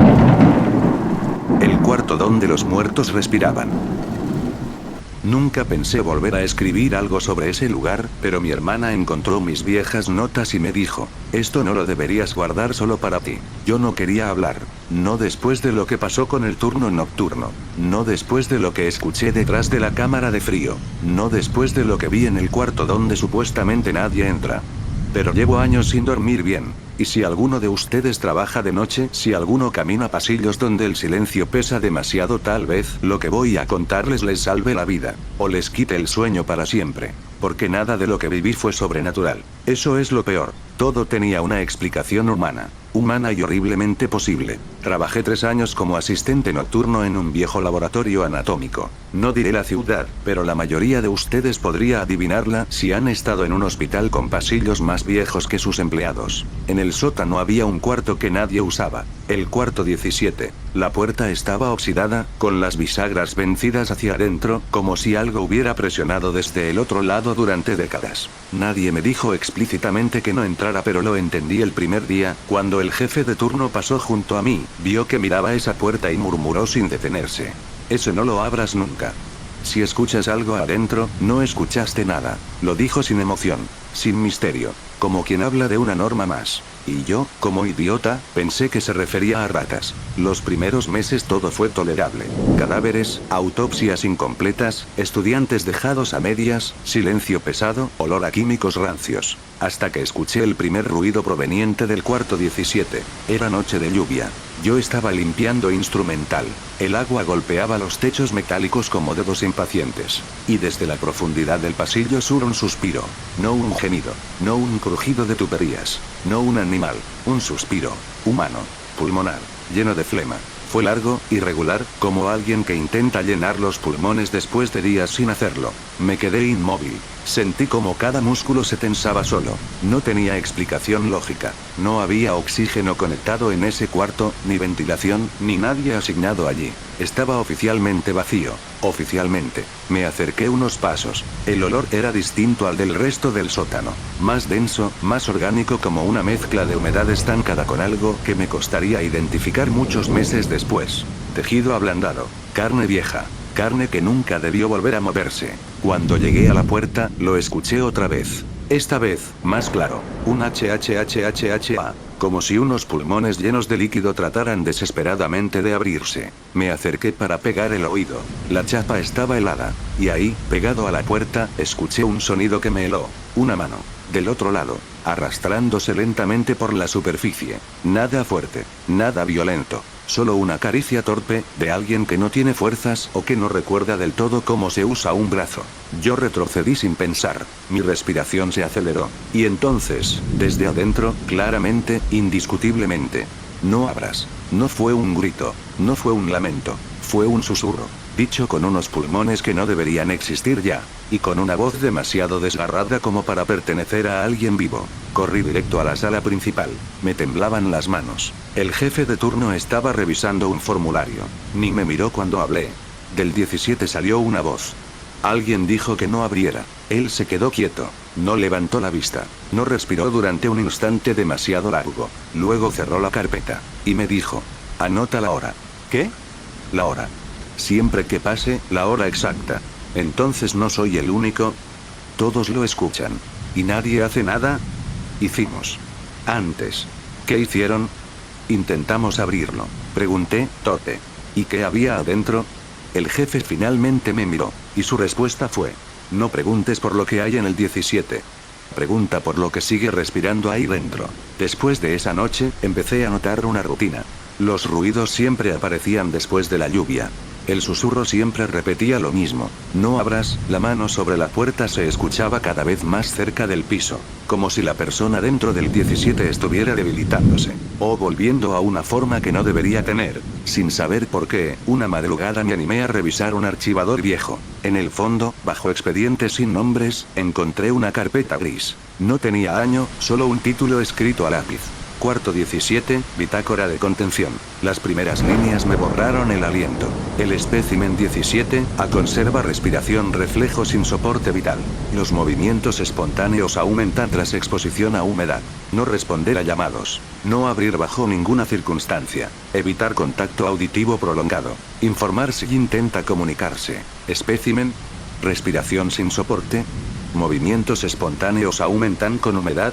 El cuarto donde los muertos respiraban. Nunca pensé volver a escribir algo sobre ese lugar, pero mi hermana encontró mis viejas notas y me dijo, esto no lo deberías guardar solo para ti. Yo no quería hablar, no después de lo que pasó con el turno nocturno, no después de lo que escuché detrás de la cámara de frío, no después de lo que vi en el cuarto donde supuestamente nadie entra. Pero llevo años sin dormir bien. Y si alguno de ustedes trabaja de noche, si alguno camina pasillos donde el silencio pesa demasiado, tal vez lo que voy a contarles les salve la vida, o les quite el sueño para siempre. Porque nada de lo que viví fue sobrenatural. Eso es lo peor. Todo tenía una explicación humana. Humana y horriblemente posible. Trabajé 3 años como asistente nocturno en un viejo laboratorio anatómico. No diré la ciudad, pero la mayoría de ustedes podría adivinarla si han estado en un hospital con pasillos más viejos que sus empleados. En el sótano había un cuarto que nadie usaba. El cuarto 17. La puerta estaba oxidada, con las bisagras vencidas hacia adentro, como si algo hubiera presionado desde el otro lado durante décadas. Nadie me dijo explícitamente que no entrara, pero lo entendí el primer día, cuando el jefe de turno pasó junto a mí, vio que miraba esa puerta y murmuró sin detenerse: «Eso no lo abras nunca. Si escuchas algo adentro, no escuchaste nada», lo dijo sin emoción, sin misterio, como quien habla de una norma más. Y yo, como idiota, pensé que se refería a ratas. Los primeros meses todo fue tolerable. Cadáveres, autopsias incompletas, estudiantes dejados a medias, silencio pesado, olor a químicos rancios. Hasta que escuché el primer ruido proveniente del cuarto 17. Era noche de lluvia. Yo estaba limpiando instrumental. El agua golpeaba los techos metálicos como dedos impacientes. Y desde la profundidad del pasillo surgió un suspiro. No un gemido. No un crujido de tuberías. No un animal. Un suspiro. Humano. Pulmonar. Lleno de flema. Fue largo, irregular, como alguien que intenta llenar los pulmones después de días sin hacerlo. Me quedé inmóvil. Sentí como cada músculo se tensaba solo. No tenía explicación lógica. No había oxígeno conectado en ese cuarto, ni ventilación, ni nadie asignado allí. Estaba oficialmente vacío. Oficialmente. Me acerqué unos pasos. El olor era distinto al del resto del sótano. Más denso, más orgánico, como una mezcla de humedad estancada con algo que me costaría identificar muchos meses después. Tejido ablandado. Carne vieja. Carne que nunca debió volver a moverse. Cuando llegué a la puerta, lo escuché otra vez. Esta vez, más claro. Un HHHHHA. Como si unos pulmones llenos de líquido trataran desesperadamente de abrirse. Me acerqué para pegar el oído. La chapa estaba helada. Y ahí, pegado a la puerta, escuché un sonido que me heló. Una mano. Del otro lado. Arrastrándose lentamente por la superficie. Nada fuerte. Nada violento. Solo una caricia torpe, de alguien que no tiene fuerzas o que no recuerda del todo cómo se usa un brazo. Yo retrocedí sin pensar. Mi respiración se aceleró. Y entonces, desde adentro, claramente, indiscutiblemente: «No abras». No fue un grito. No fue un lamento. Fue un susurro. Dicho con unos pulmones que no deberían existir ya. Y con una voz demasiado desgarrada como para pertenecer a alguien vivo. Corrí directo a la sala principal. Me temblaban las manos. El jefe de turno estaba revisando un formulario. Ni me miró cuando hablé. Del 17 salió una voz. Alguien dijo que no abriera. Él se quedó quieto. No levantó la vista. No respiró durante un instante demasiado largo. Luego cerró la carpeta. Y me dijo: «Anota la hora». ¿Qué? La hora. Siempre que pase, la hora exacta. Entonces no soy el único. Todos lo escuchan. ¿Y nadie hace nada? Hicimos. Antes. ¿Qué hicieron? Intentamos abrirlo. Pregunté, Tote. ¿Y qué había adentro? El jefe finalmente me miró. Y su respuesta fue: «No preguntes por lo que hay en el 17. Pregunta por lo que sigue respirando ahí dentro». Después de esa noche, empecé a notar una rutina. Los ruidos siempre aparecían después de la lluvia. El susurro siempre repetía lo mismo. «No abras». La mano sobre la puerta se escuchaba cada vez más cerca del piso. Como si la persona dentro del 17 estuviera debilitándose. O volviendo a una forma que no debería tener. Sin saber por qué, una madrugada me animé a revisar un archivador viejo. En el fondo, bajo expedientes sin nombres, encontré una carpeta gris. No tenía año, solo un título escrito a lápiz. Cuarto 17, bitácora de contención. Las primeras líneas me borraron el aliento. El espécimen 17, a conserva respiración reflejo sin soporte vital. Los movimientos espontáneos aumentan tras exposición a humedad. No responder a llamados. No abrir bajo ninguna circunstancia. Evitar contacto auditivo prolongado. Informar si intenta comunicarse. Espécimen. Respiración sin soporte. Movimientos espontáneos aumentan con humedad.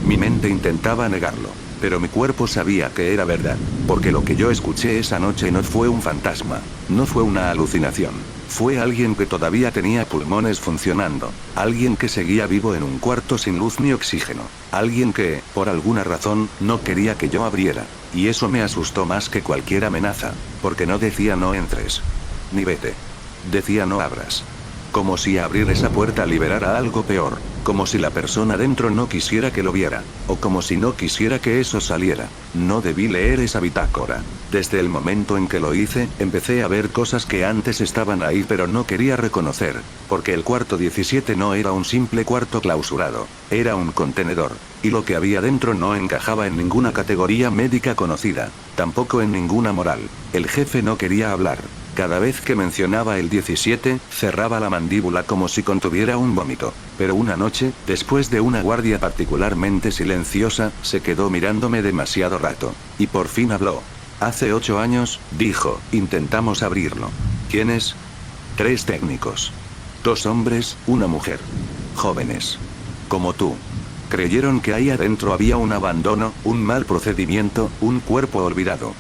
Mi mente intentaba negarlo. Pero mi cuerpo sabía que era verdad, porque lo que yo escuché esa noche no fue un fantasma, no fue una alucinación. Fue alguien que todavía tenía pulmones funcionando, alguien que seguía vivo en un cuarto sin luz ni oxígeno, alguien que, por alguna razón, no quería que yo abriera. Y eso me asustó más que cualquier amenaza, porque no decía no entres, ni vete. Decía no abras. Como si abrir esa puerta liberara algo peor, como si la persona dentro no quisiera que lo viera, o como si no quisiera que eso saliera. No debí leer esa bitácora. Desde el momento en que lo hice, empecé a ver cosas que antes estaban ahí pero no quería reconocer, porque el cuarto 17 no era un simple cuarto clausurado, era un contenedor, y lo que había dentro no encajaba en ninguna categoría médica conocida, tampoco en ninguna moral. El jefe no quería hablar. Cada vez que mencionaba el 17, cerraba la mandíbula como si contuviera un vómito. Pero una noche, después de una guardia particularmente silenciosa, se quedó mirándome demasiado rato. Y por fin habló. Hace 8 años, dijo, intentamos abrirlo. ¿Quiénes? 3 técnicos. 2 hombres, una mujer. Jóvenes. Como tú. Creyeron que ahí adentro había un abandono, un mal procedimiento, un cuerpo olvidado.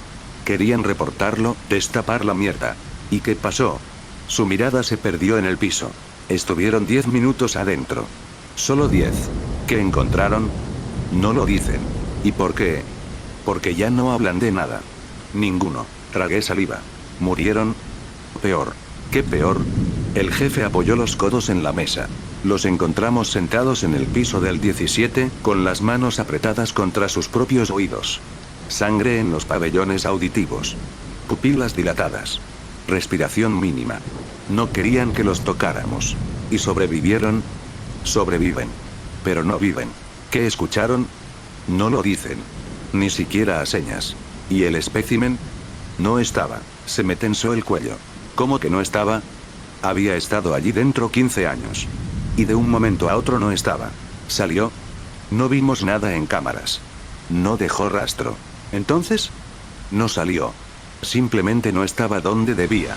Querían reportarlo, destapar la mierda. ¿Y qué pasó? Su mirada se perdió en el piso. Estuvieron 10 minutos adentro. Solo 10. ¿Qué encontraron? No lo dicen. ¿Y por qué? Porque ya no hablan de nada. Ninguno. Tragué saliva. ¿Murieron? Peor. ¿Qué peor? El jefe apoyó los codos en la mesa. Los encontramos sentados en el piso del 17, con las manos apretadas contra sus propios oídos. Sangre en los pabellones auditivos. Pupilas dilatadas. Respiración mínima. No querían que los tocáramos. ¿Y sobrevivieron? Sobreviven. Pero no viven. ¿Qué escucharon? No lo dicen. Ni siquiera a señas. ¿Y el espécimen? No estaba. Se me tensó el cuello. ¿Cómo que no estaba? Había estado allí dentro 15 años. Y de un momento a otro no estaba. ¿Salió? No vimos nada en cámaras. No dejó rastro. ¿Entonces? No salió. Simplemente no estaba donde debía.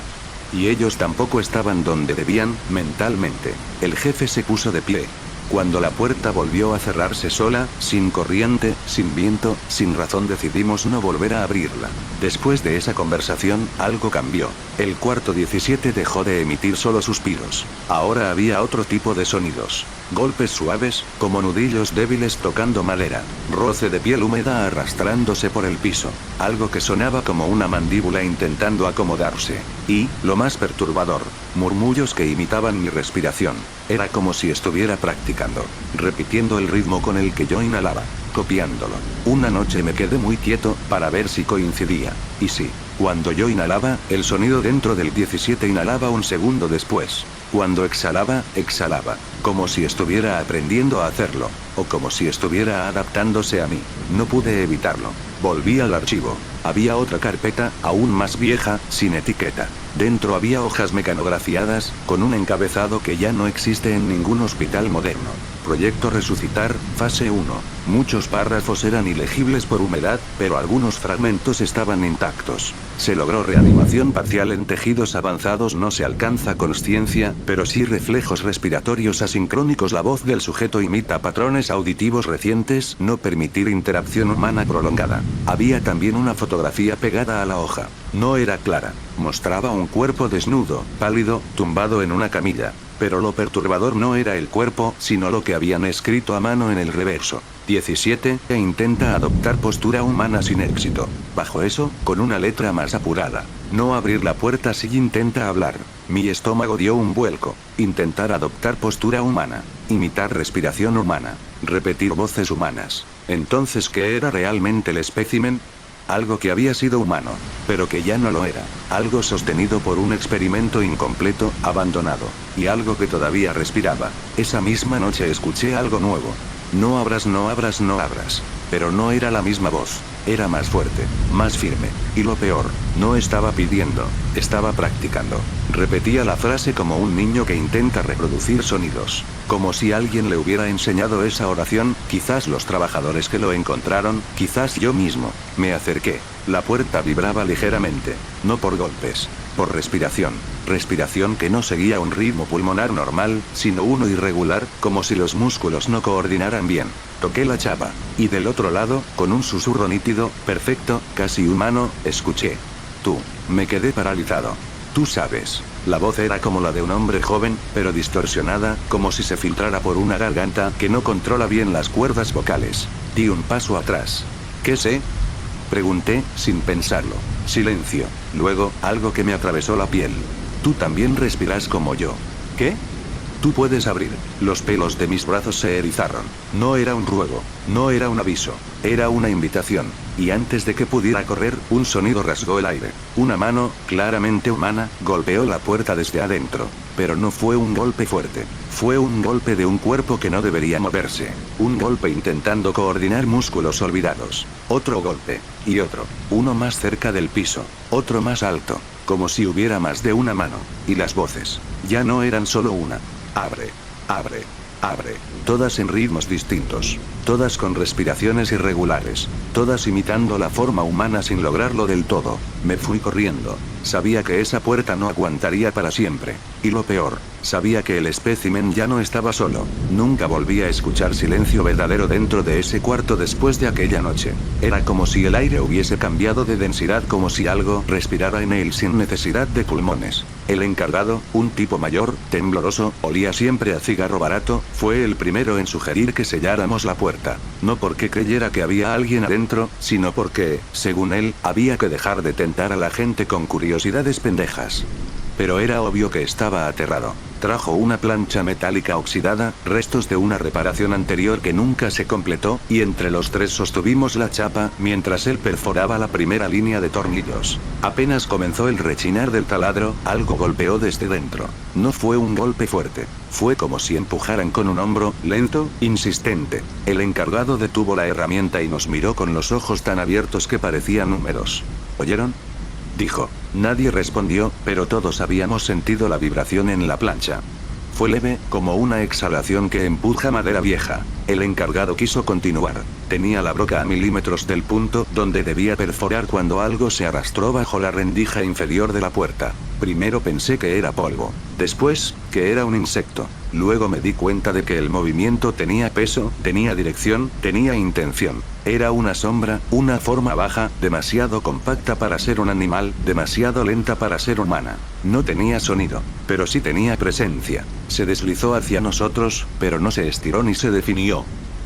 Y ellos tampoco estaban donde debían, mentalmente. El jefe se puso de pie. Cuando la puerta volvió a cerrarse sola, sin corriente, sin viento, sin razón, decidimos no volver a abrirla. Después de esa conversación, algo cambió. El cuarto 17 dejó de emitir solo suspiros. Ahora había otro tipo de sonidos. Golpes suaves, como nudillos débiles tocando madera. Roce de piel húmeda arrastrándose por el piso. Algo que sonaba como una mandíbula intentando acomodarse. Y, lo más perturbador, murmullos que imitaban mi respiración. Era como si estuviera practicando, repitiendo el ritmo con el que yo inhalaba, copiándolo. Una noche me quedé muy quieto, para ver si coincidía. Y sí, cuando yo inhalaba, el sonido dentro del 17 inhalaba un segundo después. Cuando exhalaba, exhalaba, como si estuviera aprendiendo a hacerlo, o como si estuviera adaptándose a mí. No pude evitarlo. Volví al archivo. Había otra carpeta, aún más vieja, sin etiqueta. Dentro había hojas mecanografiadas, con un encabezado que ya no existe en ningún hospital moderno. Proyecto Resucitar, fase 1. Muchos párrafos eran ilegibles por humedad, pero algunos fragmentos estaban intactos. Se logró reanimación parcial en tejidos avanzados. No se alcanza consciencia, pero sí reflejos respiratorios asincrónicos. La voz del sujeto imita patrones auditivos recientes. No permitir interacción humana prolongada. Había también una fotografía pegada a la hoja. No era clara. Mostraba un cuerpo desnudo, pálido, tumbado en una camilla. Pero lo perturbador no era el cuerpo, sino lo que habían escrito a mano en el reverso. 17, e intenta adoptar postura humana sin éxito. Bajo eso, con una letra más apurada. No abrir la puerta si intenta hablar. Mi estómago dio un vuelco. Intentar adoptar postura humana. Imitar respiración humana. Repetir voces humanas. Entonces, ¿qué era realmente el espécimen? Algo que había sido humano, pero que ya no lo era. Algo sostenido por un experimento incompleto, abandonado. Y algo que todavía respiraba. Esa misma noche escuché algo nuevo. No abras, no abras, no abras. Pero no era la misma voz. Era más fuerte, más firme. Y lo peor, no estaba pidiendo. Estaba practicando. Repetía la frase como un niño que intenta reproducir sonidos. Como si alguien le hubiera enseñado esa oración, quizás los trabajadores que lo encontraron, quizás yo mismo. Me acerqué. La puerta vibraba ligeramente. No por golpes. Por respiración. Respiración que no seguía un ritmo pulmonar normal, sino uno irregular, como si los músculos no coordinaran bien. Toqué la chapa. Y del otro lado, con un susurro nítido, perfecto, casi humano, escuché. Tú. Me quedé paralizado. Tú sabes. La voz era como la de un hombre joven, pero distorsionada, como si se filtrara por una garganta que no controla bien las cuerdas vocales. Di un paso atrás. ¿Qué sé? Pregunté, sin pensarlo. Silencio. Luego, algo que me atravesó la piel. Tú también respiras como yo. ¿Qué? Tú puedes abrir. Los pelos de mis brazos se erizaron. No era un ruego. No era un aviso. Era una invitación. Y antes de que pudiera correr, un sonido rasgó el aire. Una mano, claramente humana, golpeó la puerta desde adentro. Pero no fue un golpe fuerte. Fue un golpe de un cuerpo que no debería moverse. Un golpe intentando coordinar músculos olvidados. Otro golpe. Y otro. Uno más cerca del piso. Otro más alto. Como si hubiera más de una mano. Y las voces. Ya no eran solo una. Abre. Abre. Abre. Todas en ritmos distintos. Todas con respiraciones irregulares. Todas imitando la forma humana sin lograrlo del todo. Me fui corriendo. Sabía que esa puerta no aguantaría para siempre. Y lo peor, sabía que el espécimen ya no estaba solo. Nunca volví a escuchar silencio verdadero dentro de ese cuarto después de aquella noche. Era como si el aire hubiese cambiado de densidad, como si algo respirara en él sin necesidad de pulmones. El encargado, un tipo mayor, tembloroso, olía siempre a cigarro barato, fue el primero en sugerir que selláramos la puerta. No porque creyera que había alguien adentro, sino porque, según él, había que dejar de tentar a la gente con curiosidades pendejas. Pero era obvio que estaba aterrado. Trajo una plancha metálica oxidada, restos de una reparación anterior que nunca se completó, y entre los tres sostuvimos la chapa, mientras él perforaba la primera línea de tornillos. Apenas comenzó el rechinar del taladro, algo golpeó desde dentro. No fue un golpe fuerte. Fue como si empujaran con un hombro, lento, insistente. El encargado detuvo la herramienta y nos miró con los ojos tan abiertos que parecían húmedos. ¿Oyeron?, dijo. Nadie respondió, pero todos habíamos sentido la vibración en la plancha. Fue leve, como una exhalación que empuja madera vieja. El encargado quiso continuar. Tenía la broca a milímetros del punto donde debía perforar cuando algo se arrastró bajo la rendija inferior de la puerta. Primero pensé que era polvo. Después, que era un insecto. Luego me di cuenta de que el movimiento tenía peso, tenía dirección, tenía intención. Era una sombra, una forma baja, demasiado compacta para ser un animal, demasiado lenta para ser humana. No tenía sonido, pero sí tenía presencia. Se deslizó hacia nosotros, pero no se estiró ni se definió.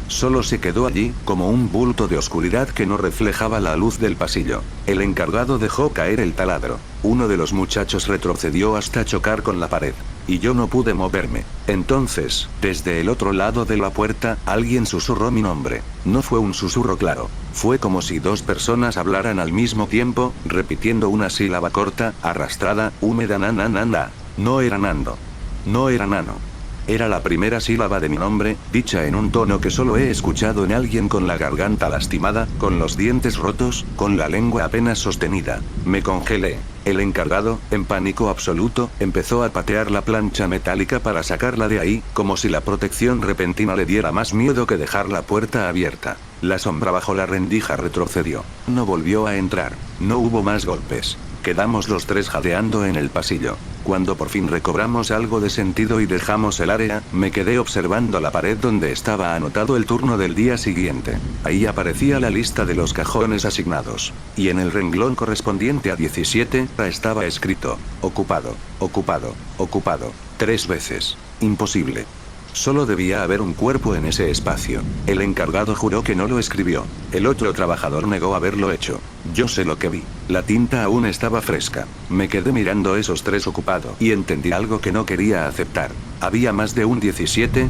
Solo se quedó allí, como un bulto de oscuridad que no reflejaba la luz del pasillo. El encargado dejó caer el taladro. Uno de los muchachos retrocedió hasta chocar con la pared. Y yo no pude moverme. Entonces, desde el otro lado de la puerta, alguien susurró mi nombre. No fue un susurro claro. Fue como si dos personas hablaran al mismo tiempo, repitiendo una sílaba corta, arrastrada, húmeda. Na. No era Nando. No era Nano. Era la primera sílaba de mi nombre, dicha en un tono que solo he escuchado en alguien con la garganta lastimada, con los dientes rotos, con la lengua apenas sostenida. Me congelé. El encargado, en pánico absoluto, empezó a patear la plancha metálica para sacarla de ahí, como si la protección repentina le diera más miedo que dejar la puerta abierta. La sombra bajo la rendija retrocedió. No volvió a entrar. No hubo más golpes. Quedamos los tres jadeando en el pasillo. Cuando por fin recobramos algo de sentido y dejamos el área, me quedé observando la pared donde estaba anotado el turno del día siguiente. Ahí aparecía la lista de los cajones asignados. Y en el renglón correspondiente a 17, estaba escrito: ocupado, ocupado, ocupado. 3 veces. Imposible. Solo debía haber un cuerpo en ese espacio. El encargado juró que no lo escribió. El otro trabajador negó haberlo hecho. Yo sé lo que vi. La tinta aún estaba fresca. Me quedé mirando esos 3 ocupados y entendí algo que no quería aceptar. Había más de un 17,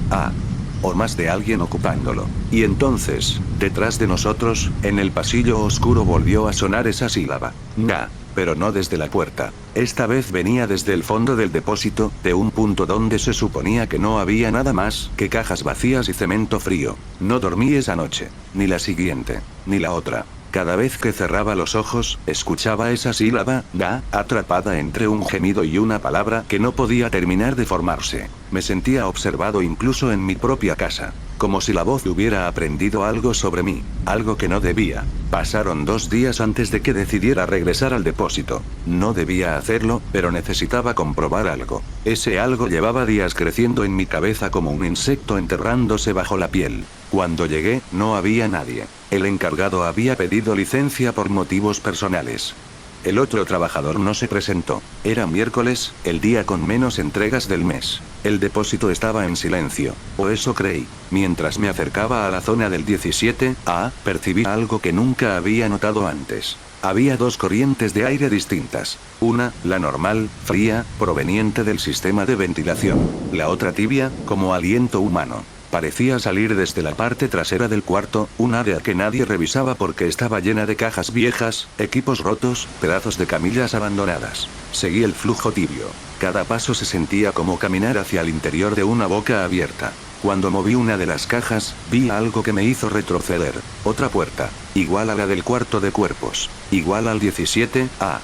o más de alguien ocupándolo. Y entonces, detrás de nosotros, en el pasillo oscuro volvió a sonar esa sílaba. Nga. Pero no desde la puerta. Esta vez venía desde el fondo del depósito, de un punto donde se suponía que no había nada más que cajas vacías y cemento frío. No dormí esa noche, ni la siguiente, ni la otra. Cada vez que cerraba los ojos, escuchaba esa sílaba, ga, atrapada entre un gemido y una palabra que no podía terminar de formarse. Me sentía observado incluso en mi propia casa. Como si la voz hubiera aprendido algo sobre mí, algo que no debía. Pasaron 2 días antes de que decidiera regresar al depósito. No debía hacerlo, pero necesitaba comprobar algo. Ese algo llevaba días creciendo en mi cabeza como un insecto enterrándose bajo la piel. Cuando llegué, no había nadie. El encargado había pedido licencia por motivos personales. El otro trabajador no se presentó. Era miércoles, el día con menos entregas del mes. El depósito estaba en silencio, o eso creí. Mientras me acercaba a la zona del 17A, percibí algo que nunca había notado antes. Había 2 corrientes de aire distintas. Una, la normal, fría, proveniente del sistema de ventilación. La otra tibia, como aliento humano. Parecía salir desde la parte trasera del cuarto, un área que nadie revisaba porque estaba llena de cajas viejas, equipos rotos, pedazos de camillas abandonadas. Seguí el flujo tibio. Cada paso se sentía como caminar hacia el interior de una boca abierta. Cuando moví una de las cajas, vi algo que me hizo retroceder. Otra puerta. Igual a la del cuarto de cuerpos. Igual al 17A.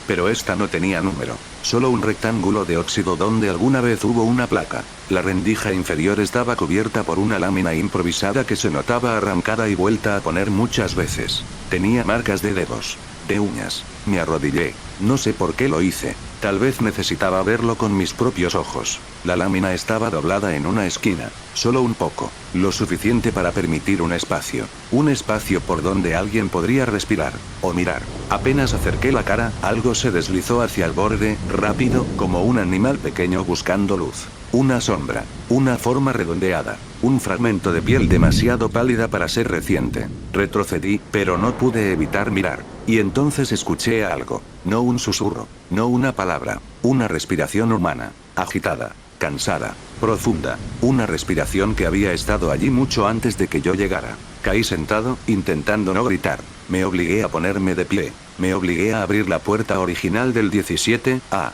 Pero esta no tenía número. Solo un rectángulo de óxido donde alguna vez hubo una placa. La rendija inferior estaba cubierta por una lámina improvisada que se notaba arrancada y vuelta a poner muchas veces. Tenía marcas de dedos. De uñas. Me arrodillé. No sé por qué lo hice. Tal vez necesitaba verlo con mis propios ojos. La lámina estaba doblada en una esquina. Solo un poco. Lo suficiente para permitir un espacio. Un espacio por donde alguien podría respirar. O mirar. Apenas acerqué la cara, algo se deslizó hacia el borde, rápido, como un animal pequeño buscando luz. Una sombra. Una forma redondeada. Un fragmento de piel demasiado pálida para ser reciente. Retrocedí, pero no pude evitar mirar. Y entonces escuché algo. No un susurro. No una palabra. Una respiración humana. Agitada. Cansada. Profunda. Una respiración que había estado allí mucho antes de que yo llegara. Caí sentado, intentando no gritar. Me obligué a ponerme de pie. Me obligué a abrir la puerta original del 17A.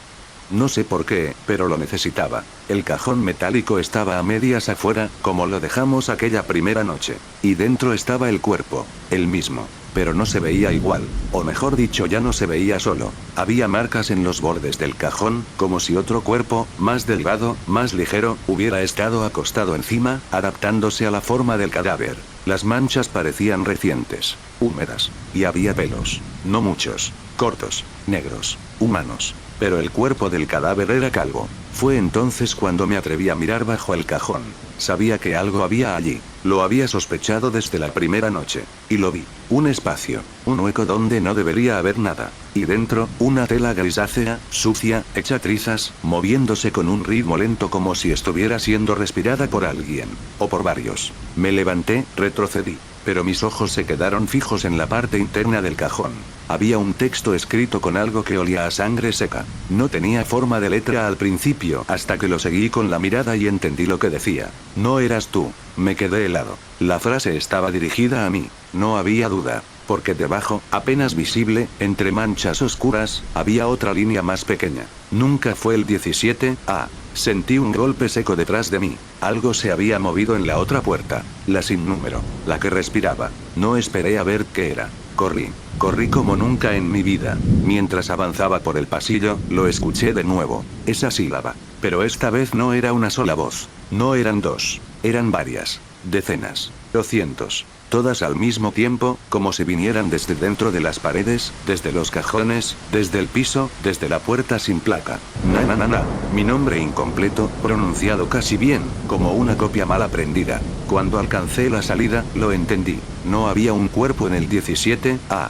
No sé por qué, pero lo necesitaba. El cajón metálico estaba a medias afuera, como lo dejamos aquella primera noche. Y dentro estaba el cuerpo. El mismo. Pero no se veía igual. O mejor dicho, ya no se veía solo. Había marcas en los bordes del cajón, como si otro cuerpo, más delgado, más ligero, hubiera estado acostado encima, adaptándose a la forma del cadáver. Las manchas parecían recientes. Húmedas. Y había pelos. No muchos. Cortos. Negros. Humanos. Pero el cuerpo del cadáver era calvo. Fue entonces cuando me atreví a mirar bajo el cajón. Sabía que algo había allí. Lo había sospechado desde la primera noche. Y lo vi. Un espacio. Un hueco donde no debería haber nada. Y dentro, una tela grisácea, sucia, hecha trizas, moviéndose con un ritmo lento como si estuviera siendo respirada por alguien. O por varios. Me levanté, retrocedí. Pero mis ojos se quedaron fijos en la parte interna del cajón. Había un texto escrito con algo que olía a sangre seca. No tenía forma de letra al principio, hasta que lo seguí con la mirada y entendí lo que decía. No eras tú. Me quedé helado. La frase estaba dirigida a mí. No había duda. Porque debajo, apenas visible, entre manchas oscuras, había otra línea más pequeña. Nunca fue el 17A. Sentí un golpe seco detrás de mí. Algo se había movido en la otra puerta. La sin número. La que respiraba. No esperé a ver qué era. Corrí. Corrí como nunca en mi vida. Mientras avanzaba por el pasillo, lo escuché de nuevo. Esa sílaba. Pero esta vez no era una sola voz. No eran 2. Eran varias. Decenas. O cientos. Todas al mismo tiempo, como si vinieran desde dentro de las paredes, desde los cajones, desde el piso, desde la puerta sin placa. Na. Mi nombre incompleto, pronunciado casi bien, como una copia mal aprendida. Cuando alcancé la salida, lo entendí. No había un cuerpo en el 17A.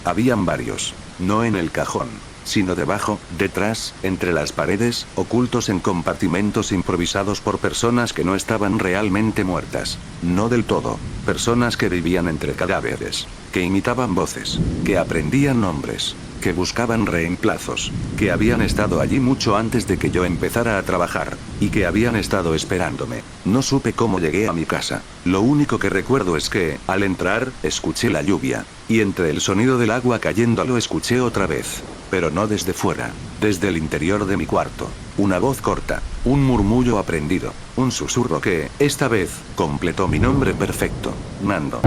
Habían varios. No en el cajón. Sino debajo, detrás, entre las paredes, ocultos en compartimentos improvisados por personas que no estaban realmente muertas. No del todo. Personas que vivían entre cadáveres. Que imitaban voces. Que aprendían nombres. Que buscaban reemplazos. Que habían estado allí mucho antes de que yo empezara a trabajar. Y que habían estado esperándome. No supe cómo llegué a mi casa. Lo único que recuerdo es que, al entrar, escuché la lluvia. Y entre el sonido del agua cayendo lo escuché otra vez. Pero no desde fuera. Desde el interior de mi cuarto. Una voz corta. Un murmullo aprendido. Un susurro que, esta vez, completó mi nombre perfecto. Nando.